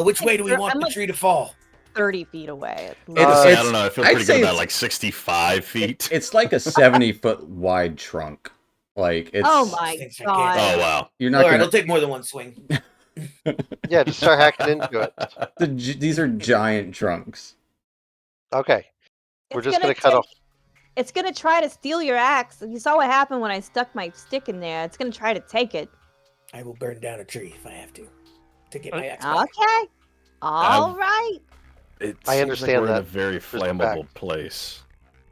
Speaker 4: Which way do we want
Speaker 5: I'm
Speaker 4: the
Speaker 5: like-
Speaker 4: tree to fall?
Speaker 5: 30 feet away. at
Speaker 1: It's-
Speaker 3: I
Speaker 5: most.
Speaker 3: don't know. I feel
Speaker 1: I'd
Speaker 3: pretty
Speaker 1: say
Speaker 3: good about
Speaker 1: it's-
Speaker 3: like 65 feet.
Speaker 1: It's like a 70-foot wide trunk. Like it's.
Speaker 5: Oh my
Speaker 4: Things are
Speaker 5: god.
Speaker 3: Oh wow.
Speaker 1: You're not
Speaker 4: All right,
Speaker 1: gonna.
Speaker 4: it'll take more than one swing.
Speaker 2: Yeah, just start hacking into it.
Speaker 1: These are giant trunks.
Speaker 2: Okay. We're
Speaker 5: It's
Speaker 2: just gonna cut
Speaker 5: take-
Speaker 2: off.
Speaker 5: It's gonna try to steal your axe. You saw what happened when I stuck my stick in there. It's gonna try to take it.
Speaker 4: I will burn down a tree if I have to get my axe back.
Speaker 5: Okay. All right.
Speaker 3: It
Speaker 2: I
Speaker 3: seems
Speaker 2: understand
Speaker 3: like we're in a
Speaker 2: that.
Speaker 3: very
Speaker 2: back.
Speaker 3: flammable place.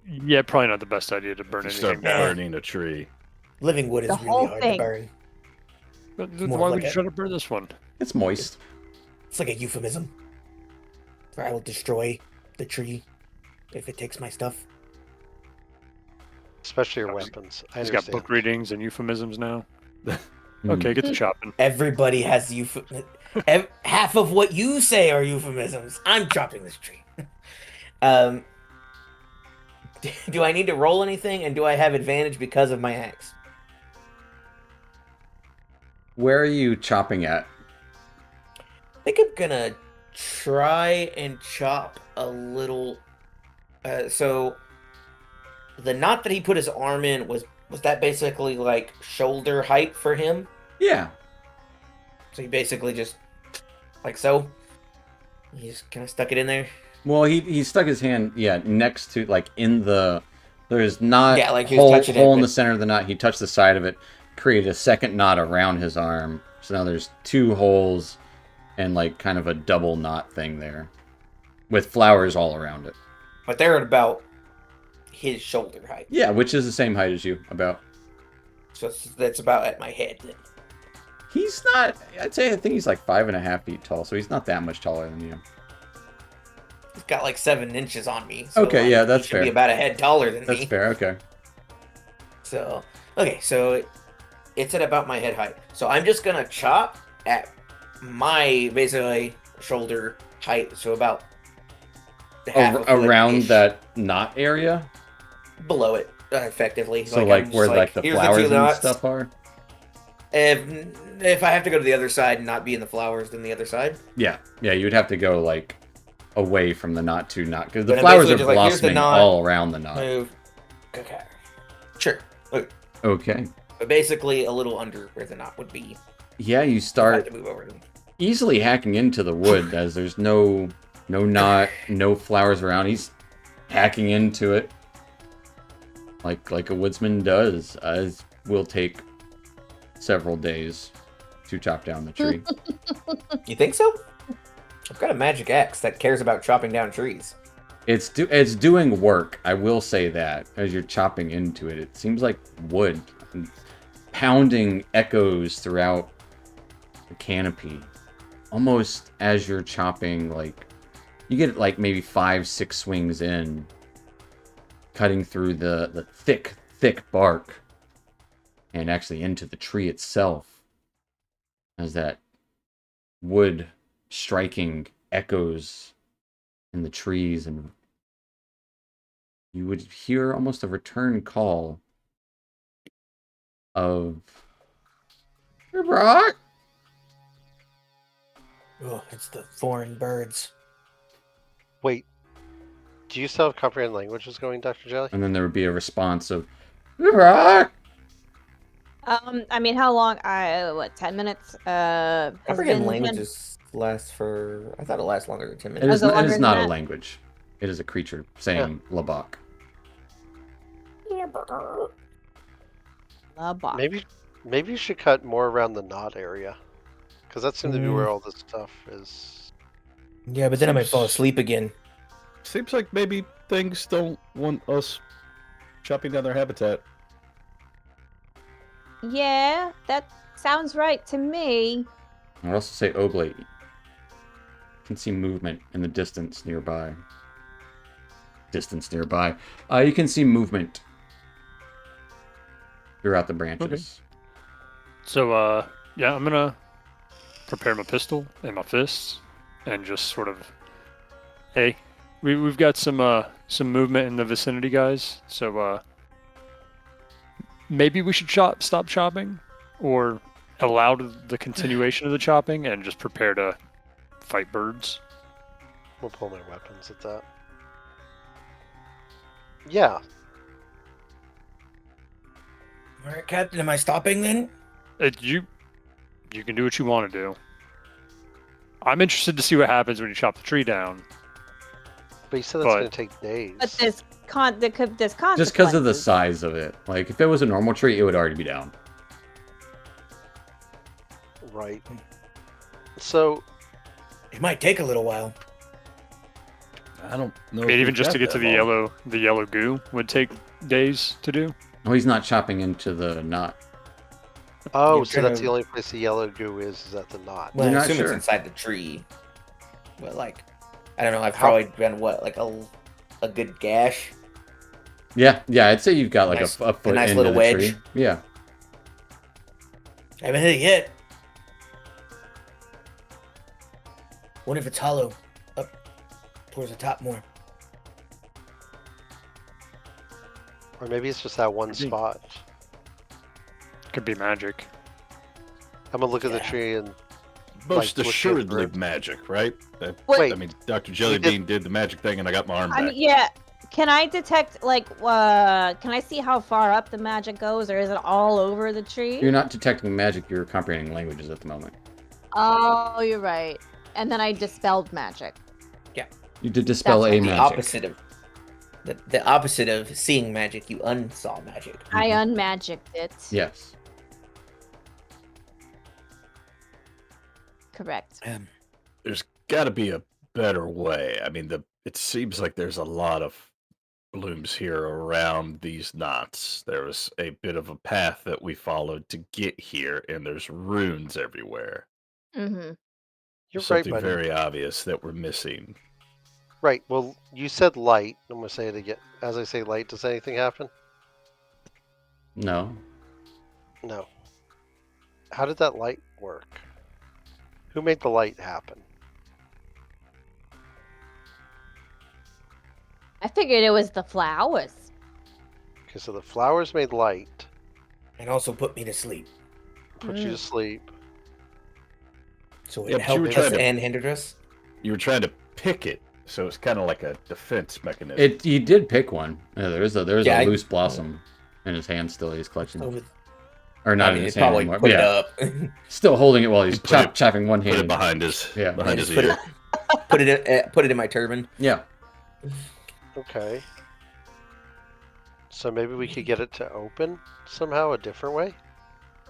Speaker 6: Yeah, probably not the best idea to burn
Speaker 3: If you start
Speaker 6: anything down.
Speaker 3: burning a tree.
Speaker 4: Living wood is
Speaker 5: The
Speaker 4: really
Speaker 5: whole
Speaker 4: hard
Speaker 5: thing.
Speaker 4: to burn.
Speaker 6: But
Speaker 4: It's more
Speaker 6: why
Speaker 4: like
Speaker 6: would you
Speaker 4: a-
Speaker 6: try to burn this one?
Speaker 1: It's moist.
Speaker 4: It's like a euphemism. For I will destroy the tree if it takes my stuff.
Speaker 2: Especially your
Speaker 6: Oh, he's-
Speaker 2: weapons. I
Speaker 6: He's got
Speaker 2: understand.
Speaker 6: book readings and euphemisms now.
Speaker 1: Hmm.
Speaker 6: Okay, get to chopping.
Speaker 4: Everybody has half of what you say are euphemisms. I'm chopping this tree. um, do I need to roll anything, and do I have advantage because of my axe?
Speaker 1: Where are you chopping at?
Speaker 4: I think I'm gonna try and chop a little. So the knot that he put his arm in was that basically like shoulder height for him?
Speaker 1: Yeah.
Speaker 4: So he basically just like so. He just kind of stuck it in there.
Speaker 1: Well, he stuck his hand, next to, like, in the, there's not
Speaker 4: Yeah, like he was touching it,
Speaker 1: hole in
Speaker 4: but-
Speaker 1: the center of the knot. He touched the side of it, created a second knot around his arm. So now there's 2 holes and, like, kind of a double knot thing there with flowers all around it.
Speaker 4: But they're at about his shoulder height.
Speaker 1: Yeah, which is the same height as you, about.
Speaker 4: So that's about at my head then.
Speaker 1: He's not, I think he's like 5.5 feet tall, so he's not that much taller than you.
Speaker 4: He's got like 7 inches on me. So
Speaker 1: Okay,
Speaker 4: like,
Speaker 1: yeah,
Speaker 4: he
Speaker 1: that's
Speaker 4: should
Speaker 1: fair.
Speaker 4: be about a head taller than
Speaker 1: That's
Speaker 4: me.
Speaker 1: fair, okay.
Speaker 4: So, okay, so it's at about my head height. So I'm just gonna chop at my basically shoulder height, so about half a foot
Speaker 1: Around
Speaker 4: ish
Speaker 1: that knot area?
Speaker 4: below it, effectively.
Speaker 1: So
Speaker 4: I'm
Speaker 1: like
Speaker 4: just
Speaker 1: where like the
Speaker 4: here's
Speaker 1: flowers
Speaker 4: two
Speaker 1: and
Speaker 4: knots.
Speaker 1: stuff are?
Speaker 4: If I have to go to the other side and not be in the flowers, then the other side.
Speaker 1: Yeah, you would have to go like away from the knot to knot because the
Speaker 4: But I'm
Speaker 1: flowers are
Speaker 4: basically just like, here's the
Speaker 1: blossoming
Speaker 4: knot.
Speaker 1: all around the knot.
Speaker 4: Move. Okay. Sure.
Speaker 1: Okay.
Speaker 4: But basically a little under where the knot would be.
Speaker 1: Yeah, you
Speaker 4: I have
Speaker 1: start
Speaker 4: to move over to
Speaker 1: easily hacking into the wood as there's no knot, no flowers around. He's hacking into it like a woodsman does. As will take several days to chop down the tree.
Speaker 4: You think so? I've got a magic axe that cares about chopping down trees.
Speaker 1: It's doing work. I will say that as you're chopping into it, it seems like wood, pounding echoes throughout the canopy, almost as you're chopping. Like you get like maybe 5-6 swings in, cutting through the thick bark, and actually into the tree itself, as that wood striking echoes in the trees, and you would hear almost a return call of Brock.
Speaker 4: Oh, it's the foreign birds.
Speaker 2: Wait, do you still have comprehend languages going, Dr. Jelly?
Speaker 1: And then there would be a response of Brock.
Speaker 5: I mean, how long? 10 minutes? Has
Speaker 4: Comprehend
Speaker 5: been-
Speaker 4: languages last for. I thought it lasts longer than 10
Speaker 1: It
Speaker 4: minutes.
Speaker 1: is,
Speaker 5: it
Speaker 1: it
Speaker 5: longer
Speaker 1: is
Speaker 5: than
Speaker 1: not a
Speaker 5: that?
Speaker 1: language. It is a creature saying Labak.
Speaker 5: Labak.
Speaker 2: Maybe you should cut more around the knot area, because that seems to be where all this stuff is.
Speaker 4: Yeah, but then I might fall asleep again.
Speaker 3: Seems like maybe things don't want us chopping down their habitat.
Speaker 5: Yeah, that sounds right to me.
Speaker 1: I would also say Oblate. You can see movement in the distance nearby. You can see movement throughout the branches.
Speaker 6: So, yeah, I'm gonna prepare my pistol and my fists, and just sort of, hey, we've got some movement in the vicinity, guys. So, maybe we should stop chopping, or allow the continuation of the chopping, and just prepare to fight birds.
Speaker 2: We'll pull my weapons at that. Yeah.
Speaker 4: All right, Captain, am I stopping then?
Speaker 6: You can do what you want to do. I'm interested to see what happens when you chop the tree down.
Speaker 2: But you said that's going to take days.
Speaker 5: But there's consequences.
Speaker 1: Just because of the size of it. Like, if it was a normal tree, it would already be down.
Speaker 2: Right. So,
Speaker 4: It might take a little while.
Speaker 3: I don't know.
Speaker 6: I mean, even just to get to the yellow goo would take days to do.
Speaker 1: No, he's not chopping into the knot.
Speaker 2: oh,
Speaker 4: You're
Speaker 2: so that's
Speaker 4: gonna-
Speaker 2: the only place the yellow goo is at the knot.
Speaker 4: Well,
Speaker 1: You're
Speaker 4: I
Speaker 1: not
Speaker 4: assume
Speaker 1: sure.
Speaker 4: it's inside the tree. But like, I don't know. I've probably been like a good gash.
Speaker 1: Yeah, I'd say you've got like
Speaker 4: Nice-
Speaker 1: a foot
Speaker 4: nice
Speaker 1: into
Speaker 4: little
Speaker 1: the
Speaker 4: wedge.
Speaker 1: tree. Yeah.
Speaker 4: I haven't hit it yet. What if it's hollow? Up towards the top more.
Speaker 2: Or maybe it's just that one
Speaker 3: Maybe.
Speaker 2: spot.
Speaker 6: Could be magic.
Speaker 2: I'm going to look at the
Speaker 4: Yeah.
Speaker 2: tree and...
Speaker 3: Most
Speaker 2: like,
Speaker 3: assuredly
Speaker 2: birds.
Speaker 3: magic, right?
Speaker 5: Wait.
Speaker 3: I mean, Dr. Jellybean did the magic thing, and I got my arm
Speaker 5: I
Speaker 3: back.
Speaker 5: mean, yeah. Can I detect, like, can I see how far up the magic goes, or is it all over the tree?
Speaker 1: You're not detecting magic, you're comprehending languages at the moment.
Speaker 5: Oh, you're right. And then I dispelled magic.
Speaker 1: You did dispel
Speaker 5: That's
Speaker 1: a
Speaker 5: what
Speaker 4: The
Speaker 1: magic.
Speaker 4: opposite of the opposite of seeing magic, you unsaw magic.
Speaker 5: I unmagicked it.
Speaker 1: Yes.
Speaker 5: Correct.
Speaker 3: There's got to be a better way. I mean, it seems like there's a lot of blooms here around these knots. There was a bit of a path that we followed to get here, and there's runes everywhere.
Speaker 5: Mm-hmm.
Speaker 2: You're
Speaker 3: There's
Speaker 2: right,
Speaker 3: something
Speaker 2: buddy.
Speaker 3: very obvious that we're missing.
Speaker 2: Right. Well, you said light. I'm going to say it again. As I say light, does anything happen?
Speaker 1: No.
Speaker 2: No. How did that light work? Who made the light happen?
Speaker 5: I figured it was the flowers.
Speaker 2: Okay, so the flowers made light,
Speaker 4: And also put me to sleep.
Speaker 2: put you to sleep.
Speaker 4: So
Speaker 3: Yeah,
Speaker 4: it
Speaker 3: but you
Speaker 4: helped
Speaker 3: were
Speaker 4: us
Speaker 3: trying to-
Speaker 4: and hindered us.
Speaker 3: You were trying to pick it, so it's kind of like a defense mechanism.
Speaker 1: You did pick one. Yeah, there's a
Speaker 4: Yeah, I-
Speaker 1: loose blossom in his hand still. He's clutching.
Speaker 4: So with,
Speaker 1: Or not
Speaker 4: I mean,
Speaker 1: in
Speaker 4: it's
Speaker 1: his hand
Speaker 4: probably
Speaker 1: anymore.
Speaker 4: put
Speaker 1: Yeah.
Speaker 4: it up.
Speaker 1: Still holding it while he's
Speaker 3: Put it-
Speaker 1: chopping one
Speaker 3: Put it
Speaker 1: hand.
Speaker 3: behind his
Speaker 1: Yeah.
Speaker 3: behind
Speaker 4: Just
Speaker 3: his
Speaker 4: put
Speaker 3: ear.
Speaker 4: put it in my turban.
Speaker 1: Yeah.
Speaker 2: Okay. So maybe we could get it to open somehow a different way?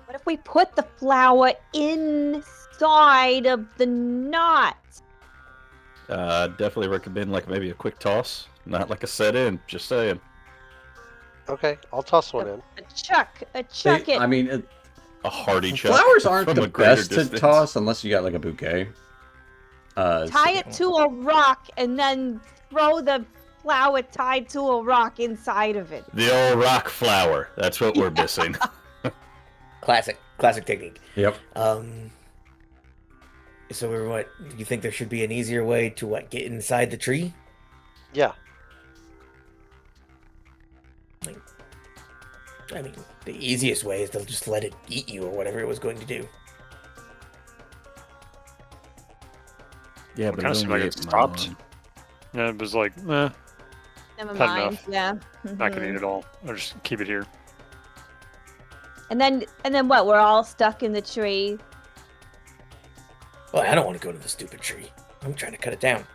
Speaker 5: What if we put the flower inside of the knot?
Speaker 3: Definitely recommend like maybe a quick toss, not like a set in. Just saying.
Speaker 2: Okay, I'll toss one in.
Speaker 5: A chuck it.
Speaker 1: I mean,
Speaker 3: A hearty chuck
Speaker 1: flowers aren't
Speaker 3: from
Speaker 1: the
Speaker 3: a greater
Speaker 1: best to
Speaker 3: distance.
Speaker 1: toss unless you got like a bouquet.
Speaker 5: Tie it to a rock and then throw the flower tied to a rock inside of it.
Speaker 3: The old rock flower. That's what we're missing.
Speaker 4: Classic technique.
Speaker 1: Yep.
Speaker 4: So we're what? Do you think there should be an easier way to get inside the tree?
Speaker 2: Yeah.
Speaker 4: I mean, the easiest way is to just let it eat you or whatever it was going to do.
Speaker 3: Yeah,
Speaker 6: It kind of seemed like it stopped. Yeah, it was like,
Speaker 5: Never
Speaker 6: Had
Speaker 5: mind.
Speaker 6: enough.
Speaker 5: Yeah.
Speaker 6: not gonna
Speaker 5: Mhm.
Speaker 6: eat it all. Or just keep it here.
Speaker 5: And then what? We're all stuck in the tree.
Speaker 4: Well, I don't want to go to the stupid tree. I'm trying to cut it down.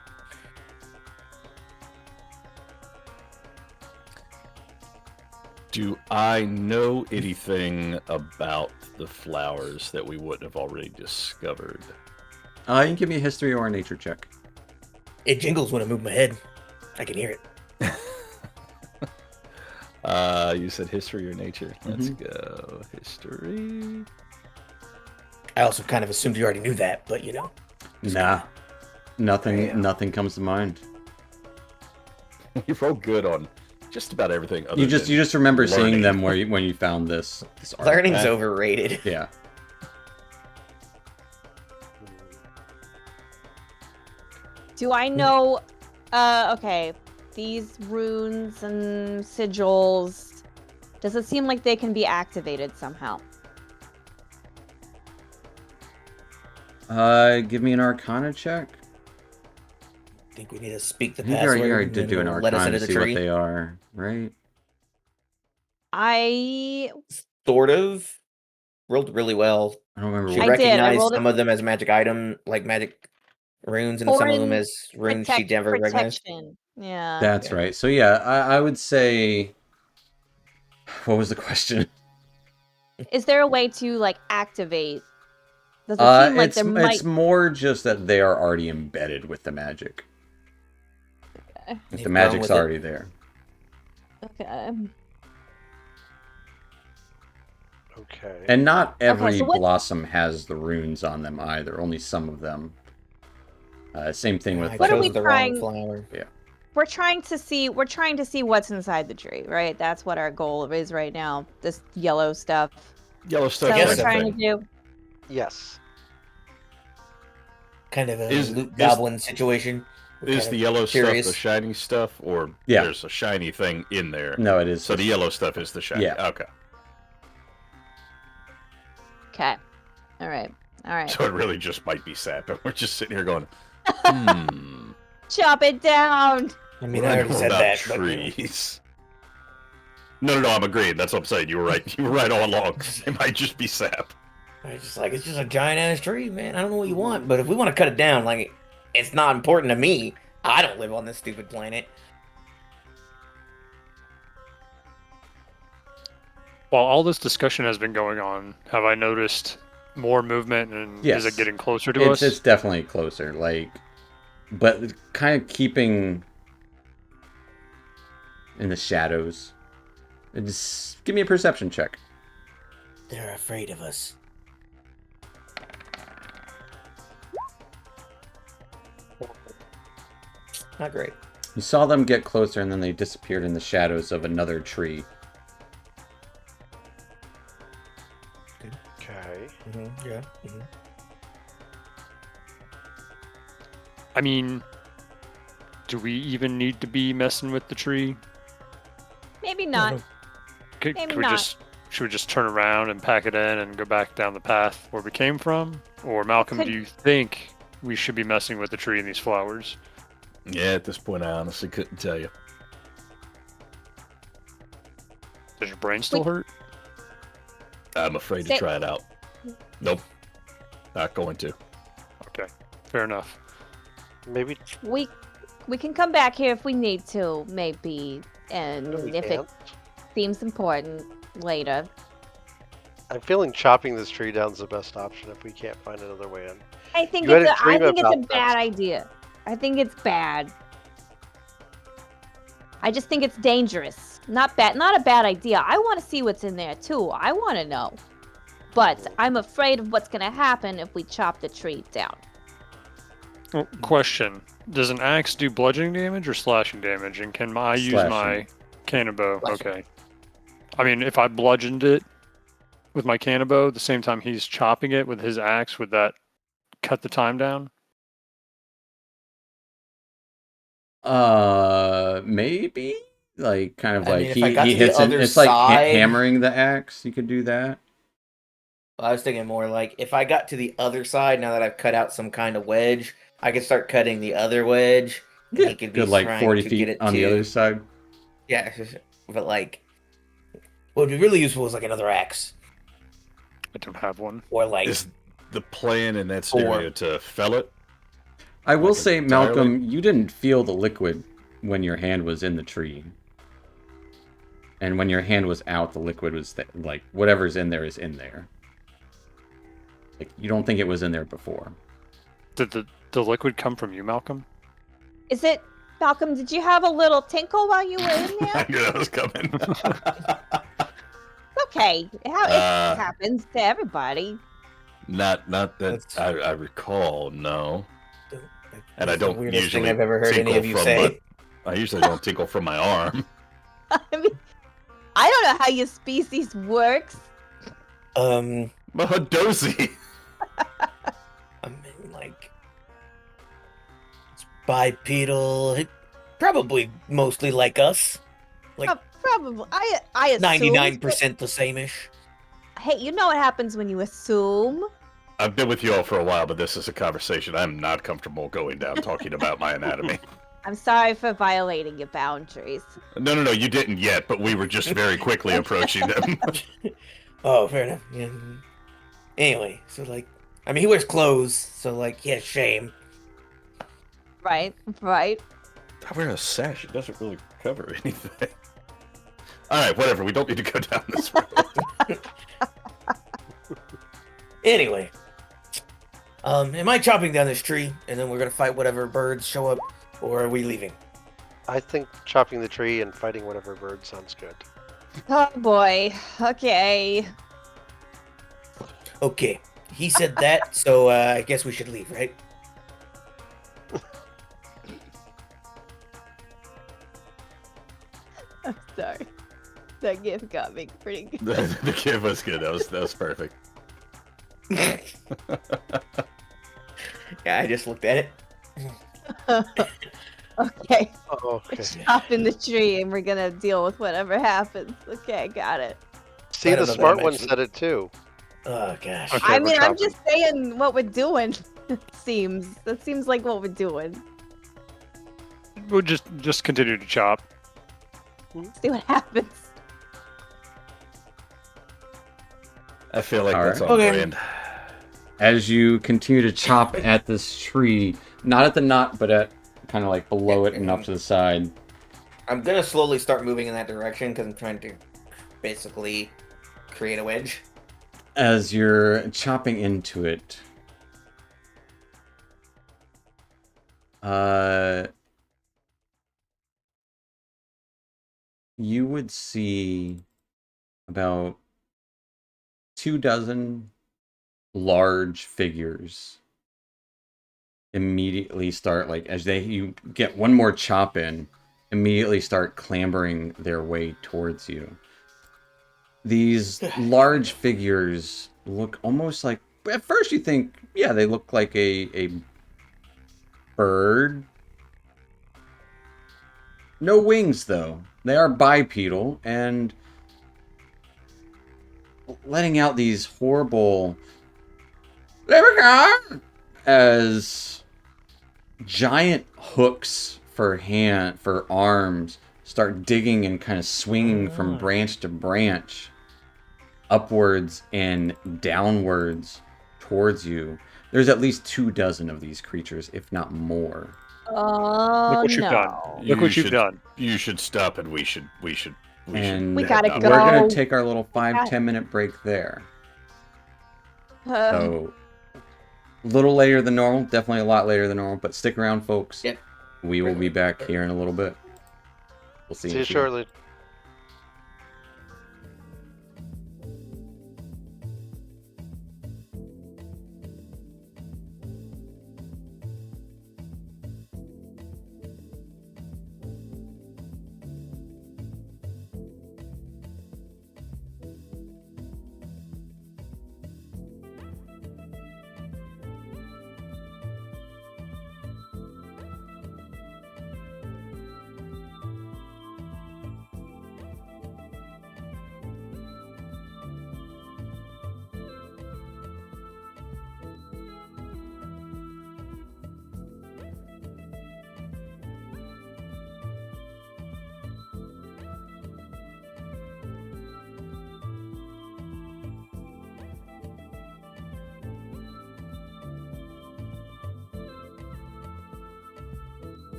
Speaker 3: Do I know anything about the flowers that we wouldn't have already discovered?
Speaker 1: You can give me a history or a nature check.
Speaker 4: It jingles when I move my head. I can hear it.
Speaker 3: You said history or nature. Let's
Speaker 1: Mm-hmm.
Speaker 3: go. History.
Speaker 4: I also kind of assumed you already knew that, but you know.
Speaker 1: Nah, nothing.
Speaker 4: Yeah.
Speaker 1: Nothing comes to mind.
Speaker 3: You rolled good on just about everything. Other
Speaker 1: You just
Speaker 3: than
Speaker 1: remember seeing
Speaker 3: learning.
Speaker 1: them when you found this art.
Speaker 4: Learning's overrated.
Speaker 1: Yeah.
Speaker 5: Do I know? Okay. These runes and sigils. Does it seem like they can be activated somehow?
Speaker 1: Give me an Arcana check.
Speaker 4: I think we need to speak the
Speaker 1: I think
Speaker 4: password.
Speaker 1: you already
Speaker 4: and
Speaker 1: did
Speaker 4: then
Speaker 1: do an
Speaker 4: it'll let us
Speaker 1: Arcana
Speaker 4: into
Speaker 1: to
Speaker 4: the
Speaker 1: see what
Speaker 4: tree.
Speaker 1: they are, right?
Speaker 5: I
Speaker 4: Sort of. Rolled really well.
Speaker 1: I don't remember.
Speaker 4: She
Speaker 5: I
Speaker 1: What...
Speaker 5: did. I
Speaker 4: recognized
Speaker 5: rolled
Speaker 4: some of them as magic item, like magic runes, and some of them
Speaker 5: Foreign
Speaker 4: as runes she never recognized.
Speaker 5: protection. Yeah.
Speaker 1: That's
Speaker 4: Yeah.
Speaker 1: right. So yeah, I would say. What was the question?
Speaker 5: Is there a way to like activate? Does it seem like
Speaker 1: It's
Speaker 5: there might?
Speaker 1: it's more just that they are already embedded with the magic. Like,
Speaker 4: They've
Speaker 1: the
Speaker 4: grown
Speaker 1: magic's
Speaker 4: with it.
Speaker 1: already there.
Speaker 5: Okay.
Speaker 2: Okay.
Speaker 1: And not every
Speaker 5: so what-
Speaker 1: blossom has the runes on them either. Only some of them. Same thing with.
Speaker 4: I
Speaker 5: What are
Speaker 4: chose
Speaker 5: we
Speaker 4: the
Speaker 5: trying-
Speaker 4: wrong flower.
Speaker 5: We're trying to see what's inside the tree, right? That's what our goal is right now. This yellow stuff.
Speaker 3: Yellow
Speaker 5: Is
Speaker 3: stuff.
Speaker 5: that
Speaker 4: Yes,
Speaker 5: what we're
Speaker 3: same
Speaker 5: trying
Speaker 3: thing.
Speaker 5: to do?
Speaker 2: Yes.
Speaker 4: Kind of a
Speaker 3: Is-
Speaker 4: loot
Speaker 3: is-
Speaker 4: goblin situation. We're
Speaker 3: Is
Speaker 4: kind
Speaker 3: the
Speaker 4: of
Speaker 3: yellow
Speaker 4: curious.
Speaker 3: stuff the shiny stuff, or
Speaker 1: Yeah.
Speaker 3: there's a shiny thing in there?
Speaker 1: No, it is.
Speaker 3: So the yellow stuff is the shiny.
Speaker 1: Yeah.
Speaker 3: Okay.
Speaker 5: Okay. All right.
Speaker 3: So it really just might be sap, and we're just sitting here going,
Speaker 5: Chop it down.
Speaker 4: I mean,
Speaker 3: what
Speaker 4: I
Speaker 3: do
Speaker 4: already
Speaker 3: know
Speaker 4: said
Speaker 3: about
Speaker 4: that. But, you know.
Speaker 3: trees. No, I'm agreeing. That's what I'm saying. You were right. You were right all along. It might just be sap.
Speaker 4: It's just a giant ass tree, man. I don't know what you want, but if we want to cut it down, like, it's not important to me. I don't live on this stupid planet.
Speaker 6: While all this discussion has been going on, have I noticed more movement, and
Speaker 1: Yes.
Speaker 6: is it getting closer to us?
Speaker 1: It's definitely closer. Like, but kind of keeping in the shadows. Just give me a perception check.
Speaker 4: They're afraid of us. Not great.
Speaker 1: You saw them get closer, and then they disappeared in the shadows of another tree.
Speaker 2: Okay.
Speaker 4: Yeah.
Speaker 6: I mean, do we even need to be messing with the tree?
Speaker 5: Maybe not.
Speaker 6: Could
Speaker 5: Maybe
Speaker 6: we
Speaker 5: not.
Speaker 6: should we just turn around and pack it in and go back down the path where we came from? Or Malcolm,
Speaker 5: Could-
Speaker 6: do you think we should be messing with the tree and these flowers?
Speaker 3: Yeah, at this point, I honestly couldn't tell you.
Speaker 6: Does your brain still hurt?
Speaker 3: I'm afraid to
Speaker 5: Say-
Speaker 3: try it out. Nope. Not going to.
Speaker 6: Okay, fair enough.
Speaker 2: Maybe.
Speaker 5: We can come back here if we need to, maybe, and
Speaker 2: No, we
Speaker 5: if it
Speaker 2: can't.
Speaker 5: seems important later.
Speaker 2: I'm feeling chopping this tree down is the best option if we can't find another way in.
Speaker 5: I think
Speaker 2: You had
Speaker 5: it's
Speaker 2: a dream
Speaker 5: I think it's a
Speaker 2: about
Speaker 5: bad
Speaker 2: this.
Speaker 5: idea. I think it's bad. I just think it's dangerous. Not bad. Not a bad idea. I want to see what's in there too. I want to know. But I'm afraid of what's gonna happen if we chop the tree down.
Speaker 6: Well, question: does an axe do bludgeoning damage or slashing damage? And can I use my
Speaker 1: Slashing.
Speaker 6: cannon bow?
Speaker 4: Slashing.
Speaker 6: Okay. I mean, if I bludgeoned it with my cannon bow at the same time he's chopping it with his axe, would that cut the time down?
Speaker 1: Maybe like kind of
Speaker 4: I
Speaker 1: like
Speaker 4: mean, if I got
Speaker 1: he
Speaker 4: to the
Speaker 1: hits it.
Speaker 4: other
Speaker 1: It's like
Speaker 4: side-
Speaker 1: hammering the axe. You could do that.
Speaker 4: I was thinking more like if I got to the other side, now that I've cut out some kind of wedge, I could start cutting the other wedge. And he could be
Speaker 1: Good, like
Speaker 4: trying
Speaker 1: 40
Speaker 4: to
Speaker 1: feet
Speaker 4: get it
Speaker 1: on
Speaker 4: to...
Speaker 1: the other side.
Speaker 4: Yeah, but like, what would be really useful is like another axe,
Speaker 6: I don't have one.
Speaker 4: or like
Speaker 3: Is the plan in that scenario to fell it?
Speaker 1: I will
Speaker 3: Like
Speaker 1: say,
Speaker 3: entirely?
Speaker 1: Malcolm, you didn't feel the liquid when your hand was in the tree. And when your hand was out, the liquid was like whatever's in there is in there. Like you don't think it was in there before.
Speaker 6: Did the liquid come from you, Malcolm?
Speaker 5: Is it, Malcolm? Did you have a little tinkle while you were in
Speaker 3: I
Speaker 5: there?
Speaker 3: knew that was coming.
Speaker 5: Okay, it happens to everybody.
Speaker 3: Not that
Speaker 4: That's-
Speaker 3: I recall, no. And I
Speaker 4: That's the
Speaker 3: don't
Speaker 4: weirdest
Speaker 3: usually
Speaker 4: thing I've ever heard any
Speaker 3: tinkle
Speaker 4: of you
Speaker 3: from
Speaker 4: say.
Speaker 3: I usually don't tinkle from my arm.
Speaker 5: I mean, I don't know how your species works.
Speaker 3: I'm a dozy.
Speaker 4: I mean, like, it's bipedal, probably mostly like us, like
Speaker 5: Probably. I assume.
Speaker 4: 99% the same-ish.
Speaker 5: Hey, you know what happens when you assume?
Speaker 3: I've been with you all for a while, but this is a conversation I'm not comfortable going down talking about my anatomy.
Speaker 5: I'm sorry for violating your boundaries.
Speaker 3: No, you didn't yet, but we were just very quickly approaching them.
Speaker 4: Oh, fair enough. Yeah. Anyway, so like, I mean, he wears clothes, so like, yeah, shame.
Speaker 5: Right.
Speaker 3: I wear a sash. It doesn't really cover anything. All right, whatever. We don't need to go down this road.
Speaker 4: Anyway, am I chopping down this tree and then we're gonna fight whatever birds show up, or are we leaving?
Speaker 2: I think chopping the tree and fighting whatever bird sounds good.
Speaker 5: Oh boy. Okay.
Speaker 4: Okay, he said that, so I guess we should leave, right?
Speaker 5: I'm sorry. That gift got me pretty good.
Speaker 3: The kid was good. That was perfect.
Speaker 4: Yeah, I just looked at it.
Speaker 5: Okay.
Speaker 2: Oh,
Speaker 5: We're
Speaker 2: okay.
Speaker 5: chopping the tree and we're gonna deal with whatever happens. Okay, got it.
Speaker 2: See,
Speaker 4: I don't
Speaker 2: the
Speaker 4: know that
Speaker 2: smart
Speaker 4: I'm
Speaker 2: one
Speaker 4: actually-
Speaker 2: said it too.
Speaker 4: Oh gosh.
Speaker 6: Okay,
Speaker 5: I
Speaker 6: we're
Speaker 5: mean, I'm
Speaker 6: chopping.
Speaker 5: just saying what we're doing. That seems like what we're doing.
Speaker 6: We'll just continue to chop.
Speaker 5: See what happens.
Speaker 3: I feel like
Speaker 1: All
Speaker 3: that's
Speaker 1: right.
Speaker 3: on
Speaker 4: Okay.
Speaker 3: brand.
Speaker 1: As you continue to chop at this tree, not at the knot, but at kind of like below it and up to the side.
Speaker 4: I'm gonna slowly start moving in that direction because I'm trying to basically create a wedge.
Speaker 1: As you're chopping into it, you would see about 24 large figures immediately start, like, as you get one more chop in, immediately start clambering their way towards you. These large figures look almost like, at first you think, yeah, they look like a bird. No wings, though. They are bipedal and letting out these horrible as giant hooks for arms start digging and kind of swinging from branch to branch, upwards and downwards towards you. There's at least 24 of these creatures, if not more.
Speaker 5: Oh
Speaker 6: Look what you've
Speaker 5: no.
Speaker 6: done. Look what you've done.
Speaker 3: You should stop, and we should.
Speaker 1: And
Speaker 5: We
Speaker 3: head
Speaker 5: gotta
Speaker 3: down.
Speaker 5: go.
Speaker 1: we're gonna take our little
Speaker 5: Yeah.
Speaker 1: 5-10 minute break there. So A little later than normal, definitely a lot later than normal, but stick around, folks.
Speaker 4: Yeah.
Speaker 1: We will be back here in a little bit. We'll see
Speaker 2: See
Speaker 1: in a
Speaker 2: you
Speaker 1: few.
Speaker 2: shortly.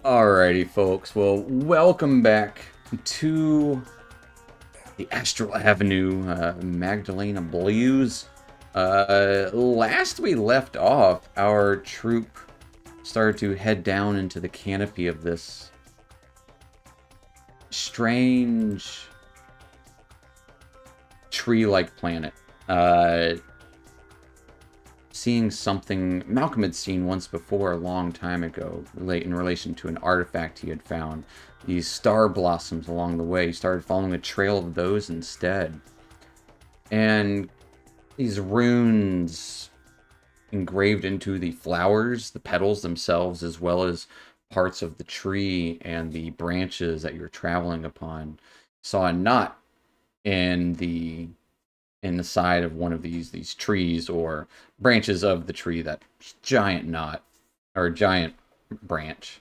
Speaker 1: Alrighty, folks. Well, welcome back to the Astral Avenue Magdalena Blues. Last we left off, our troop started to head down into the canopy of this strange tree-like planet. Seeing something Malcolm had seen once before a long time ago, in relation to an artifact he had found. These star blossoms along the way. He started following a trail of those instead. And these runes engraved into the flowers, the petals themselves, as well as parts of the tree and the branches that you're traveling upon. Saw a knot in the side of one of these trees or branches of the tree, that giant knot or giant branch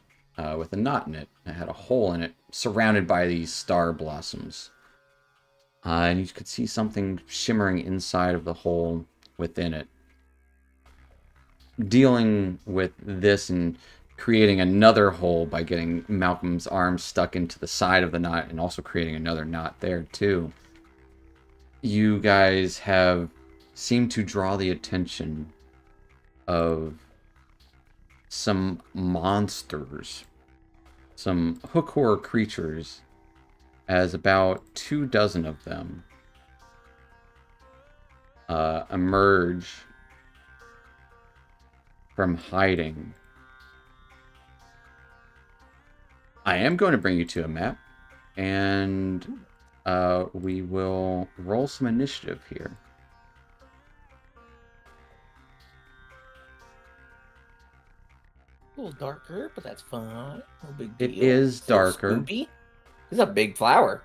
Speaker 1: with a knot in it. It had a hole in it surrounded by these star blossoms. And you could see something shimmering inside of the hole within it. Dealing with this and creating another hole by getting Malcolm's arm stuck into the side of the knot and also creating another knot there too. You guys have seemed to draw the attention of some monsters, some hook horror creatures, as about 24 of them emerge from hiding. I am going to bring you to a map, and we will roll some initiative here.
Speaker 4: A little darker, but that's fine. No big deal.
Speaker 1: It is
Speaker 4: Still
Speaker 1: darker.
Speaker 4: Spoopy. This is a big flower.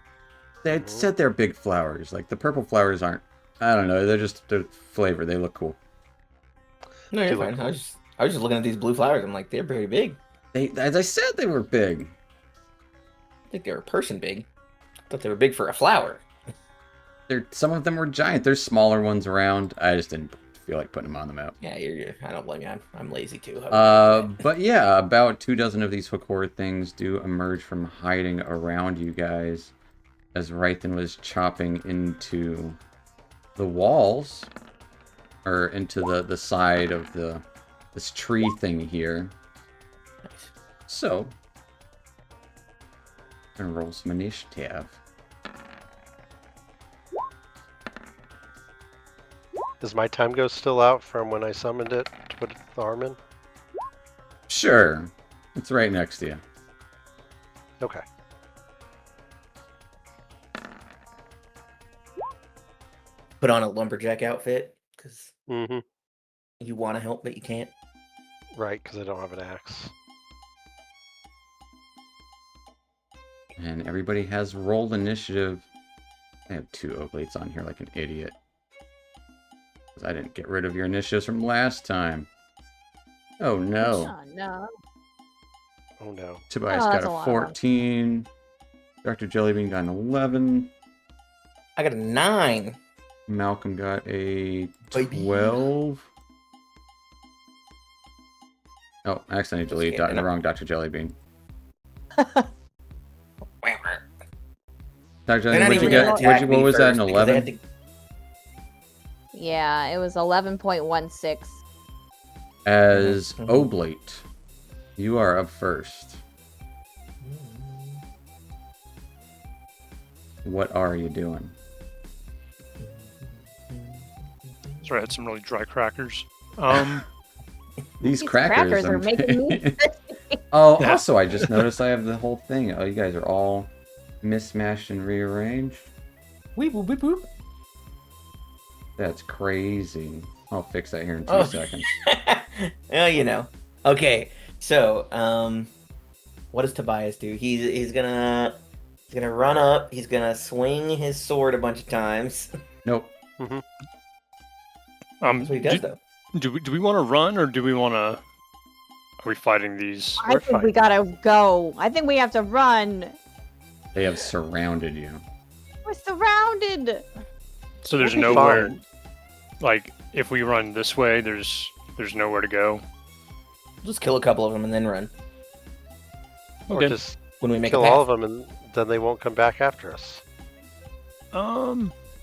Speaker 1: They said they're big flowers. Like, the purple flowers aren't I don't know. They're flavor. They look cool.
Speaker 4: No, you're
Speaker 2: They look
Speaker 4: fine.
Speaker 2: cool.
Speaker 4: I was just looking at these blue flowers. I'm like, they're pretty big.
Speaker 1: As I said, they were big.
Speaker 4: I think they were person big. I thought they were big for a flower.
Speaker 1: Some of them were giant. There's smaller ones around. I just didn't feel like putting them on the map.
Speaker 4: Yeah, I don't blame you. I'm lazy too. How would you do that?
Speaker 1: But yeah, about 24 of these hook horror things do emerge from hiding around you guys as Rythan was chopping into the walls, or into the side of this tree thing here.
Speaker 4: Nice.
Speaker 1: So, I'm gonna roll some initiative.
Speaker 2: Is my time go still out from when I summoned it to put the arm in?
Speaker 1: Sure, it's right next to you.
Speaker 2: Okay.
Speaker 4: Put on a lumberjack outfit because
Speaker 2: Mm-hmm.
Speaker 4: you want to help but you can't.
Speaker 2: Right, because I don't have an axe.
Speaker 1: And everybody has rolled initiative. I have 2 oblates on here like an idiot. I didn't get rid of your initiatives from last time. Oh no.
Speaker 5: Oh, no.
Speaker 2: Oh no.
Speaker 1: Tobias
Speaker 5: Oh,
Speaker 1: got
Speaker 5: that's
Speaker 1: a
Speaker 5: a lot of
Speaker 1: 14. Dr. Jellybean got an 11.
Speaker 4: I got a 9.
Speaker 1: Malcolm got a
Speaker 4: Baby.
Speaker 1: 12. Oh, I accidentally deleted
Speaker 4: Skipping
Speaker 1: the
Speaker 4: up.
Speaker 1: wrong Dr. Jellybean. Dr.
Speaker 4: They're
Speaker 1: Jellybean,
Speaker 4: not
Speaker 1: what'd you
Speaker 4: even
Speaker 1: get?
Speaker 4: gonna attack
Speaker 1: What
Speaker 4: me
Speaker 1: was that, an
Speaker 4: first because they
Speaker 1: 11?
Speaker 4: had to-
Speaker 5: Yeah, it was 11.16.
Speaker 1: As
Speaker 4: Mhm.
Speaker 1: Oblate, you are up first. What are you doing?
Speaker 6: Sorry, I had some really dry crackers.
Speaker 1: These
Speaker 5: These
Speaker 1: crackers
Speaker 5: are making me
Speaker 1: Oh,
Speaker 6: Yeah.
Speaker 1: also, I just noticed I have the whole thing. Oh, you guys are all mismatched and rearranged.
Speaker 4: Weep, boop, weep, boop.
Speaker 1: That's crazy. I'll fix that here in 2
Speaker 4: Oh.
Speaker 1: seconds.
Speaker 4: Well, you know. Okay, so what does Tobias do? He's gonna run up. He's gonna swing his sword a bunch of times.
Speaker 1: Nope.
Speaker 4: That's what he does, though.
Speaker 6: do we want to run or do we want to? Are we fighting these?
Speaker 5: I
Speaker 6: We're
Speaker 5: think we gotta go. I think we have to run.
Speaker 1: They have surrounded you.
Speaker 5: We're surrounded.
Speaker 6: So there's
Speaker 2: We'll be
Speaker 6: nowhere.
Speaker 2: fine.
Speaker 6: Like if we run this way, there's nowhere to go.
Speaker 4: Just kill a couple of them and then run.
Speaker 2: Or
Speaker 6: Okay.
Speaker 2: just
Speaker 4: When we make
Speaker 2: kill
Speaker 4: a path.
Speaker 2: all of them and then they won't come back after us.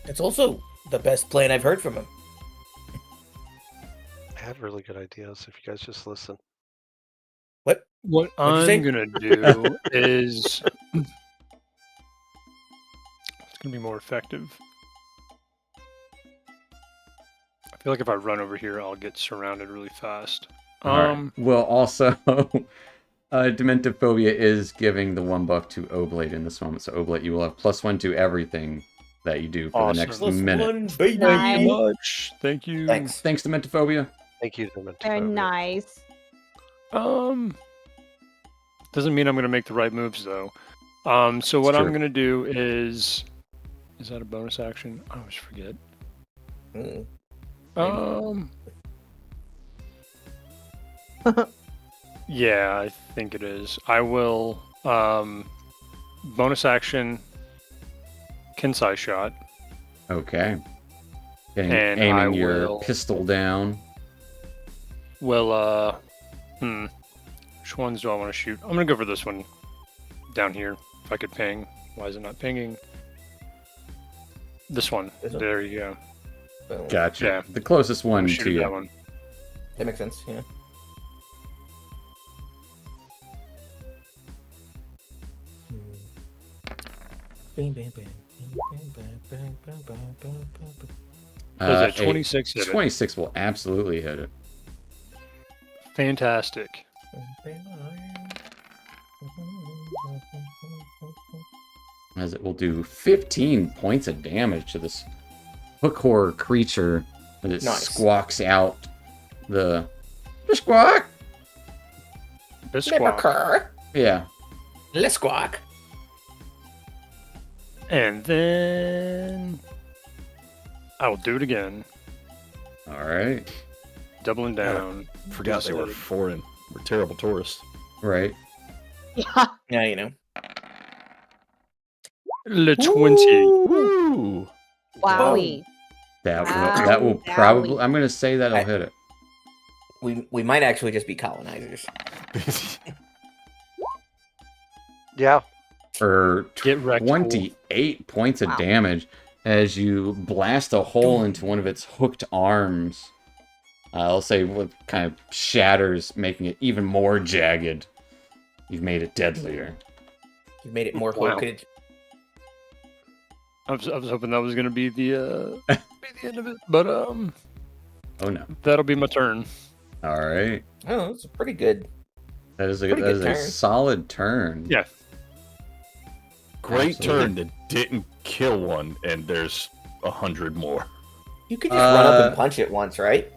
Speaker 4: It's also the best plan I've heard from him.
Speaker 2: I have really good ideas if you guys just listen.
Speaker 6: What
Speaker 4: What'd you
Speaker 6: I'm
Speaker 4: say?
Speaker 6: gonna do is it's gonna be more effective. I feel like if I run over here, I'll get surrounded really fast.
Speaker 1: Alright. Well, also, Dementophobia is giving the $1 to Oblate in this moment. So, Oblate, you will have +1 to everything that you do for the next
Speaker 6: Awesome.
Speaker 1: minute.
Speaker 4: baby.
Speaker 6: Thank you
Speaker 5: Nice.
Speaker 6: much. Thank you.
Speaker 4: Thanks.
Speaker 1: Thanks, Dementophobia.
Speaker 2: Thank you, Dementophobia.
Speaker 5: Very nice.
Speaker 6: Doesn't mean I'm gonna make the right moves though. So what
Speaker 1: It's
Speaker 6: I'm
Speaker 1: true.
Speaker 6: gonna do is that a bonus action? I always forget.
Speaker 4: Mm.
Speaker 6: Yeah, I think it is. I will bonus action Kinsai shot.
Speaker 1: Okay.
Speaker 6: And
Speaker 1: Aiming
Speaker 6: I
Speaker 1: your
Speaker 6: will-
Speaker 1: pistol down.
Speaker 6: Well, which ones do I want to shoot? I'm gonna go for this one down here. If I could ping. Why is it not pinging? This one.
Speaker 4: This one?
Speaker 6: There you go.
Speaker 4: Boom.
Speaker 1: Gotcha.
Speaker 6: Yeah.
Speaker 1: The closest one
Speaker 6: Shoot
Speaker 1: to
Speaker 6: at
Speaker 1: you.
Speaker 6: that one.
Speaker 4: That makes sense, yeah. Bang, bang, bang.
Speaker 6: Does
Speaker 1: Uh,
Speaker 6: that 26 hit it?
Speaker 1: 26 will absolutely hit it.
Speaker 6: Fantastic.
Speaker 1: As it will do 15 points of damage to this hook horror creature as it
Speaker 4: Nice.
Speaker 1: squawks out the squawk.
Speaker 6: Bisquat.
Speaker 1: Yeah.
Speaker 4: Let's squawk.
Speaker 6: And then I will do it again.
Speaker 1: All right.
Speaker 6: Doubling down.
Speaker 3: Forgot they were foreign. We're terrible tourists.
Speaker 1: Right.
Speaker 5: Yeah.
Speaker 4: Yeah, you know.
Speaker 6: Le 20.
Speaker 3: Woo!
Speaker 5: Wowie.
Speaker 1: That will probably. I'm gonna say that'll hit it.
Speaker 4: We might actually just be colonizers.
Speaker 2: Yeah.
Speaker 1: For
Speaker 6: Get wrecked,
Speaker 1: 28 points of damage as you blast a hole into one of its hooked arms. I'll say what kind of shatters, making it even more jagged. You've made it deadlier.
Speaker 4: You've made it more
Speaker 6: Wow.
Speaker 4: hooked.
Speaker 6: I was hoping that was going to be the end of it, but
Speaker 1: Oh no.
Speaker 6: that'll be my turn.
Speaker 1: All right.
Speaker 4: Oh, it's pretty good.
Speaker 1: That is a
Speaker 4: Pretty good
Speaker 1: a
Speaker 4: turn.
Speaker 1: solid turn.
Speaker 6: Yeah.
Speaker 3: Great
Speaker 1: Absolutely.
Speaker 3: turn that didn't kill one, and there's 100 more.
Speaker 4: You could just run up and punch it once, right?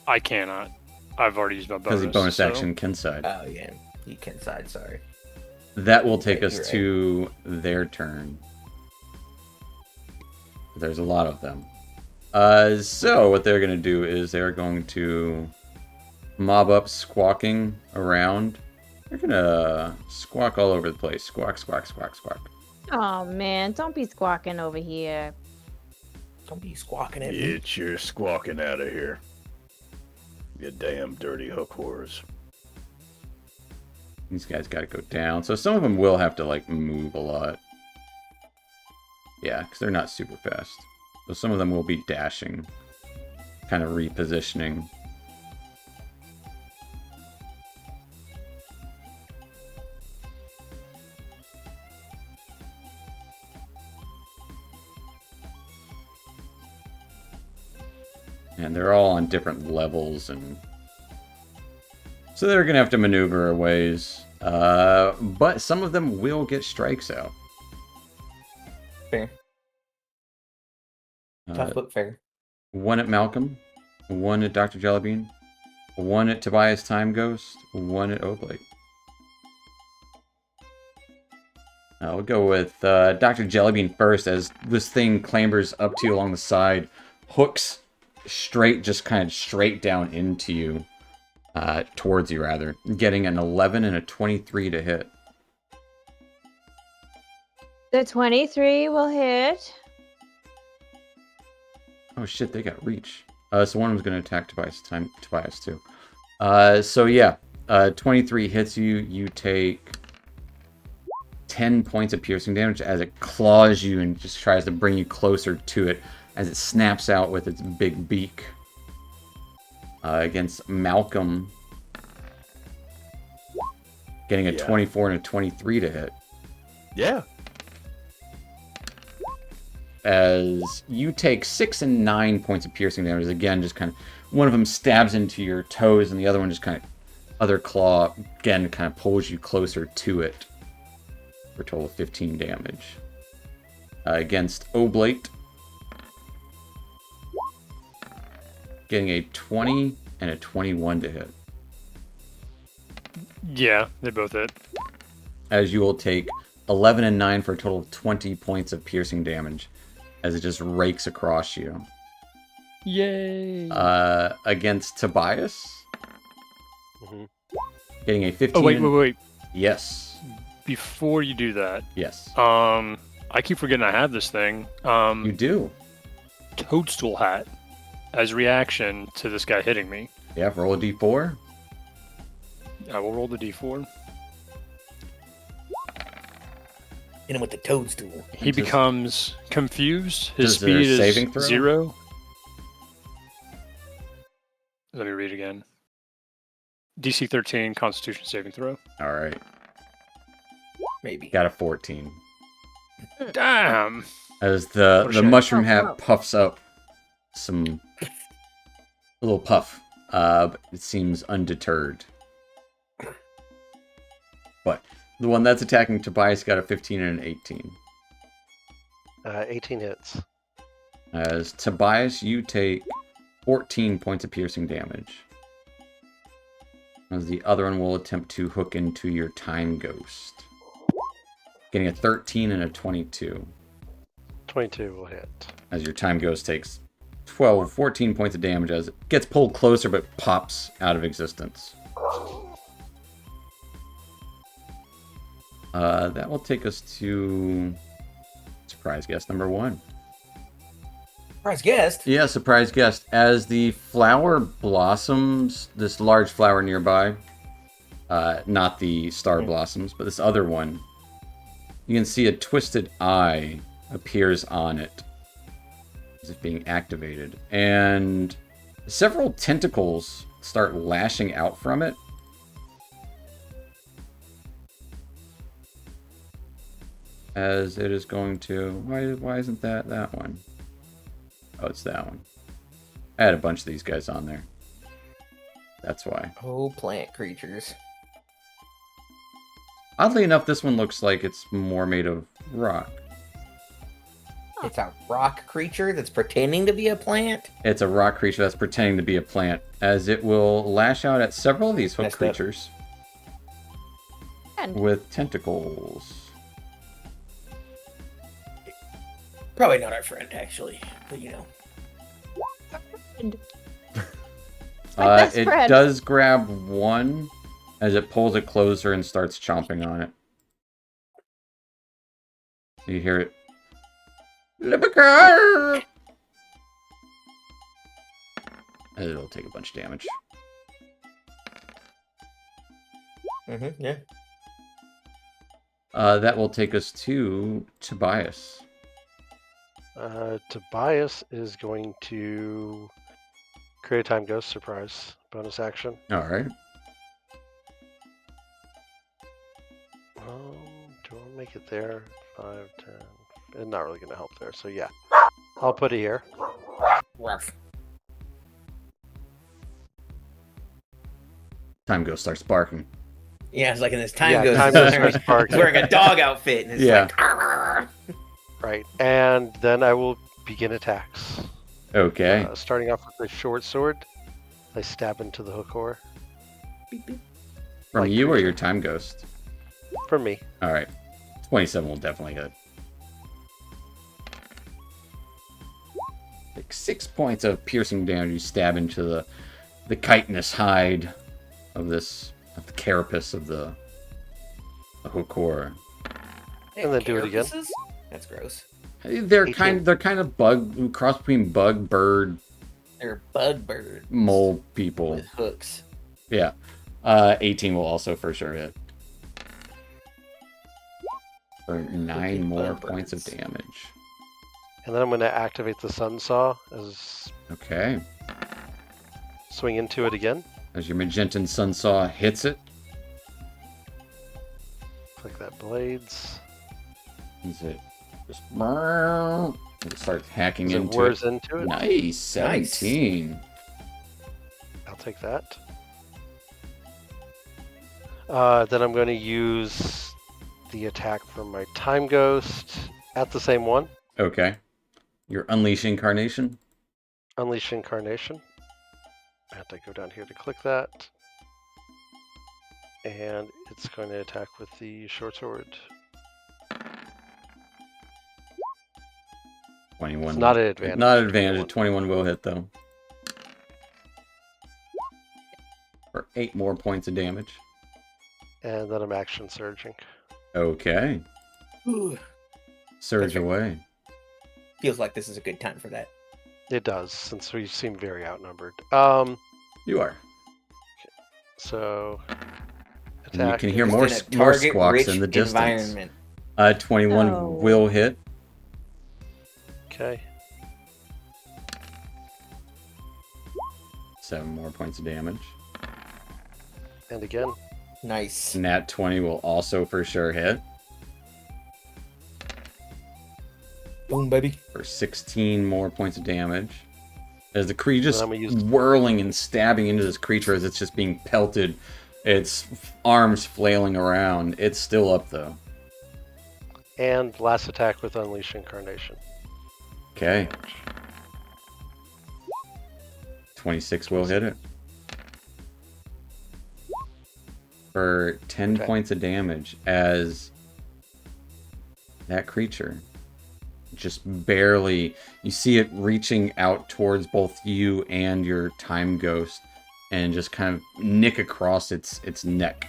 Speaker 6: I cannot. I've already used my
Speaker 1: Because
Speaker 6: bonus.
Speaker 1: the bonus
Speaker 6: so-
Speaker 1: action can side.
Speaker 4: Oh yeah, you can side. Sorry.
Speaker 1: That will take
Speaker 4: Yeah,
Speaker 1: us
Speaker 4: you're right.
Speaker 1: to their turn. There's a lot of them. So what they're going to do is they're going to mob up squawking around. They're going to squawk all over the place. Squawk, squawk, squawk, squawk.
Speaker 5: Oh man, don't be squawking over here.
Speaker 4: Don't be squawking at me.
Speaker 3: Get your squawking out of here. You damn dirty hook whores.
Speaker 1: These guys got to go down. So some of them will have to, like, move a lot. Yeah, because they're not super fast. So some of them will be dashing. Kind of repositioning. And they're all on different levels, and so they're gonna have to maneuver a ways. But some of them will get strikes out.
Speaker 4: Fair. Tough but fair.
Speaker 1: One at Malcolm, one at Dr. Jellybean, one at Tobias Time Ghost, one at Oblate. We'll go with Dr. Jellybean first, as this thing clambers up to you along the side, hooks straight, just kind of straight down into you, towards you rather, getting an 11 and a 23 to hit.
Speaker 5: The 23 will hit.
Speaker 1: Oh shit, they got reach. So one of them's going to attack Tobias too. So yeah, 23 hits you. You take 10 points of piercing damage as it claws you and just tries to bring you closer to it as it snaps out with its big beak. Against Malcolm, getting a 24 and a 23 to hit.
Speaker 3: Yeah.
Speaker 1: As you take 6 and 9 points of piercing damage. Again, just kind of, one of them stabs into your toes and the other one just kind of, other claw, again, kind of pulls you closer to it. For a total of 15 damage. Against Oblate, getting a 20 and a 21 to hit.
Speaker 6: Yeah, they both hit.
Speaker 1: As you will take 11 and 9 for a total of 20 points of piercing damage. As it just rakes across you.
Speaker 6: Yay!
Speaker 1: Against Tobias,
Speaker 2: Mm-hmm.
Speaker 1: getting a 15.
Speaker 6: Oh wait.
Speaker 1: Yes.
Speaker 6: Before you do that,
Speaker 1: Yes.
Speaker 6: I keep forgetting I have this thing.
Speaker 1: You do.
Speaker 6: Toadstool hat as reaction to this guy hitting me.
Speaker 1: Yeah, roll a d4.
Speaker 6: I will roll the d4.
Speaker 4: Hit him with the toadstool.
Speaker 6: He becomes confused. His
Speaker 1: Does their
Speaker 6: speed is
Speaker 1: saving throw?
Speaker 6: 0. Let me read again. DC 13 Constitution saving throw.
Speaker 1: All right.
Speaker 4: Maybe.
Speaker 1: Got a 14.
Speaker 6: Damn.
Speaker 1: As the
Speaker 6: Oh, shit.
Speaker 1: mushroom
Speaker 5: Oh,
Speaker 1: hat
Speaker 5: wow.
Speaker 1: puffs up a little puff. But it seems undeterred. But the one that's attacking Tobias got a 15 and an 18.
Speaker 2: 18 hits.
Speaker 1: As Tobias, you take 14 points of piercing damage. As the other one will attempt to hook into your Time Ghost. Getting a 13 and a 22.
Speaker 2: 22 will hit.
Speaker 1: As your time goes, takes 12, 14 points of damage as it gets pulled closer but pops out of existence. That will take us to surprise guest number 1.
Speaker 4: Surprise guest?
Speaker 1: Yeah, surprise guest. As the flower blossoms, this large flower nearby, not the star blossoms, but this other one, you can see a twisted eye appears on it as if being activated. And several tentacles start lashing out from it. As it is going to... Why isn't that one? Oh, it's that one. I had a bunch of these guys on there. That's why.
Speaker 4: Oh, plant creatures.
Speaker 1: Oddly enough, this one looks like it's more made of rock.
Speaker 4: It's a rock creature that's pretending to be a plant?
Speaker 1: It's a rock creature that's pretending to be a plant, as it will lash out at several of these hook
Speaker 4: Messed up.
Speaker 1: creatures
Speaker 5: And
Speaker 1: with tentacles.
Speaker 4: Probably not our friend, actually. But, you know.
Speaker 5: my best
Speaker 1: It
Speaker 5: friend.
Speaker 1: does grab one as it pulls it closer and starts chomping on it. You hear it. Lipicar! And it'll take a bunch of damage.
Speaker 4: Mm-hmm, yeah.
Speaker 1: That will take us to Tobias.
Speaker 2: Tobias is going to create a time ghost surprise bonus action.
Speaker 1: All right.
Speaker 2: Do I want to make it there? 5, 10. It's not really going to help there. So yeah, I'll put it here.
Speaker 4: Rough.
Speaker 1: Time Ghost starts barking.
Speaker 4: Yeah, it's like in this time
Speaker 2: Yeah,
Speaker 4: goes.
Speaker 2: time
Speaker 4: he's
Speaker 2: goes
Speaker 4: wearing-
Speaker 2: starts barking.
Speaker 4: He's wearing a dog outfit. And it's
Speaker 1: Yeah.
Speaker 4: like,
Speaker 2: Right, and then I will begin attacks.
Speaker 1: Okay.
Speaker 2: Starting off with a short sword, I stab into the hook ore.
Speaker 4: beep, beep.
Speaker 1: From
Speaker 2: like
Speaker 1: you or
Speaker 2: creature.
Speaker 1: your Time Ghost?
Speaker 2: For me.
Speaker 1: All right. 27 will definitely hit. Like 6 points of piercing damage. You stab into the chitinous hide of the carapace of the hook ore.
Speaker 2: And then do it again.
Speaker 4: Carapaces? That's gross.
Speaker 1: They're
Speaker 2: 18.
Speaker 1: kind of bug, cross between bug, bird,
Speaker 4: They're bug birds
Speaker 1: mole people.
Speaker 4: with hooks.
Speaker 1: Yeah. 18 will also for sure hit. For 9
Speaker 4: Fucking
Speaker 1: more
Speaker 4: bug
Speaker 1: points of
Speaker 4: birds.
Speaker 1: damage.
Speaker 2: And then I'm going to activate the sun saw as
Speaker 1: Okay.
Speaker 2: swing into it again.
Speaker 1: As your Magentan Sunsaw hits it,
Speaker 2: Click that blades.
Speaker 1: is it just it starts hacking
Speaker 2: As it
Speaker 1: into
Speaker 2: whirs
Speaker 1: it.
Speaker 2: into it.
Speaker 1: Nice, 17.
Speaker 2: I'll take that. Then I'm going to use the attack from my time ghost at the same one.
Speaker 1: Okay. Your Unleash Incarnation.
Speaker 2: Unleash Incarnation. I have to go down here to click that. And it's going to attack with the short sword.
Speaker 1: 21.
Speaker 2: It's not an advantage.
Speaker 1: Not an advantage. 21 will hit though. For 8 more points of damage.
Speaker 2: And then I'm action surging.
Speaker 1: Okay.
Speaker 4: Ooh,
Speaker 1: Surge
Speaker 4: Perfect.
Speaker 1: away.
Speaker 4: feels like this is a good time for that.
Speaker 2: It does, since we seem very outnumbered.
Speaker 1: You are.
Speaker 2: So
Speaker 1: And you
Speaker 2: attack.
Speaker 1: can hear
Speaker 2: is-
Speaker 1: more,
Speaker 4: Just in a
Speaker 1: more
Speaker 4: target
Speaker 1: squawks
Speaker 4: rich
Speaker 1: in the distance.
Speaker 4: environment.
Speaker 1: 21
Speaker 5: Oh.
Speaker 1: will hit.
Speaker 2: Okay.
Speaker 1: 7 more points of damage.
Speaker 2: And again.
Speaker 4: Nice.
Speaker 1: Nat 20 will also for sure hit.
Speaker 4: Boom, baby.
Speaker 1: For 16 more points of damage. As the creature just
Speaker 2: I'm gonna use-
Speaker 1: whirling and stabbing into this creature as it's just being pelted, its arms flailing around. It's still up though.
Speaker 2: And last attack with Unleash Incarnation.
Speaker 1: Okay. 26 will hit it. For 10
Speaker 2: Okay.
Speaker 1: points of damage as that creature just barely. You see it reaching out towards both you and your time ghost, and just kind of nick across its neck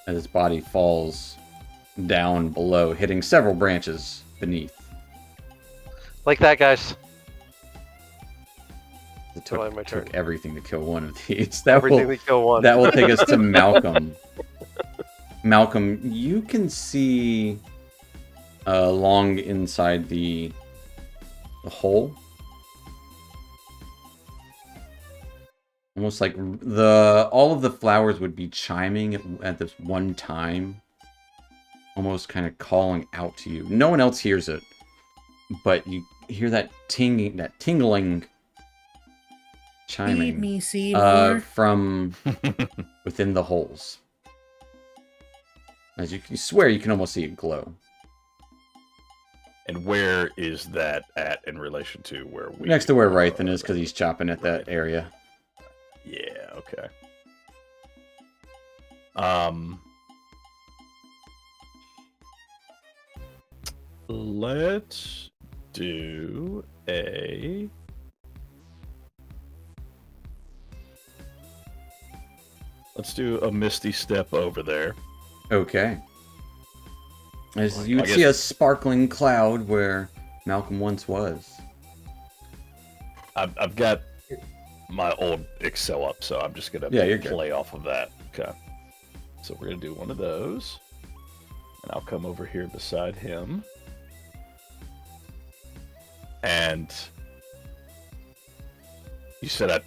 Speaker 1: as its body falls down below, hitting several branches beneath.
Speaker 2: Like that, guys.
Speaker 1: It
Speaker 2: Probably my
Speaker 1: took
Speaker 2: turn.
Speaker 1: everything to kill one of these.
Speaker 2: Everything to kill one.
Speaker 1: That will take us to Malcolm. Malcolm, you can see along inside the hole. Almost like all of the flowers would be chiming at this one time. Almost kind of calling out to you. No one else hears it. But you hear that tingling chiming
Speaker 4: Feed me, Seymour.
Speaker 1: from within the holes. As you swear, you can almost see it glow.
Speaker 3: And where is that at in relation to where we...
Speaker 1: Next to where Rythan is, because he's chopping at that area.
Speaker 3: Yeah, okay. Let's do a... Let's do a Misty Step over there.
Speaker 1: Okay. As you
Speaker 3: I
Speaker 1: would
Speaker 3: guess-
Speaker 1: see a sparkling cloud where Malcolm once was.
Speaker 3: I've got my old Excel up, so I'm just gonna
Speaker 1: you're good.
Speaker 3: play off of that. Okay. So we're gonna do one of those, and I'll come over here beside him. And you said it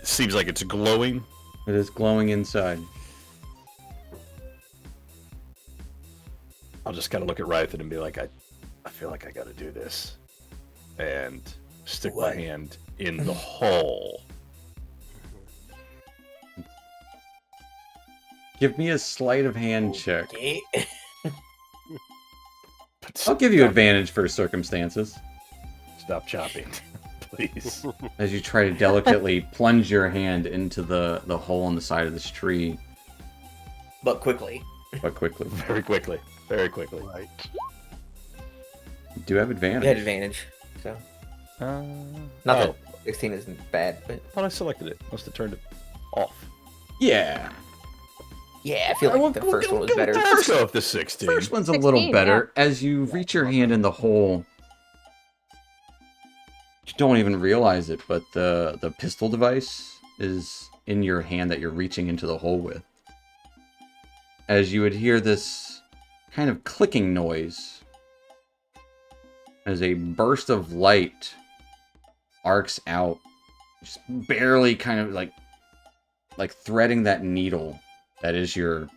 Speaker 3: seems like it's glowing.
Speaker 1: It is glowing inside.
Speaker 3: I'll just kind of look at Rythan and be like, I feel like I got to do this, and stick my hand in the hole.
Speaker 1: Give me a sleight of hand check.
Speaker 4: Okay.
Speaker 1: I'll give you advantage for circumstances.
Speaker 3: Stop chopping, please.
Speaker 1: As you try to delicately plunge your hand into the hole in the side of this tree,
Speaker 4: But quickly.
Speaker 1: but quickly.
Speaker 3: Very quickly. Very quickly.
Speaker 2: Right.
Speaker 1: You do have
Speaker 4: You had
Speaker 1: advantage.
Speaker 4: advantage. So
Speaker 3: oh,
Speaker 4: not that 16 isn't bad, but
Speaker 3: I thought I selected it. Must have turned it off.
Speaker 1: Yeah.
Speaker 4: yeah, I feel like the first one was better.
Speaker 3: Let's go with the 16.
Speaker 1: First one's a little
Speaker 5: 16,
Speaker 1: better. As you reach your hand in the hole, you don't even realize it, but the pistol device is in your hand that you're reaching into the hole with. As you would hear this kind of clicking noise as a burst of light arcs out, just barely kind of like threading that needle that is your...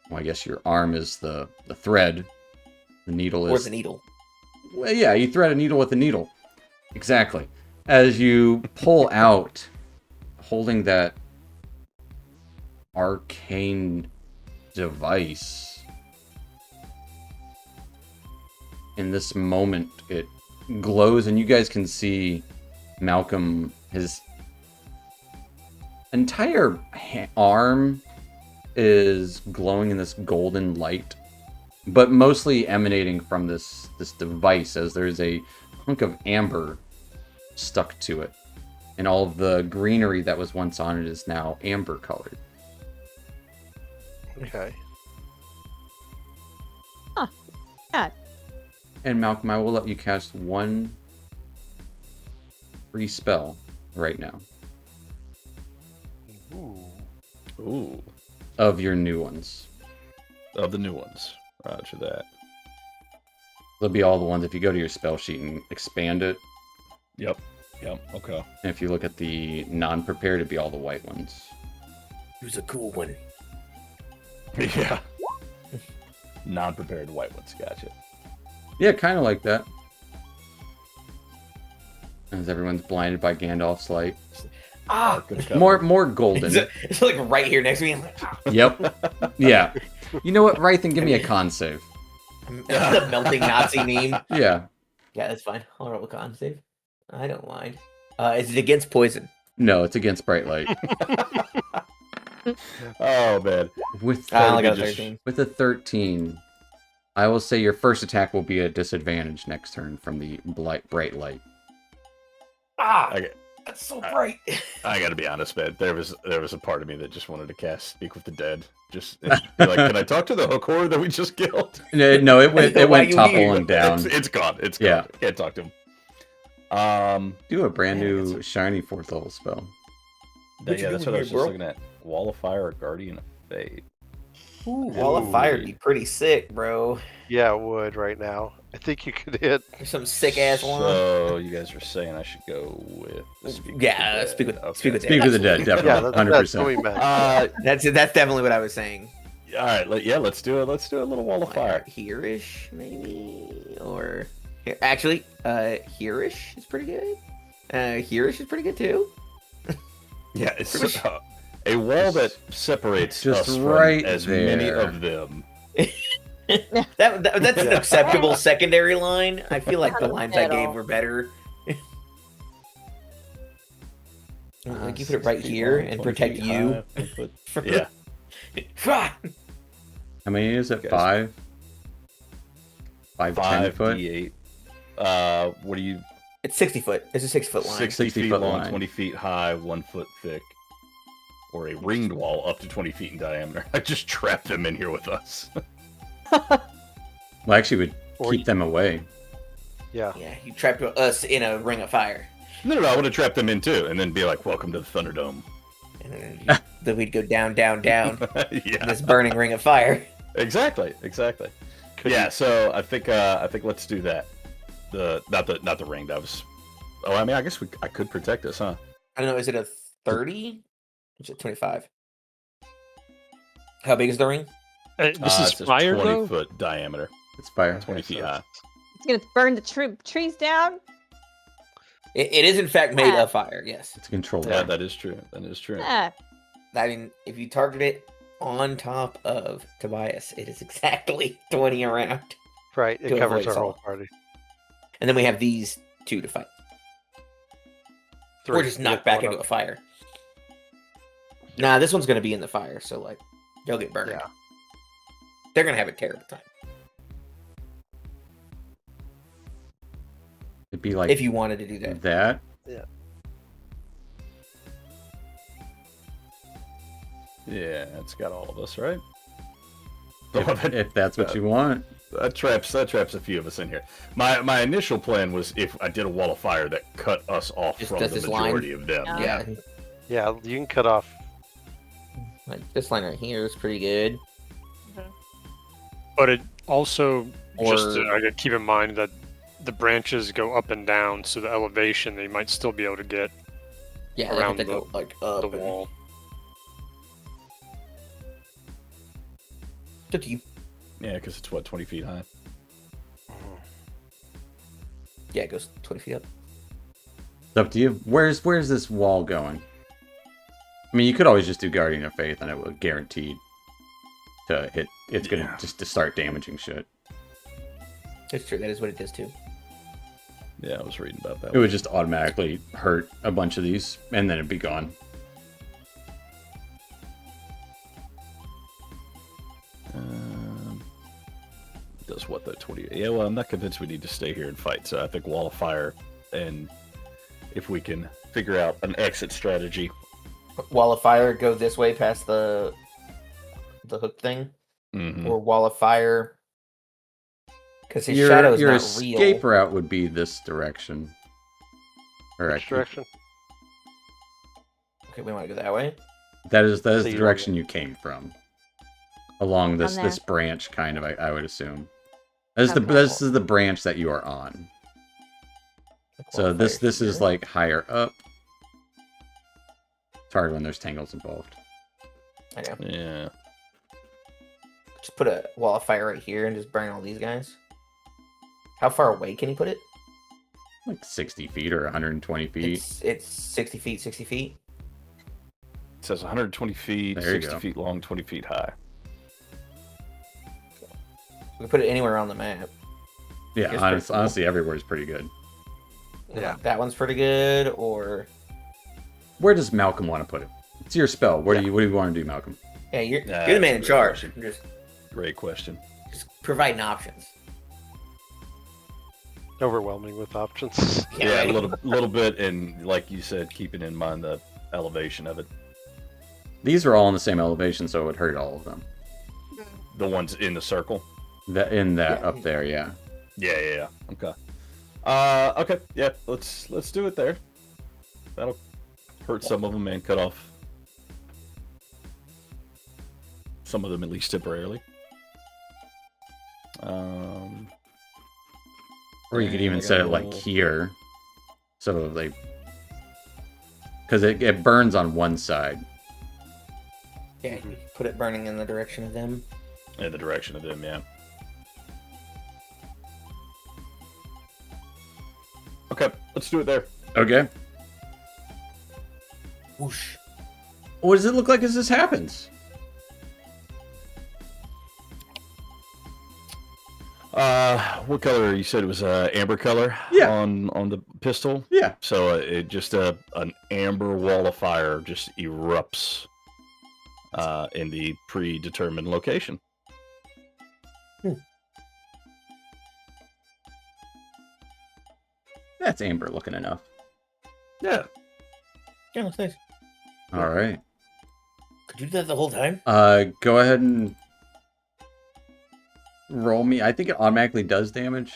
Speaker 1: Well, I guess your arm is the thread. The needle is...
Speaker 4: Or the needle.
Speaker 1: Well, yeah, you thread a needle with a needle. Exactly. As you pull out, holding that arcane device, in this moment, it glows, and you guys can see Malcolm, his entire arm is glowing in this golden light, but mostly emanating from this device, as there's a hunk of amber stuck to it, and all of the greenery that was once on it is now amber colored.
Speaker 2: Okay.
Speaker 5: Yeah.
Speaker 1: And Malcolm, I will let you cast one free spell right now
Speaker 2: Ooh.
Speaker 3: Ooh.
Speaker 1: of your new ones.
Speaker 3: Of the new ones. Roger that.
Speaker 1: They'll be all the ones if you go to your spell sheet and expand it.
Speaker 3: Yep. Yep. Okay.
Speaker 1: And if you look at the non-prepared, it'd be all the white ones.
Speaker 4: He was a cool one.
Speaker 3: Yeah. Non-prepared white ones. Gotcha.
Speaker 1: Yeah, kind of like that. As everyone's blinded by Gandalf's light.
Speaker 4: Ah!
Speaker 3: Good cover.
Speaker 1: More golden.
Speaker 4: It's like right here next to me. I'm like, ah.
Speaker 1: Yep. Yeah. You know what? Rythan, give me a con save.
Speaker 4: The melting Nazi meme.
Speaker 1: Yeah.
Speaker 4: Yeah, that's fine. I'll roll a con save. I don't mind. Is it against poison?
Speaker 1: No, it's against bright light.
Speaker 3: Oh man.
Speaker 1: With
Speaker 4: I only got a
Speaker 3: just-
Speaker 4: 13.
Speaker 1: with a 13, I will say your first attack will be a disadvantage next turn from the bright light.
Speaker 4: Ah,
Speaker 3: Okay.
Speaker 4: that's so bright.
Speaker 3: I gotta be honest, man. There was a part of me that just wanted to cast Speak with the Dead. Just be like, can I talk to the hook horror that we just killed?
Speaker 1: No, it went
Speaker 4: Why you
Speaker 1: toppling down.
Speaker 3: It's gone. It's
Speaker 1: Yeah.
Speaker 3: gone. Can't talk to him.
Speaker 1: Do a brand
Speaker 3: Man,
Speaker 1: new shiny 4th level spell.
Speaker 4: What you
Speaker 3: That's
Speaker 4: doing
Speaker 3: what I
Speaker 4: here,
Speaker 3: was just
Speaker 4: bro?
Speaker 3: looking at. Wall of Fire or Guardian of Fate.
Speaker 4: Ooh, Wall of Fire would be pretty sick, bro.
Speaker 2: Yeah, it would right now. I think you could hit.
Speaker 4: There's some sick ass one.
Speaker 3: So you guys are saying I should go with the Speak with
Speaker 4: Yeah,
Speaker 3: the Dead.
Speaker 4: Speak with
Speaker 3: Okay.
Speaker 4: Speak with
Speaker 1: Speak with the Dead,
Speaker 4: Absolutely.
Speaker 1: definitely.
Speaker 2: Yeah, that's what we
Speaker 1: 100%.
Speaker 2: meant.
Speaker 4: That's definitely what I was saying.
Speaker 3: All right, let's do it. Let's do a little Wall of
Speaker 4: Like,
Speaker 3: Fire.
Speaker 4: here-ish, maybe, or actually, here-ish is pretty good. Here-ish is pretty good too.
Speaker 3: Yeah, it's a wall that separates
Speaker 1: Just
Speaker 3: us
Speaker 1: right
Speaker 3: from as many
Speaker 1: there.
Speaker 3: of them.
Speaker 4: That's an acceptable secondary line. I feel like the lines I gave were better. Like you put it right
Speaker 3: 6 feet
Speaker 4: here
Speaker 3: long,
Speaker 4: and
Speaker 3: 20
Speaker 4: protect
Speaker 3: feet
Speaker 4: you.
Speaker 3: high, 1 foot-
Speaker 4: from-
Speaker 3: Yeah.
Speaker 1: How many is it?
Speaker 3: Guys.
Speaker 1: 5? 5 to 10 foot?
Speaker 3: 5d8. What do you?
Speaker 4: It's 60 foot. It's a 6-foot line.
Speaker 3: 60 feet
Speaker 1: 60-foot
Speaker 3: long,
Speaker 1: line.
Speaker 3: 20 feet high, 1 foot thick, or a ringed wall up to 20 feet in diameter. I just trapped them in here with us.
Speaker 1: Well, actually, would
Speaker 2: Or
Speaker 1: keep them away.
Speaker 2: Yeah.
Speaker 4: Yeah, you trapped us in a ring of fire,
Speaker 3: No, I would have trapped them in too, and then be like, "Welcome to the Thunderdome."
Speaker 4: and then we'd go down, down, down.
Speaker 3: Yeah,
Speaker 4: This burning ring of fire.
Speaker 3: exactly.
Speaker 2: Could
Speaker 3: Yeah,
Speaker 2: you-
Speaker 3: so I think let's do that. Not the ringed. I mean, I guess I could protect us, huh?
Speaker 4: I don't know. Is it a 30? Is it 25? How big is the ring?
Speaker 6: This is
Speaker 3: It says
Speaker 6: fire
Speaker 3: 20
Speaker 6: though.
Speaker 3: foot diameter,
Speaker 1: It's fire.
Speaker 3: 20 feet high.
Speaker 5: It's gonna burn the trees down.
Speaker 4: It is in fact made
Speaker 5: Ah.
Speaker 4: of fire. Yes.
Speaker 1: It's a controlled
Speaker 3: Yeah,
Speaker 1: fire.
Speaker 3: that is true. That is true.
Speaker 5: Ah,
Speaker 4: I mean, if you target it on top of Tobias, it is exactly 20 around.
Speaker 2: Right. It
Speaker 4: To
Speaker 2: covers
Speaker 4: avoid
Speaker 2: our whole
Speaker 4: salt.
Speaker 2: party.
Speaker 4: And then we have these two to fight. Or just knock back into a fire. Nah, this one's gonna be in the fire, so like they'll get burned.
Speaker 2: Yeah.
Speaker 4: They're gonna have a terrible time.
Speaker 1: It'd be like
Speaker 4: If you wanted to do that.
Speaker 1: that.
Speaker 3: Yeah, it's got all of us, right?
Speaker 1: If that's what you want.
Speaker 3: That traps a few of us in here. My initial plan was if I did a wall of fire that cut us off
Speaker 4: Just
Speaker 3: from
Speaker 4: does
Speaker 3: the
Speaker 4: this line?
Speaker 3: majority of them.
Speaker 5: Yeah.
Speaker 4: Yeah.
Speaker 2: Yeah, you can cut off.
Speaker 4: Like this line right here is pretty good.
Speaker 6: But it also just
Speaker 4: Or-
Speaker 6: I gotta keep in mind that the branches go up and down, so the elevation they might still be able to get
Speaker 4: Yeah,
Speaker 6: Around
Speaker 4: they go like up.
Speaker 6: the
Speaker 4: and-
Speaker 6: wall.
Speaker 4: It's up to you.
Speaker 3: Yeah, because it's 20 feet high.
Speaker 4: Yeah, it goes 20 feet up.
Speaker 1: It's up to you. Where's this wall going? I mean, you could always just do Guardian of Faith, and it would guaranteed to hit. It's gonna
Speaker 3: Yeah.
Speaker 1: just to start damaging shit.
Speaker 4: It's true. That is what it does too.
Speaker 3: Yeah, I was reading about that.
Speaker 1: It would just automatically hurt a bunch of these, and then it'd be gone.
Speaker 3: Does what though? 20? Yeah, well, I'm not convinced we need to stay here and fight. So I think wall of fire, and if we can figure out an exit strategy.
Speaker 4: Wall of fire, go this way past the hook thing,
Speaker 3: Mhm.
Speaker 4: or wall of fire. Because his
Speaker 1: Your
Speaker 4: shadow is
Speaker 1: your
Speaker 4: not
Speaker 1: escape
Speaker 4: real.
Speaker 1: route would be this direction. Or
Speaker 2: Which
Speaker 1: actually,
Speaker 2: direction?
Speaker 4: Okay, we want to go that way.
Speaker 1: that is
Speaker 2: So
Speaker 1: the
Speaker 2: you
Speaker 1: direction you came from. Along this
Speaker 5: there.
Speaker 1: this branch, kind of, I would assume. This is
Speaker 5: Okay.
Speaker 1: this is the branch that you are on.
Speaker 4: Like,
Speaker 1: So
Speaker 4: wall of
Speaker 1: this
Speaker 4: fire
Speaker 1: is
Speaker 4: here.
Speaker 1: like higher up. It's hard when there's tangles involved.
Speaker 4: I know.
Speaker 3: Yeah.
Speaker 4: Just put a wall of fire right here and just burn all these guys. How far away can you put it?
Speaker 1: Like 60 feet or 120 feet.
Speaker 4: It's 60 feet, 60 feet.
Speaker 3: It says 120 feet,
Speaker 1: There you
Speaker 3: 60
Speaker 1: go.
Speaker 3: feet long, 20 feet high.
Speaker 4: We can put it anywhere on the map.
Speaker 1: Yeah,
Speaker 4: It's pretty cool.
Speaker 1: honestly, everywhere is pretty good.
Speaker 2: Yeah.
Speaker 4: That one's pretty good, or
Speaker 1: Where does Malcolm want to put it? It's your spell. What do you want to do, Malcolm?
Speaker 4: yeah, you're
Speaker 3: Nah,
Speaker 4: the man in
Speaker 3: that's a good
Speaker 4: charge.
Speaker 3: question.
Speaker 4: Just
Speaker 3: Great question.
Speaker 4: providing options.
Speaker 2: Overwhelming with options.
Speaker 3: Yeah,
Speaker 4: right?
Speaker 3: a little bit, and like you said, keeping in mind the elevation of it.
Speaker 1: These are all in the same elevation, so it would hurt all of them.
Speaker 3: The ones in the circle.
Speaker 1: That
Speaker 4: Yeah.
Speaker 1: up there, yeah.
Speaker 3: Yeah. Okay. Okay. Yeah. Let's do it there. That'll hurt some of them and cut off some of them, at least temporarily.
Speaker 1: Or you could even
Speaker 3: I
Speaker 1: set it
Speaker 3: got
Speaker 1: like
Speaker 3: roll.
Speaker 1: here, so they, because it burns on one side.
Speaker 4: Yeah, put it burning in the direction of them.
Speaker 3: In the direction of them, yeah. Okay, let's do it there.
Speaker 1: Okay.
Speaker 4: Whoosh.
Speaker 1: What does it look like as this happens?
Speaker 3: What color? You said it was amber color.
Speaker 1: Yeah.
Speaker 3: On the pistol.
Speaker 1: Yeah.
Speaker 3: So it just an amber wall of fire just erupts in the predetermined location.
Speaker 1: That's amber looking enough.
Speaker 3: Yeah.
Speaker 4: Yeah, that's nice.
Speaker 1: All right.
Speaker 4: Could you do that the whole time?
Speaker 1: Go ahead and roll me. I think it automatically does damage.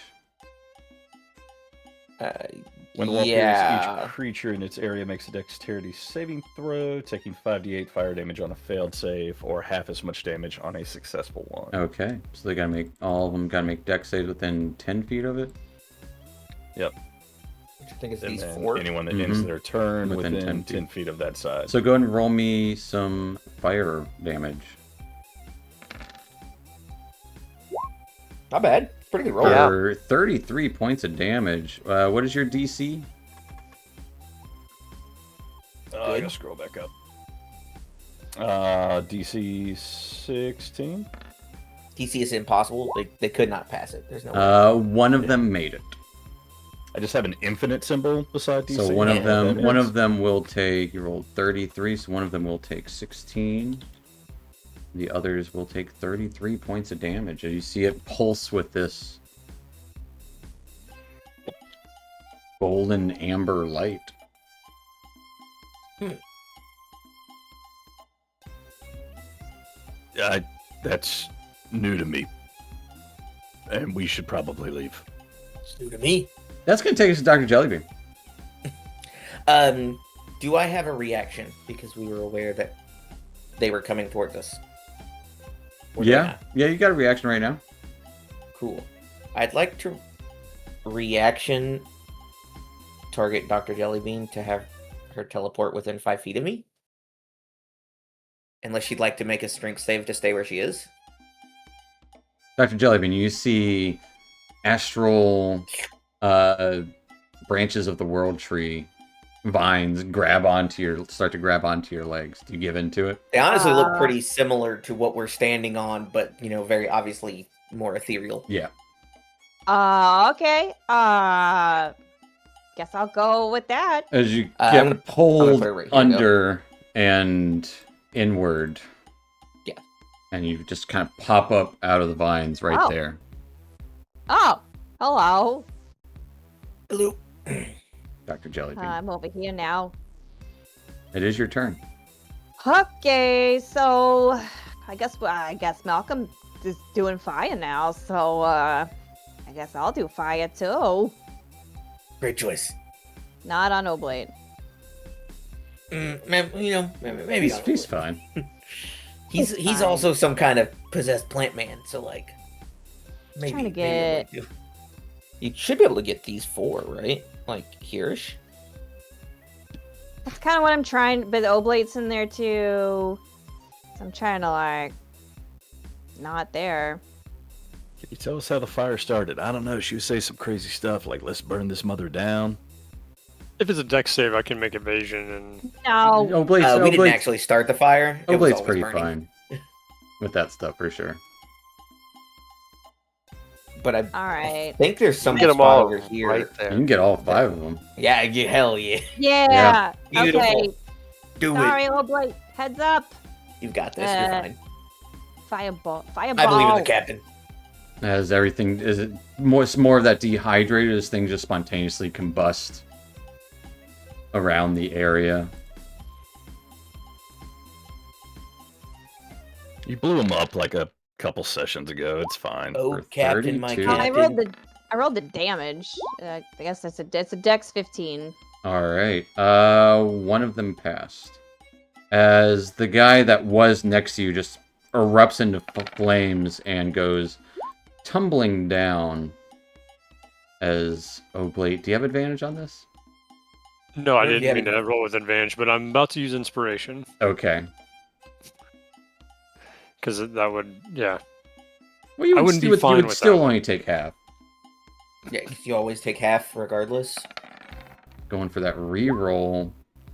Speaker 3: When the wall
Speaker 4: yeah.
Speaker 3: pierces, each creature in its area makes a dexterity saving throw, taking 5d8 fire damage on a failed save, or half as much damage on a successful one.
Speaker 1: Okay. So they gotta make all of them gotta make dex saves within 10 feet of it.
Speaker 3: Yep.
Speaker 4: Which I think is
Speaker 3: And
Speaker 4: these
Speaker 3: then
Speaker 4: 4.
Speaker 3: anyone that ends
Speaker 1: Mhm.
Speaker 3: their turn
Speaker 1: Within
Speaker 3: within
Speaker 1: 10
Speaker 3: 10 feet of that side.
Speaker 1: So go ahead and roll me some fire damage.
Speaker 4: Not bad. Pretty good roll.
Speaker 2: Yeah.
Speaker 1: For 33 points of damage. What is your DC?
Speaker 3: I gotta scroll back up. DC 16.
Speaker 4: DC is impossible. They could not pass it. There's no way.
Speaker 1: One of them made it.
Speaker 3: I just have an infinite symbol beside DC.
Speaker 1: So one
Speaker 4: Yeah.
Speaker 1: of them,
Speaker 3: That
Speaker 1: one
Speaker 3: is-
Speaker 1: of them will take. You rolled 33, so one of them will take 16. The others will take 33 points of damage. As you see it pulse with this golden amber light.
Speaker 3: That's new to me, and we should probably leave.
Speaker 4: It's new to me.
Speaker 1: That's gonna take us to Dr. Jellybean.
Speaker 4: Do I have a reaction because we were aware that they were coming towards us? Or do I
Speaker 1: Yeah,
Speaker 4: not?
Speaker 1: yeah, you got a reaction right now.
Speaker 4: Cool. I'd like to reaction target Dr. Jellybean to have her teleport within 5 feet of me. Unless she'd like to make a strength save to stay where she is.
Speaker 1: Dr. Jellybean, you see astral branches of the world tree vines start to grab onto your legs. Do you give into it?
Speaker 4: They honestly look pretty similar to what we're standing on, but very obviously more ethereal.
Speaker 1: Yeah.
Speaker 5: Okay. Guess I'll go with that.
Speaker 1: As you
Speaker 4: I'm
Speaker 1: get
Speaker 4: gonna
Speaker 1: pulled
Speaker 4: put it right here,
Speaker 1: under and inward.
Speaker 4: Yeah.
Speaker 1: And you just kind of pop up out of the vines right
Speaker 5: Oh.
Speaker 1: there.
Speaker 5: Oh, hello.
Speaker 4: Hello.
Speaker 1: Dr. Jellybean.
Speaker 5: I'm over here now.
Speaker 1: It is your turn.
Speaker 5: Okay, so I guess Malcolm is doing fire now, so I guess I'll do fire too.
Speaker 4: Great choice.
Speaker 5: Not on Oblate.
Speaker 4: Maybe not.
Speaker 1: He's fine.
Speaker 4: He's
Speaker 5: fine.
Speaker 4: also some kind of possessed plant man, so like maybe
Speaker 5: Trying to
Speaker 4: maybe it
Speaker 5: get-
Speaker 4: would do. You should be able to get these 4, right? Like hereish.
Speaker 5: That's kind of what I'm trying, but Oblate's in there too. So I'm trying to not there.
Speaker 3: Can you tell us how the fire started? I don't know. She would say some crazy stuff like, let's burn this mother down.
Speaker 6: If it's a dex save, I can make evasion and
Speaker 5: No.
Speaker 1: Oblate's,
Speaker 4: We didn't actually start the fire. It was
Speaker 1: Oblate's
Speaker 4: always
Speaker 1: pretty
Speaker 4: burning.
Speaker 1: fine with that stuff for sure.
Speaker 4: But I
Speaker 5: All right.
Speaker 4: think there's some
Speaker 2: Get them
Speaker 4: spot
Speaker 2: all
Speaker 4: over here.
Speaker 2: right
Speaker 1: You
Speaker 2: there.
Speaker 1: can get all 5 of them.
Speaker 4: Yeah, hell yeah.
Speaker 5: Yeah.
Speaker 4: Beautiful.
Speaker 5: Okay.
Speaker 4: Do
Speaker 5: Sorry,
Speaker 4: it.
Speaker 5: Oblate. Heads up.
Speaker 4: You've got this. You're fine.
Speaker 5: Fireball.
Speaker 4: I believe in the captain.
Speaker 1: As everything is it more, it's more of that dehydrated as things just spontaneously combust around the area.
Speaker 3: You blew him up like a couple sessions ago. It's fine.
Speaker 4: Oh,
Speaker 1: For
Speaker 4: Captain, my
Speaker 1: 32.
Speaker 5: I
Speaker 4: Captain.
Speaker 5: rolled the damage. I guess it's a Dex 15.
Speaker 1: All right. One of them passed. As the guy that was next to you just erupts into flames and goes tumbling down. As Oblate, do you have advantage on this?
Speaker 6: No, I
Speaker 4: Where do you
Speaker 6: didn't
Speaker 4: have
Speaker 6: mean to roll with advantage, but I'm about to use inspiration
Speaker 1: Okay.
Speaker 6: because that would, yeah.
Speaker 1: Well, you
Speaker 6: I
Speaker 1: would,
Speaker 6: wouldn't be
Speaker 1: you would, you
Speaker 6: fine
Speaker 1: would
Speaker 6: with
Speaker 1: still
Speaker 6: that
Speaker 1: only
Speaker 6: one.
Speaker 1: take half.
Speaker 4: Yeah, 'cause you always take half regardless.
Speaker 1: Going for that reroll.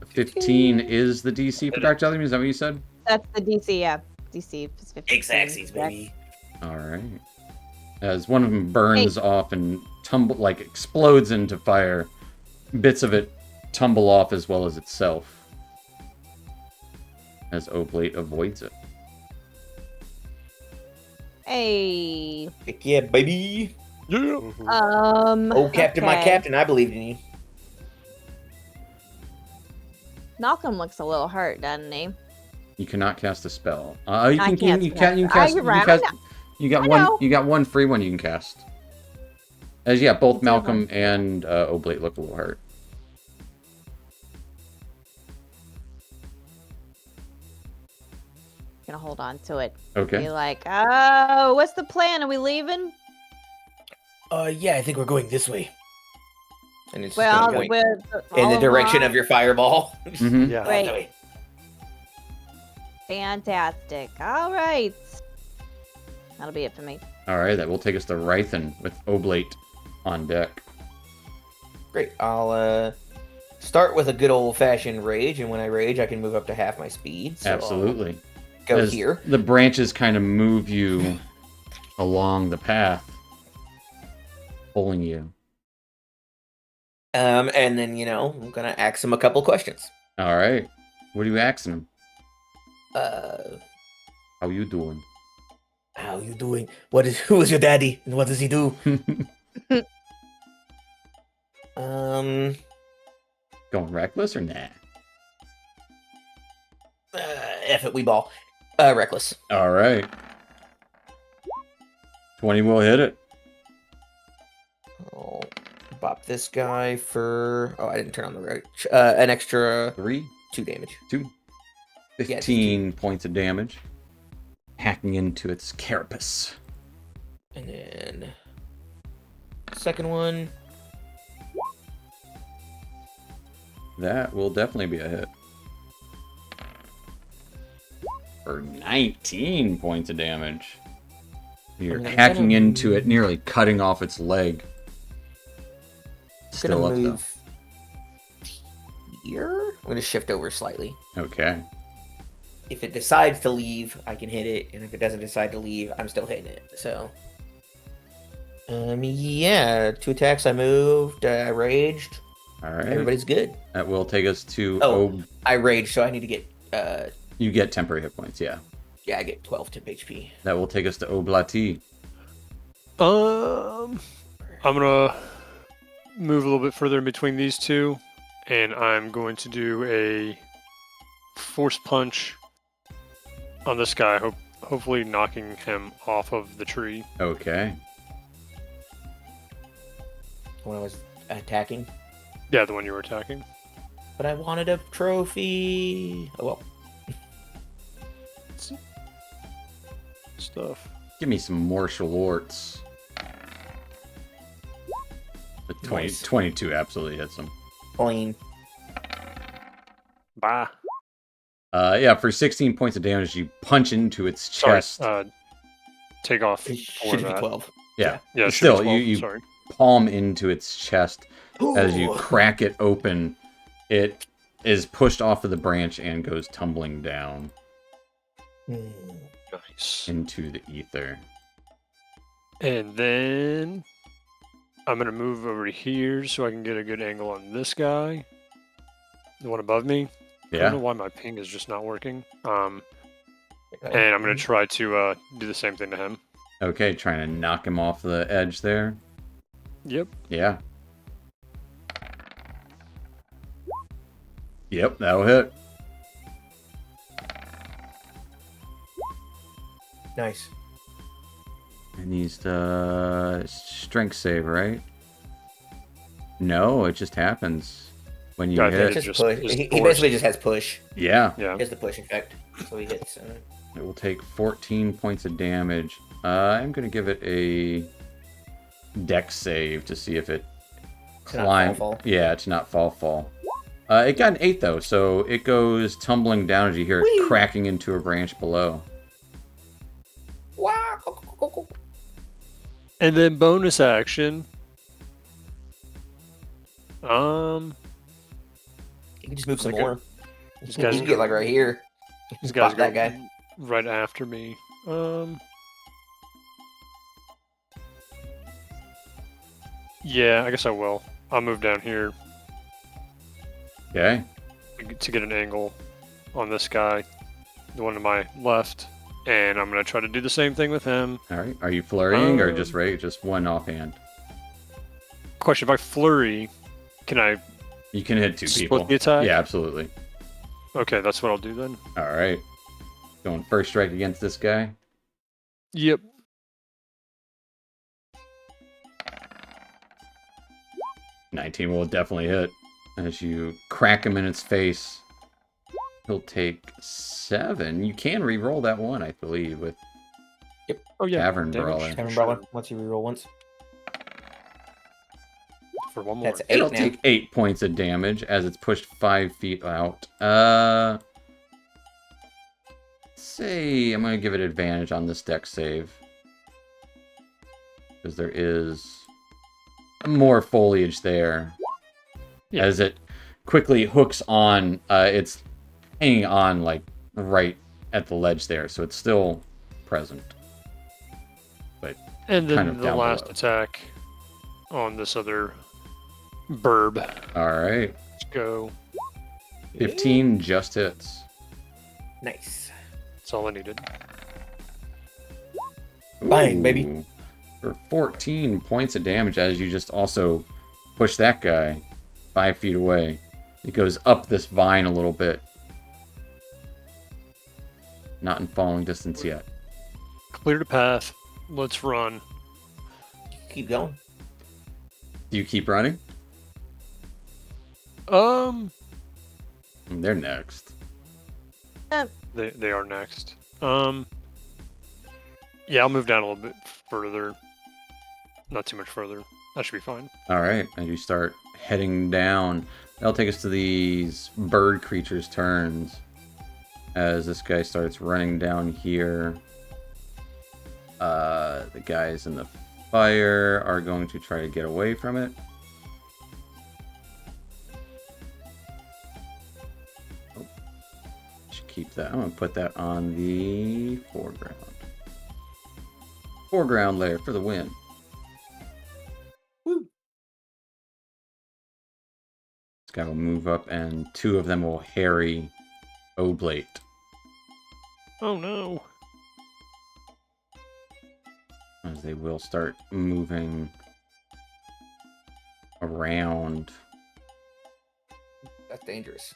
Speaker 1: 15 is the DC for Dark Jelly. Is that what you said?
Speaker 5: That's the DC, yeah. DC is 15.
Speaker 4: X-axis, baby.
Speaker 1: All right. As one of them burns off and explodes into fire, bits of it tumble off as well as itself. As Oblate avoids it.
Speaker 5: Hey.
Speaker 4: Heck yeah, baby.
Speaker 6: Yeah.
Speaker 2: Mhm.
Speaker 4: Oh, Captain, my
Speaker 5: okay.
Speaker 4: Captain, I believed in you.
Speaker 5: Malcolm looks a little hurt, doesn't he?
Speaker 1: You cannot cast a spell. You
Speaker 5: I
Speaker 1: can
Speaker 5: can't
Speaker 1: you
Speaker 5: spell.
Speaker 1: can you cast
Speaker 5: You're
Speaker 1: you
Speaker 5: right,
Speaker 1: can
Speaker 5: I
Speaker 1: cast you got
Speaker 5: I
Speaker 1: one
Speaker 5: know.
Speaker 1: you got one free one you can cast. As yeah, both
Speaker 5: It's
Speaker 1: Malcolm and Oblate look a little hurt.
Speaker 5: Gonna hold on to it.
Speaker 1: Okay.
Speaker 5: Be like, oh, what's the plan? Are we leaving?
Speaker 4: Yeah, I think we're going this way. And it's just
Speaker 5: Well,
Speaker 4: gonna point
Speaker 5: we're
Speaker 4: in the
Speaker 5: all
Speaker 4: direction
Speaker 5: along.
Speaker 4: of your fireball.
Speaker 1: Mhm.
Speaker 2: Yeah.
Speaker 5: Great.
Speaker 4: That way.
Speaker 5: Fantastic. All right. That'll be it for me.
Speaker 1: All right, that will take us to Rythan with Oblate on deck.
Speaker 4: Great. I'll start with a good old-fashioned rage, and when I rage, I can move up to half my speed. So I'll
Speaker 1: Absolutely.
Speaker 4: go
Speaker 1: As
Speaker 4: here.
Speaker 1: the branches kind of move you along the path, pulling you.
Speaker 4: And then I'm gonna ask him a couple questions.
Speaker 1: All right. What are you asking him?
Speaker 4: Uh,
Speaker 1: How you doing?
Speaker 4: how you doing? Who is your daddy, and what does he do? Um,
Speaker 1: Going reckless or nah?
Speaker 4: F it, we ball. Reckless.
Speaker 1: All right. 20 will hit it.
Speaker 4: I'll bop this guy for. Oh, I didn't turn on the rage. An extra
Speaker 1: 3,
Speaker 4: 2 damage.
Speaker 1: 2. 15 points of damage. Hacking into its carapace.
Speaker 4: And then second one.
Speaker 1: That will definitely be a hit. For 19 points of damage. You're
Speaker 4: And I'm
Speaker 1: hacking
Speaker 4: gonna
Speaker 1: into it, nearly cutting off its leg. Still
Speaker 4: Gonna
Speaker 1: up
Speaker 4: move here. I'm gonna shift over slightly.
Speaker 1: though. Okay.
Speaker 4: If it decides to leave, I can hit it, and if it doesn't decide to leave, I'm still hitting it. So, yeah, 2 attacks. I moved. I raged.
Speaker 1: All right.
Speaker 4: Everybody's good.
Speaker 1: That will take us to.
Speaker 4: Oh. I raged, so I need to get.
Speaker 1: You get temporary hit points, yeah.
Speaker 4: Yeah, I get 12 temp HP.
Speaker 1: That will take us to Oblati.
Speaker 6: I'm gonna move a little bit further in between these two, and I'm going to do a force punch on this guy, hopefully knocking him off of the tree.
Speaker 1: Okay.
Speaker 4: When I was attacking,
Speaker 6: Yeah, the one you were attacking.
Speaker 4: but I wanted a trophy. Oh well.
Speaker 6: Stuff.
Speaker 1: Give me some martial arts. The 20,
Speaker 4: Nice.
Speaker 1: 22 absolutely hits him.
Speaker 4: Clean.
Speaker 6: Bye.
Speaker 1: Yeah, for 16 points of damage, you punch into its
Speaker 6: Sorry.
Speaker 1: chest.
Speaker 6: Take off.
Speaker 4: It
Speaker 6: for
Speaker 4: should be
Speaker 6: that.
Speaker 4: 12.
Speaker 1: Yeah,
Speaker 6: Yeah,
Speaker 1: but
Speaker 6: it should be
Speaker 1: still,
Speaker 6: 12,
Speaker 1: you
Speaker 6: sorry.
Speaker 1: palm into its chest as you
Speaker 4: Ooh.
Speaker 1: crack it open. It is pushed off of the branch and goes tumbling down
Speaker 4: Hmm.
Speaker 6: Nice.
Speaker 1: into the ether.
Speaker 6: And then I'm gonna move over to here so I can get a good angle on this guy, the one above me. I don't know
Speaker 1: Yeah.
Speaker 6: why my ping is just not working. And I'm gonna try to do the same thing to him.
Speaker 1: Okay, trying to knock him off the edge there.
Speaker 6: Yep.
Speaker 1: Yeah. Yep, that'll hit.
Speaker 4: Nice.
Speaker 1: It needs to strength save, right? No, it just happens when you
Speaker 6: Yeah, I think
Speaker 1: hit.
Speaker 6: it
Speaker 4: Just
Speaker 6: just
Speaker 4: push.
Speaker 6: is
Speaker 4: He
Speaker 6: forced.
Speaker 4: basically just has push.
Speaker 1: Yeah,
Speaker 6: Yeah.
Speaker 4: He has the push effect, so he hits.
Speaker 1: it will take 14 points of damage. I'm going to give it a dex save to see if it
Speaker 4: To not
Speaker 1: climbs.
Speaker 4: fall.
Speaker 1: Yeah, to not fall. It got an 8 though, so it goes tumbling down as you hear it
Speaker 4: Whee!
Speaker 1: cracking into a branch below.
Speaker 4: Wow.
Speaker 6: And then bonus action.
Speaker 4: You can just move some
Speaker 6: Okay.
Speaker 4: more.
Speaker 6: These
Speaker 4: You
Speaker 6: guys
Speaker 4: can get like right here.
Speaker 6: These
Speaker 4: Pop
Speaker 6: guys
Speaker 4: that
Speaker 6: go
Speaker 4: guy.
Speaker 6: right after me. Yeah, I guess I will. I'll move down here
Speaker 1: Okay.
Speaker 6: to get an angle on this guy, the one to my left, and I'm gonna try to do the same thing with him.
Speaker 1: All right. Are you flurrying or just just one offhand?
Speaker 6: Question: if I flurry, can I?
Speaker 1: You can hit 2
Speaker 6: Split
Speaker 1: people.
Speaker 6: the attack?
Speaker 1: Yeah, absolutely.
Speaker 6: Okay, that's what I'll do then.
Speaker 1: All right. Going first strike against this guy.
Speaker 6: Yep.
Speaker 1: $19 will definitely hit. As you crack him in its face, he'll take 7. You can re-roll that one, I believe, with
Speaker 6: Oh yeah.
Speaker 1: Tavern
Speaker 6: damage,
Speaker 1: Brawler.
Speaker 6: for
Speaker 4: Tavern
Speaker 6: sure.
Speaker 4: Brawler. Once you reroll once.
Speaker 6: For one more.
Speaker 4: That's 8
Speaker 1: It'll
Speaker 4: now.
Speaker 1: take 8 points of damage as it's pushed 5 feet out. Say I'm gonna give it advantage on this dex save. Because there is more foliage there.
Speaker 6: Yeah.
Speaker 1: As it quickly hooks on, it's hanging on like right at the ledge there, so it's still present. But
Speaker 6: And then
Speaker 1: kind of
Speaker 6: the
Speaker 1: down
Speaker 6: last
Speaker 1: below.
Speaker 6: attack on this other burb.
Speaker 1: alright.
Speaker 6: Let's go.
Speaker 1: 15 just hits.
Speaker 4: Nice.
Speaker 6: That's all I needed.
Speaker 4: Bang, baby.
Speaker 1: Ooh. For 14 points of damage as you just also push that guy 5 feet away. It goes up this vine a little bit. Not in falling distance yet.
Speaker 6: Cleared a path. Let's run.
Speaker 4: Keep going.
Speaker 1: Do you keep running? They're next.
Speaker 6: They are next. Yeah, I'll move down a little bit further. Not too much further. That should be fine.
Speaker 1: Alright, and you start heading down. That'll take us to these bird creatures' turns. As this guy starts running down here. The guys in the fire are going to try to get away from it. Oh. Should keep that. I'm going to put that on the foreground. Foreground layer for the win.
Speaker 4: Woo.
Speaker 1: This guy will move up, and 2 of them will harry Oblate.
Speaker 6: Oh no.
Speaker 1: As they will start moving around.
Speaker 4: That's dangerous.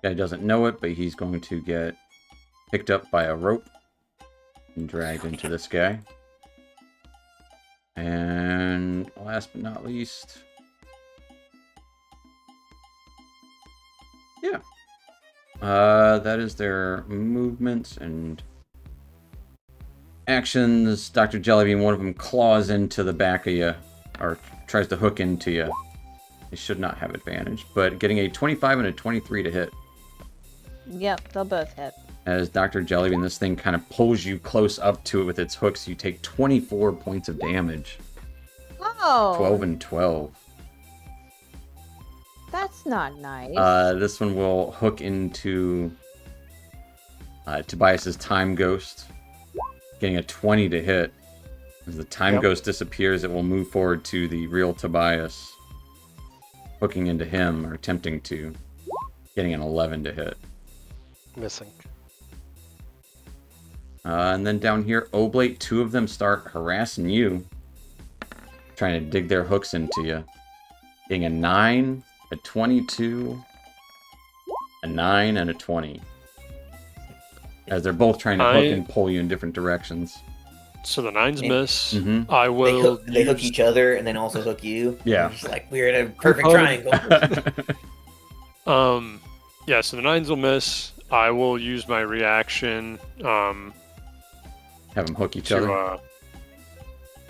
Speaker 1: Guy doesn't know it, but he's going to get picked up by a rope and dragged into this guy. And last but not least, yeah, that is their movements and actions. Dr. Jellybean, one of them claws into the back of you, or tries to hook into you. They should not have advantage, but getting a 25 and a 23 to hit.
Speaker 5: Yep, they'll both hit.
Speaker 1: As Dr. Jellybean, this thing kind of pulls you close up to it with its hooks. You take 24 points of damage.
Speaker 5: Oh,
Speaker 1: 12 and 12.
Speaker 5: that's not nice.
Speaker 1: This one will hook into Tobias's Time Ghost, getting a 20 to hit. As the Time
Speaker 6: Yep.
Speaker 1: Ghost disappears, it will move forward to the real Tobias, hooking into him, or attempting to, getting an 11 to hit.
Speaker 2: Missing.
Speaker 1: And then down here, Oblate, 2 of them start harassing you. Trying to dig their hooks into you. Getting a 9, a 22, a 9, and a 20. As they're both trying to hook and pull you in different directions.
Speaker 6: So the 9s miss.
Speaker 1: Mm-hmm.
Speaker 6: I will.
Speaker 4: They hook each other and then also hook you.
Speaker 1: Yeah.
Speaker 4: It's like we're in a perfect triangle.
Speaker 6: Yeah, so the 9s will miss. I will use my reaction.
Speaker 1: Have them hook each
Speaker 6: to,
Speaker 1: other.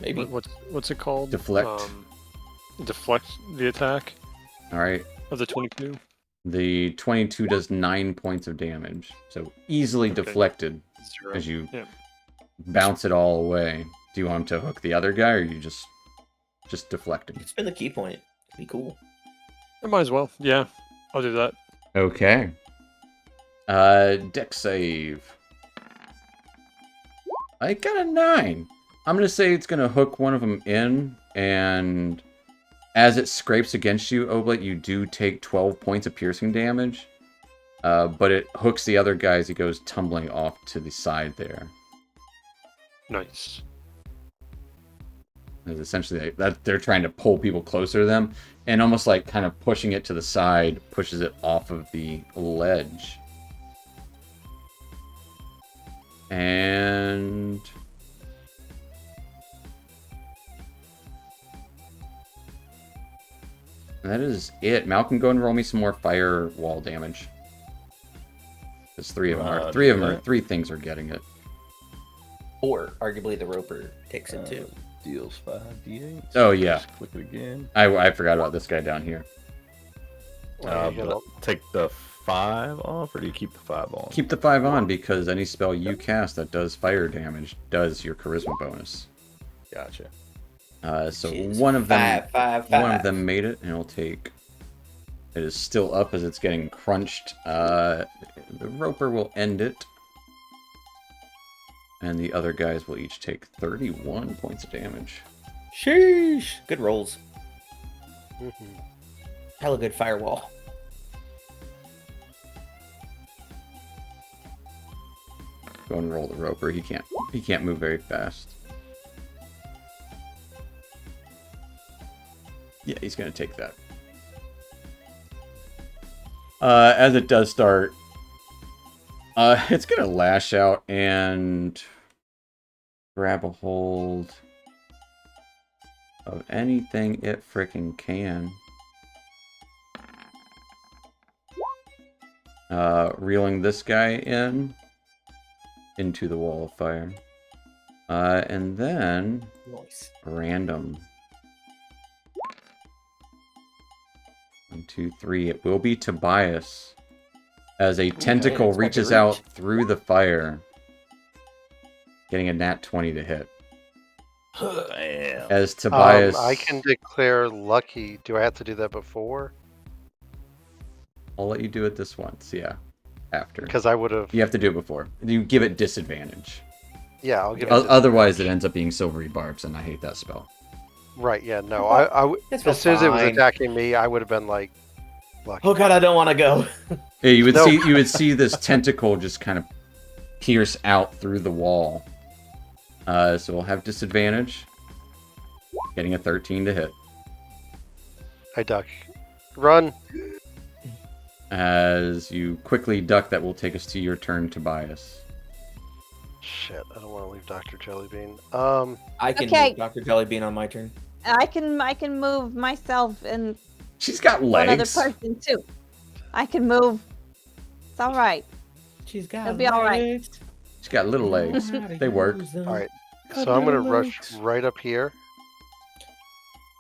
Speaker 4: Maybe.
Speaker 6: What's it called?
Speaker 1: Deflect.
Speaker 6: Deflect the attack
Speaker 1: Alright.
Speaker 6: of the 22.
Speaker 1: The 22 does 9 points of damage. So easily deflected
Speaker 6: 0.
Speaker 1: as you
Speaker 6: Yeah.
Speaker 1: bounce it all away. Do you want him to hook the other guy, or are you just deflecting?
Speaker 4: It's been the key point. It'd be cool.
Speaker 6: I might as well. Yeah, I'll do that.
Speaker 1: Okay. Dex save. I got a 9. I'm going to say it's going to hook one of them in, and as it scrapes against you, Oblate, you do take 12 points of piercing damage. But it hooks the other guy as he goes tumbling off to the side there.
Speaker 6: Nice.
Speaker 1: It's essentially that they're trying to pull people closer to them, and almost like kind of pushing it to the side pushes it off of the ledge. And that is it. Malcolm, go and roll me some more firewall damage. Because 3 of them are 3 things are getting it.
Speaker 4: Or arguably the roper takes it too.
Speaker 3: Deals 5d8.
Speaker 1: Oh yeah.
Speaker 3: Just click it again.
Speaker 1: I forgot about this guy down here.
Speaker 3: But take the 5 off, or do you keep the 5 on?
Speaker 1: Keep the 5 on because any spell you cast that does fire damage does your charisma bonus.
Speaker 3: Gotcha.
Speaker 1: So
Speaker 4: Jeez.
Speaker 1: one of them,
Speaker 4: Five.
Speaker 1: one of them made it, and it'll take. It is still up as it's getting crunched. The roper will end it, and the other guys will each take 31 points of damage.
Speaker 4: Sheesh. Good rolls.
Speaker 2: Mhm.
Speaker 4: Hella good firewall.
Speaker 1: Go and roll the roper. He can't move very fast. Yeah, he's gonna take that. As it does start, it's gonna lash out and grab a hold of anything it frickin' can. Reeling this guy into the wall of fire. And then
Speaker 4: Nice.
Speaker 1: random. 1, 2, 3. It will be Tobias. As a tentacle
Speaker 4: it's
Speaker 1: reaches
Speaker 4: about to
Speaker 1: out through the fire. Getting a nat 20 to hit.
Speaker 3: Damn.
Speaker 1: As Tobias...
Speaker 2: I can declare lucky. Do I have to do that before?
Speaker 1: I'll let you do it this once, yeah. After.
Speaker 2: Because I would have.
Speaker 1: You have to do it before. You give it disadvantage.
Speaker 2: Yeah, I'll give it.
Speaker 1: Otherwise, it ends up being silvery barbs, and I hate that spell.
Speaker 2: Right. Yeah. No.
Speaker 4: That's
Speaker 2: as soon as it was
Speaker 4: fine.
Speaker 2: attacking me, I would have been like, lucky.
Speaker 4: Oh god, I don't want to go.
Speaker 1: Yeah, you would
Speaker 2: No.
Speaker 1: see this tentacle just kind of pierce out through the wall. So we'll have disadvantage. Getting a 13 to hit.
Speaker 2: I duck. Run.
Speaker 1: As you quickly duck, that will take us to your turn, Tobias.
Speaker 2: Shit. I don't want to leave Dr. Jellybean.
Speaker 4: I can
Speaker 5: Okay.
Speaker 4: move Dr. Jellybean on my turn.
Speaker 5: I can move myself and
Speaker 1: She's got
Speaker 5: one other
Speaker 1: legs.
Speaker 5: person too. I can move. It's all right.
Speaker 4: She's got
Speaker 5: It'll be all right.
Speaker 4: legs.
Speaker 1: She's got little legs. They work.
Speaker 2: All right. So I'm gonna rush right up here.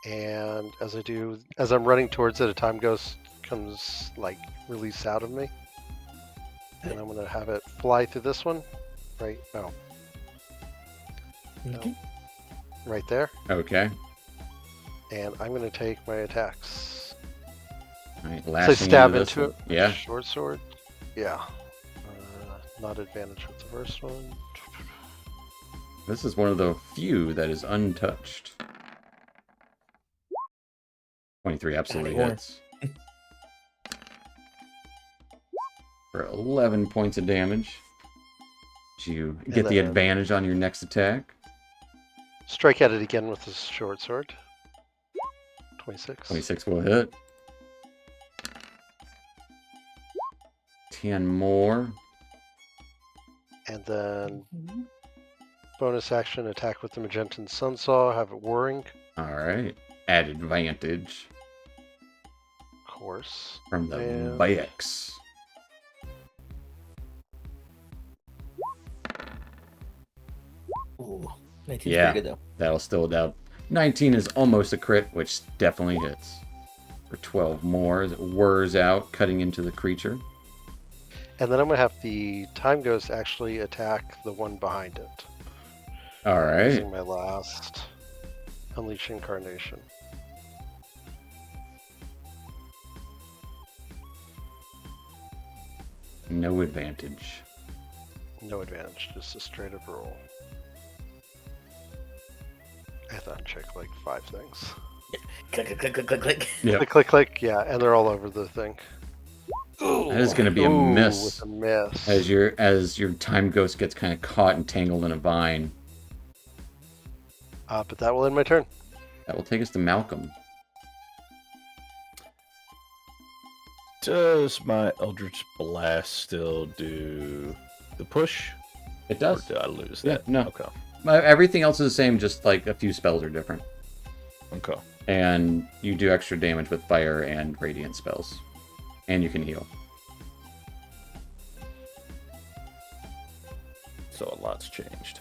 Speaker 2: And as I'm running towards it, a time ghost comes like released out of me. And I'm gonna have it fly through this one. Right? No.
Speaker 4: Okay.
Speaker 2: Right there.
Speaker 1: Okay.
Speaker 2: And I'm gonna take my attacks.
Speaker 1: All right,
Speaker 2: So I
Speaker 1: lashing
Speaker 2: stab
Speaker 1: into this
Speaker 2: into
Speaker 1: one.
Speaker 2: it.
Speaker 1: Yeah.
Speaker 2: Short sword. Yeah. Not advantage with the first one.
Speaker 1: This is one of the few that is untouched. 23 absolutely
Speaker 4: Anymore.
Speaker 1: hits. For 11 points of damage. You
Speaker 2: And
Speaker 1: get the
Speaker 2: then-
Speaker 1: advantage on your next attack.
Speaker 2: Strike at it again with this short sword. 26.
Speaker 1: 26 will hit. 10 more.
Speaker 2: And then bonus action attack with the Magentan Sunsaw. Have it whirring.
Speaker 1: Alright. Add advantage
Speaker 2: Of course.
Speaker 1: from the
Speaker 2: And-
Speaker 1: Vex.
Speaker 4: Ooh, 19's
Speaker 1: Yeah.
Speaker 4: pretty good though.
Speaker 1: That'll still doubt. 19 is almost a crit, which definitely hits. For 12 more as it whirs out, cutting into the creature.
Speaker 2: And then I'm going to have the Time Ghost actually attack the one behind it.
Speaker 1: Alright.
Speaker 2: Using my last Unleash Incarnation.
Speaker 1: No advantage.
Speaker 2: No advantage, just a straight up roll. I thought I'd check like 5 things.
Speaker 4: Click, click, click, click, click, click.
Speaker 1: Yep.
Speaker 2: Click, click, click, yeah, and they're all over the thing.
Speaker 1: That is going to be a
Speaker 2: Ooh,
Speaker 1: miss.
Speaker 2: with a miss.
Speaker 1: As your time ghost gets kind of caught and tangled in a vine.
Speaker 2: But that will end my turn.
Speaker 1: That will take us to Malcolm.
Speaker 3: Does my Eldritch Blast still do the push?
Speaker 1: It
Speaker 3: Or
Speaker 1: does.
Speaker 3: did I lose
Speaker 1: Yeah,
Speaker 3: that?
Speaker 1: no.
Speaker 3: Okay.
Speaker 1: Everything else is the same, just like a few spells are different.
Speaker 3: Okay.
Speaker 1: And you do extra damage with fire and radiant spells. And you can heal.
Speaker 3: So a lot's changed.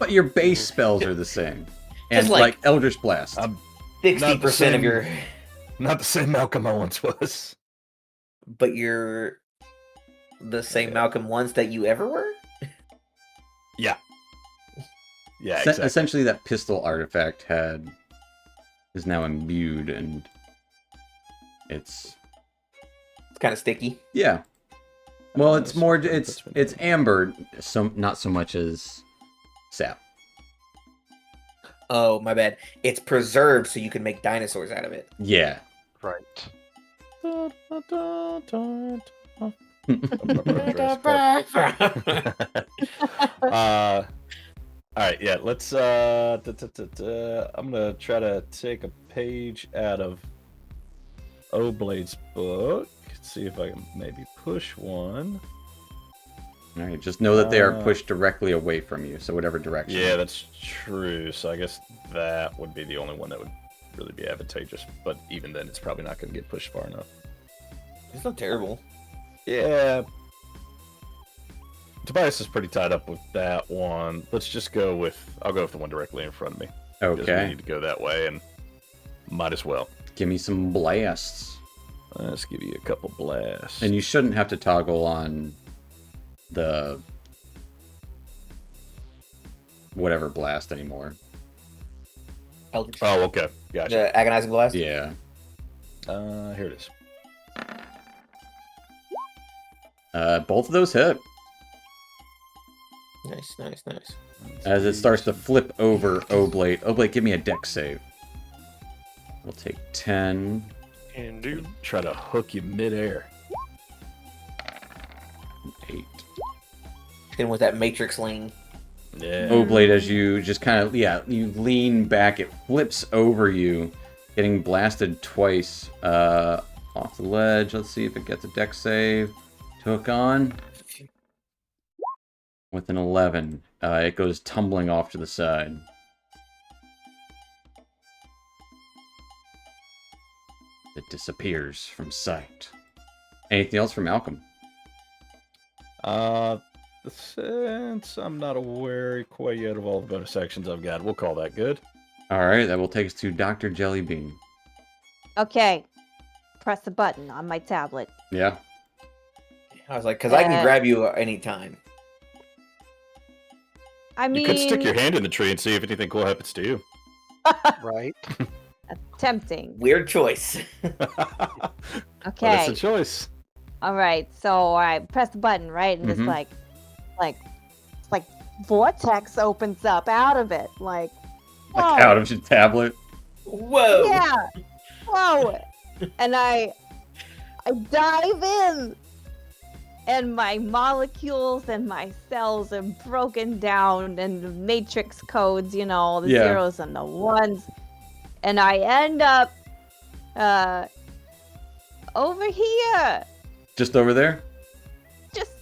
Speaker 1: But your base spells are the same. And
Speaker 4: Just
Speaker 1: like,
Speaker 4: like-
Speaker 1: Eldritch Blast.
Speaker 3: I'm
Speaker 4: 60% of
Speaker 3: same.
Speaker 4: your,
Speaker 3: not the same Malcolm I once was.
Speaker 4: but you're the same
Speaker 3: Yeah.
Speaker 4: Malcolm ones that you ever were.
Speaker 3: Yeah. Yeah,
Speaker 1: Se-
Speaker 3: exactly.
Speaker 1: Essentially, that pistol artifact is now imbued, and it's
Speaker 4: It's kind of sticky.
Speaker 1: yeah. Well, it's
Speaker 3: That's
Speaker 1: more
Speaker 3: what
Speaker 1: it's
Speaker 3: that's been
Speaker 1: it's
Speaker 3: doing.
Speaker 1: amber, not so much as sap.
Speaker 4: Oh, my bad. It's preserved so you can make dinosaurs out of it.
Speaker 1: Yeah.
Speaker 2: Right.
Speaker 3: Dun, dun, dun, dun, dun. All right, yeah, let's I'm gonna try to take a page out of Oblade's book, see if I can maybe push one.
Speaker 1: All right, just know that they are
Speaker 3: Uh,
Speaker 1: pushed directly away from you, so whatever direction.
Speaker 3: Yeah, that's true. So I guess that would be the only one that would really be advantageous, but even then it's probably not gonna get pushed far enough.
Speaker 4: It's not terrible.
Speaker 3: Yeah. Tobias is pretty tied up with that one. Let's just go with... I'll go with the one directly in front of me. Because we
Speaker 1: Okay.
Speaker 3: need to go that way, and might as well.
Speaker 1: Give me some blasts.
Speaker 3: Let's give you a couple blasts.
Speaker 1: And you shouldn't have to toggle on the whatever blast anymore.
Speaker 4: Eldritch.
Speaker 3: Oh, okay. Gotcha.
Speaker 4: The agonizing blast.
Speaker 1: Yeah.
Speaker 3: Here it is.
Speaker 1: Both of those hit.
Speaker 4: Nice, nice, nice.
Speaker 1: As it starts to flip over Oblate. Oblate, give me a dex save. We'll take 10.
Speaker 6: And do.
Speaker 3: Try to hook you midair.
Speaker 1: 8.
Speaker 4: Then with that matrix lane.
Speaker 3: Yeah.
Speaker 1: Oblate, as you just kind of, you lean back, it flips over you, getting blasted twice off the ledge. Let's see if it gets a dex save. Took on. With an 11. It goes tumbling off to the side. It disappears from sight. Anything else from Malcolm?
Speaker 3: Since I'm not aware quite yet of all the bonus actions I've got, we'll call that good.
Speaker 1: Alright, that will take us to Dr. Jellybean.
Speaker 5: Okay. Press the button on my tablet.
Speaker 1: Yeah.
Speaker 4: I was like, because I can
Speaker 5: Uh,
Speaker 4: grab you anytime.
Speaker 5: I mean,
Speaker 3: You could stick your hand in the tree and see if anything cool happens to you.
Speaker 2: Right.
Speaker 5: tempting.
Speaker 4: Weird choice.
Speaker 3: But
Speaker 5: Okay.
Speaker 3: it's a choice.
Speaker 5: All right. So I press the button, right? And
Speaker 1: Mhm.
Speaker 5: it's like vortex opens up out of it. Like,
Speaker 1: Like
Speaker 5: whoa.
Speaker 1: out of your tablet.
Speaker 4: Whoa.
Speaker 5: Yeah. Whoa. And I dive in. and my molecules and my cells are broken down and the matrix codes, the
Speaker 1: Yeah.
Speaker 5: zeros and the ones. And I end up over here.
Speaker 1: Just over there?
Speaker 5: Just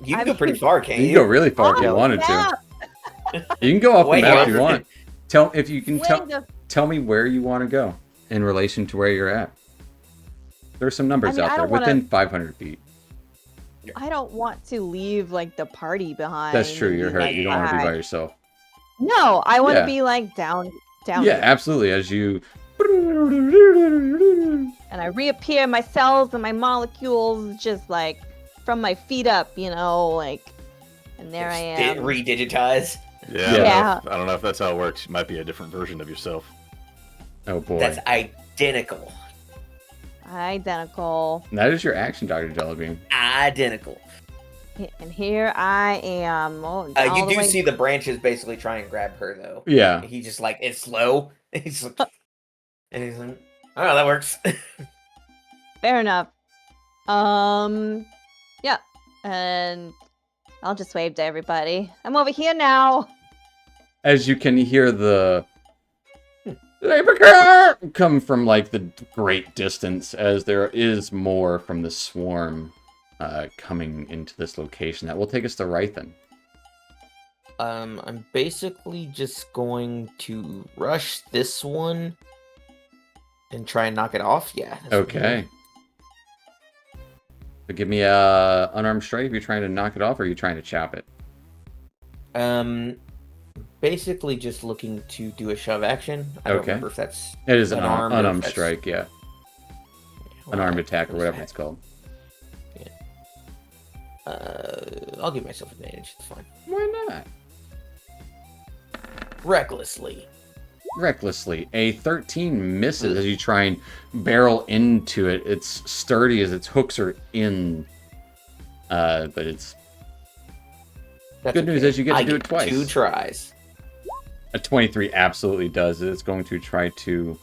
Speaker 4: You can go pretty far, can't
Speaker 1: You
Speaker 4: you?
Speaker 1: can go really far if you
Speaker 5: on
Speaker 1: wanted
Speaker 5: the
Speaker 1: to.
Speaker 5: map.
Speaker 1: You can go off the
Speaker 4: Way
Speaker 1: map if you
Speaker 4: over.
Speaker 1: want. Tell me where you want to go in relation to where you're at. There's some numbers
Speaker 5: I
Speaker 1: out there
Speaker 5: don't wanna-
Speaker 1: within 500 feet.
Speaker 5: I don't want to leave the party behind.
Speaker 1: That's true.
Speaker 5: and
Speaker 1: You're
Speaker 5: be
Speaker 1: hurt.
Speaker 5: like,
Speaker 1: You don't want to be by
Speaker 5: "Ah."
Speaker 1: yourself.
Speaker 5: No, I want to
Speaker 1: Yeah.
Speaker 5: be down
Speaker 1: Yeah,
Speaker 5: here.
Speaker 1: absolutely. As you.
Speaker 5: And I reappear my cells and my molecules just from my feet up, and there I am.
Speaker 4: Redigitize.
Speaker 3: Yeah. I don't know if that's how it works. You might be a different version of yourself.
Speaker 1: Oh boy.
Speaker 4: That's identical.
Speaker 5: Identical.
Speaker 1: That is your action, Dr. Jellybean.
Speaker 4: Identical.
Speaker 5: And here I am. Oh,
Speaker 4: You do see the branches basically try and grab her, though.
Speaker 1: Yeah.
Speaker 4: He just it's slow. He's like, and he's like, oh, that works.
Speaker 5: Fair enough. Yeah. And I'll just wave to everybody. I'm over here now.
Speaker 1: As you can hear the come from the great distance, as there is more from the swarm coming into this location. That will take us to Rythan.
Speaker 4: I'm basically just going to rush this one and try and knock it off. Yeah. that's what I'm
Speaker 1: Okay. So give me a unarmed strike if you're trying to knock it off, or are you trying to chop it?
Speaker 4: doing. Basically just looking to do a shove action. I don't
Speaker 1: Okay.
Speaker 4: remember if that's
Speaker 1: It is an
Speaker 4: unarmed or if
Speaker 1: unarmed
Speaker 4: that's-
Speaker 1: strike, yeah. Unarmed attack or whatever it's called.
Speaker 4: I'll give myself advantage. It's fine.
Speaker 1: Why not?
Speaker 4: Recklessly.
Speaker 1: Recklessly. A 13 misses as you try and barrel into it. It's sturdy as its hooks are in. But it's
Speaker 4: That's
Speaker 1: good news is you get to
Speaker 4: I
Speaker 1: do it
Speaker 4: get
Speaker 1: twice.
Speaker 4: 2 tries.
Speaker 1: A 23 absolutely does. It's going to try to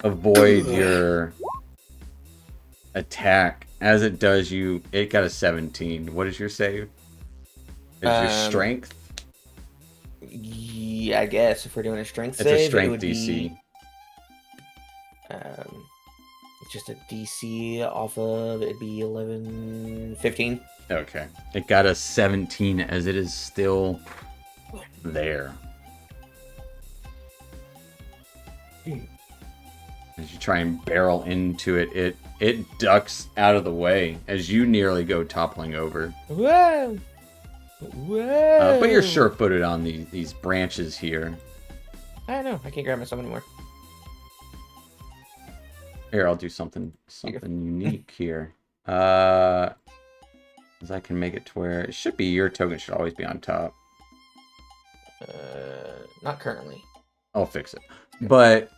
Speaker 1: avoid your attack. As it does, it got a 17. What is your save? Is your strength?
Speaker 4: Yeah, I guess if we're doing a strength
Speaker 1: It's
Speaker 4: save,
Speaker 1: a
Speaker 4: it
Speaker 1: strength
Speaker 4: would
Speaker 1: DC.
Speaker 4: be, it's just a DC off of, it'd be 11, 15.
Speaker 1: Okay. It got a 17 as it is still there. As you try and barrel into it, it ducks out of the way as you nearly go toppling over.
Speaker 4: Whoa! Whoa!
Speaker 1: But you're sure-footed on these branches here.
Speaker 4: I don't know. I can't grab myself anymore.
Speaker 1: Here, I'll do something
Speaker 4: you go.
Speaker 1: unique here. As I can make it to where it should be your token should always be on top.
Speaker 4: Not currently.
Speaker 1: I'll fix it. But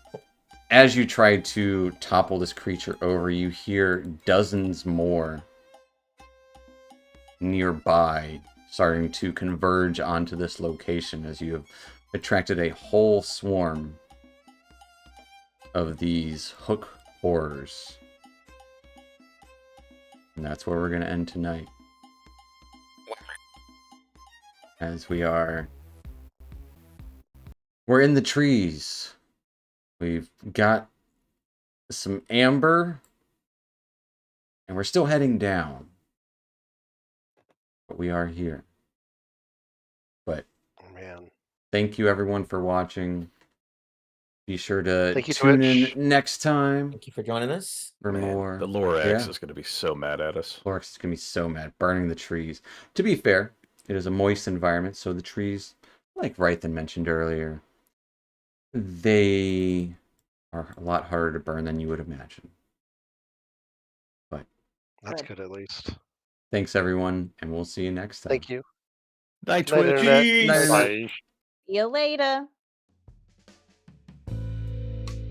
Speaker 1: as you try to topple this creature over, you hear dozens more nearby starting to converge onto this location as you have attracted a whole swarm of these hook horrors. And that's where we're going to end tonight. As we're in the trees. We've got some amber, and we're still heading down. But we are here. But
Speaker 2: Man.
Speaker 1: thank you everyone for watching. Be sure to
Speaker 2: Thank you,
Speaker 1: tune
Speaker 2: Twitch.
Speaker 1: in next time
Speaker 4: Thank you for joining us.
Speaker 1: for
Speaker 3: Man,
Speaker 1: more.
Speaker 3: the Lorax
Speaker 1: Yeah.
Speaker 3: is going to be so mad at us.
Speaker 1: Lorax is going to be so mad, burning the trees. To be fair, it is a moist environment, so the trees, like Rythan mentioned earlier, they are a lot harder to burn than you would imagine. But
Speaker 2: That's
Speaker 5: Good.
Speaker 2: good at least.
Speaker 1: thanks everyone, and we'll see you next time.
Speaker 2: Thank you.
Speaker 3: Night,
Speaker 2: Night,
Speaker 3: Twitch.
Speaker 2: Internet.
Speaker 1: Night,
Speaker 6: Bye.
Speaker 5: See you later.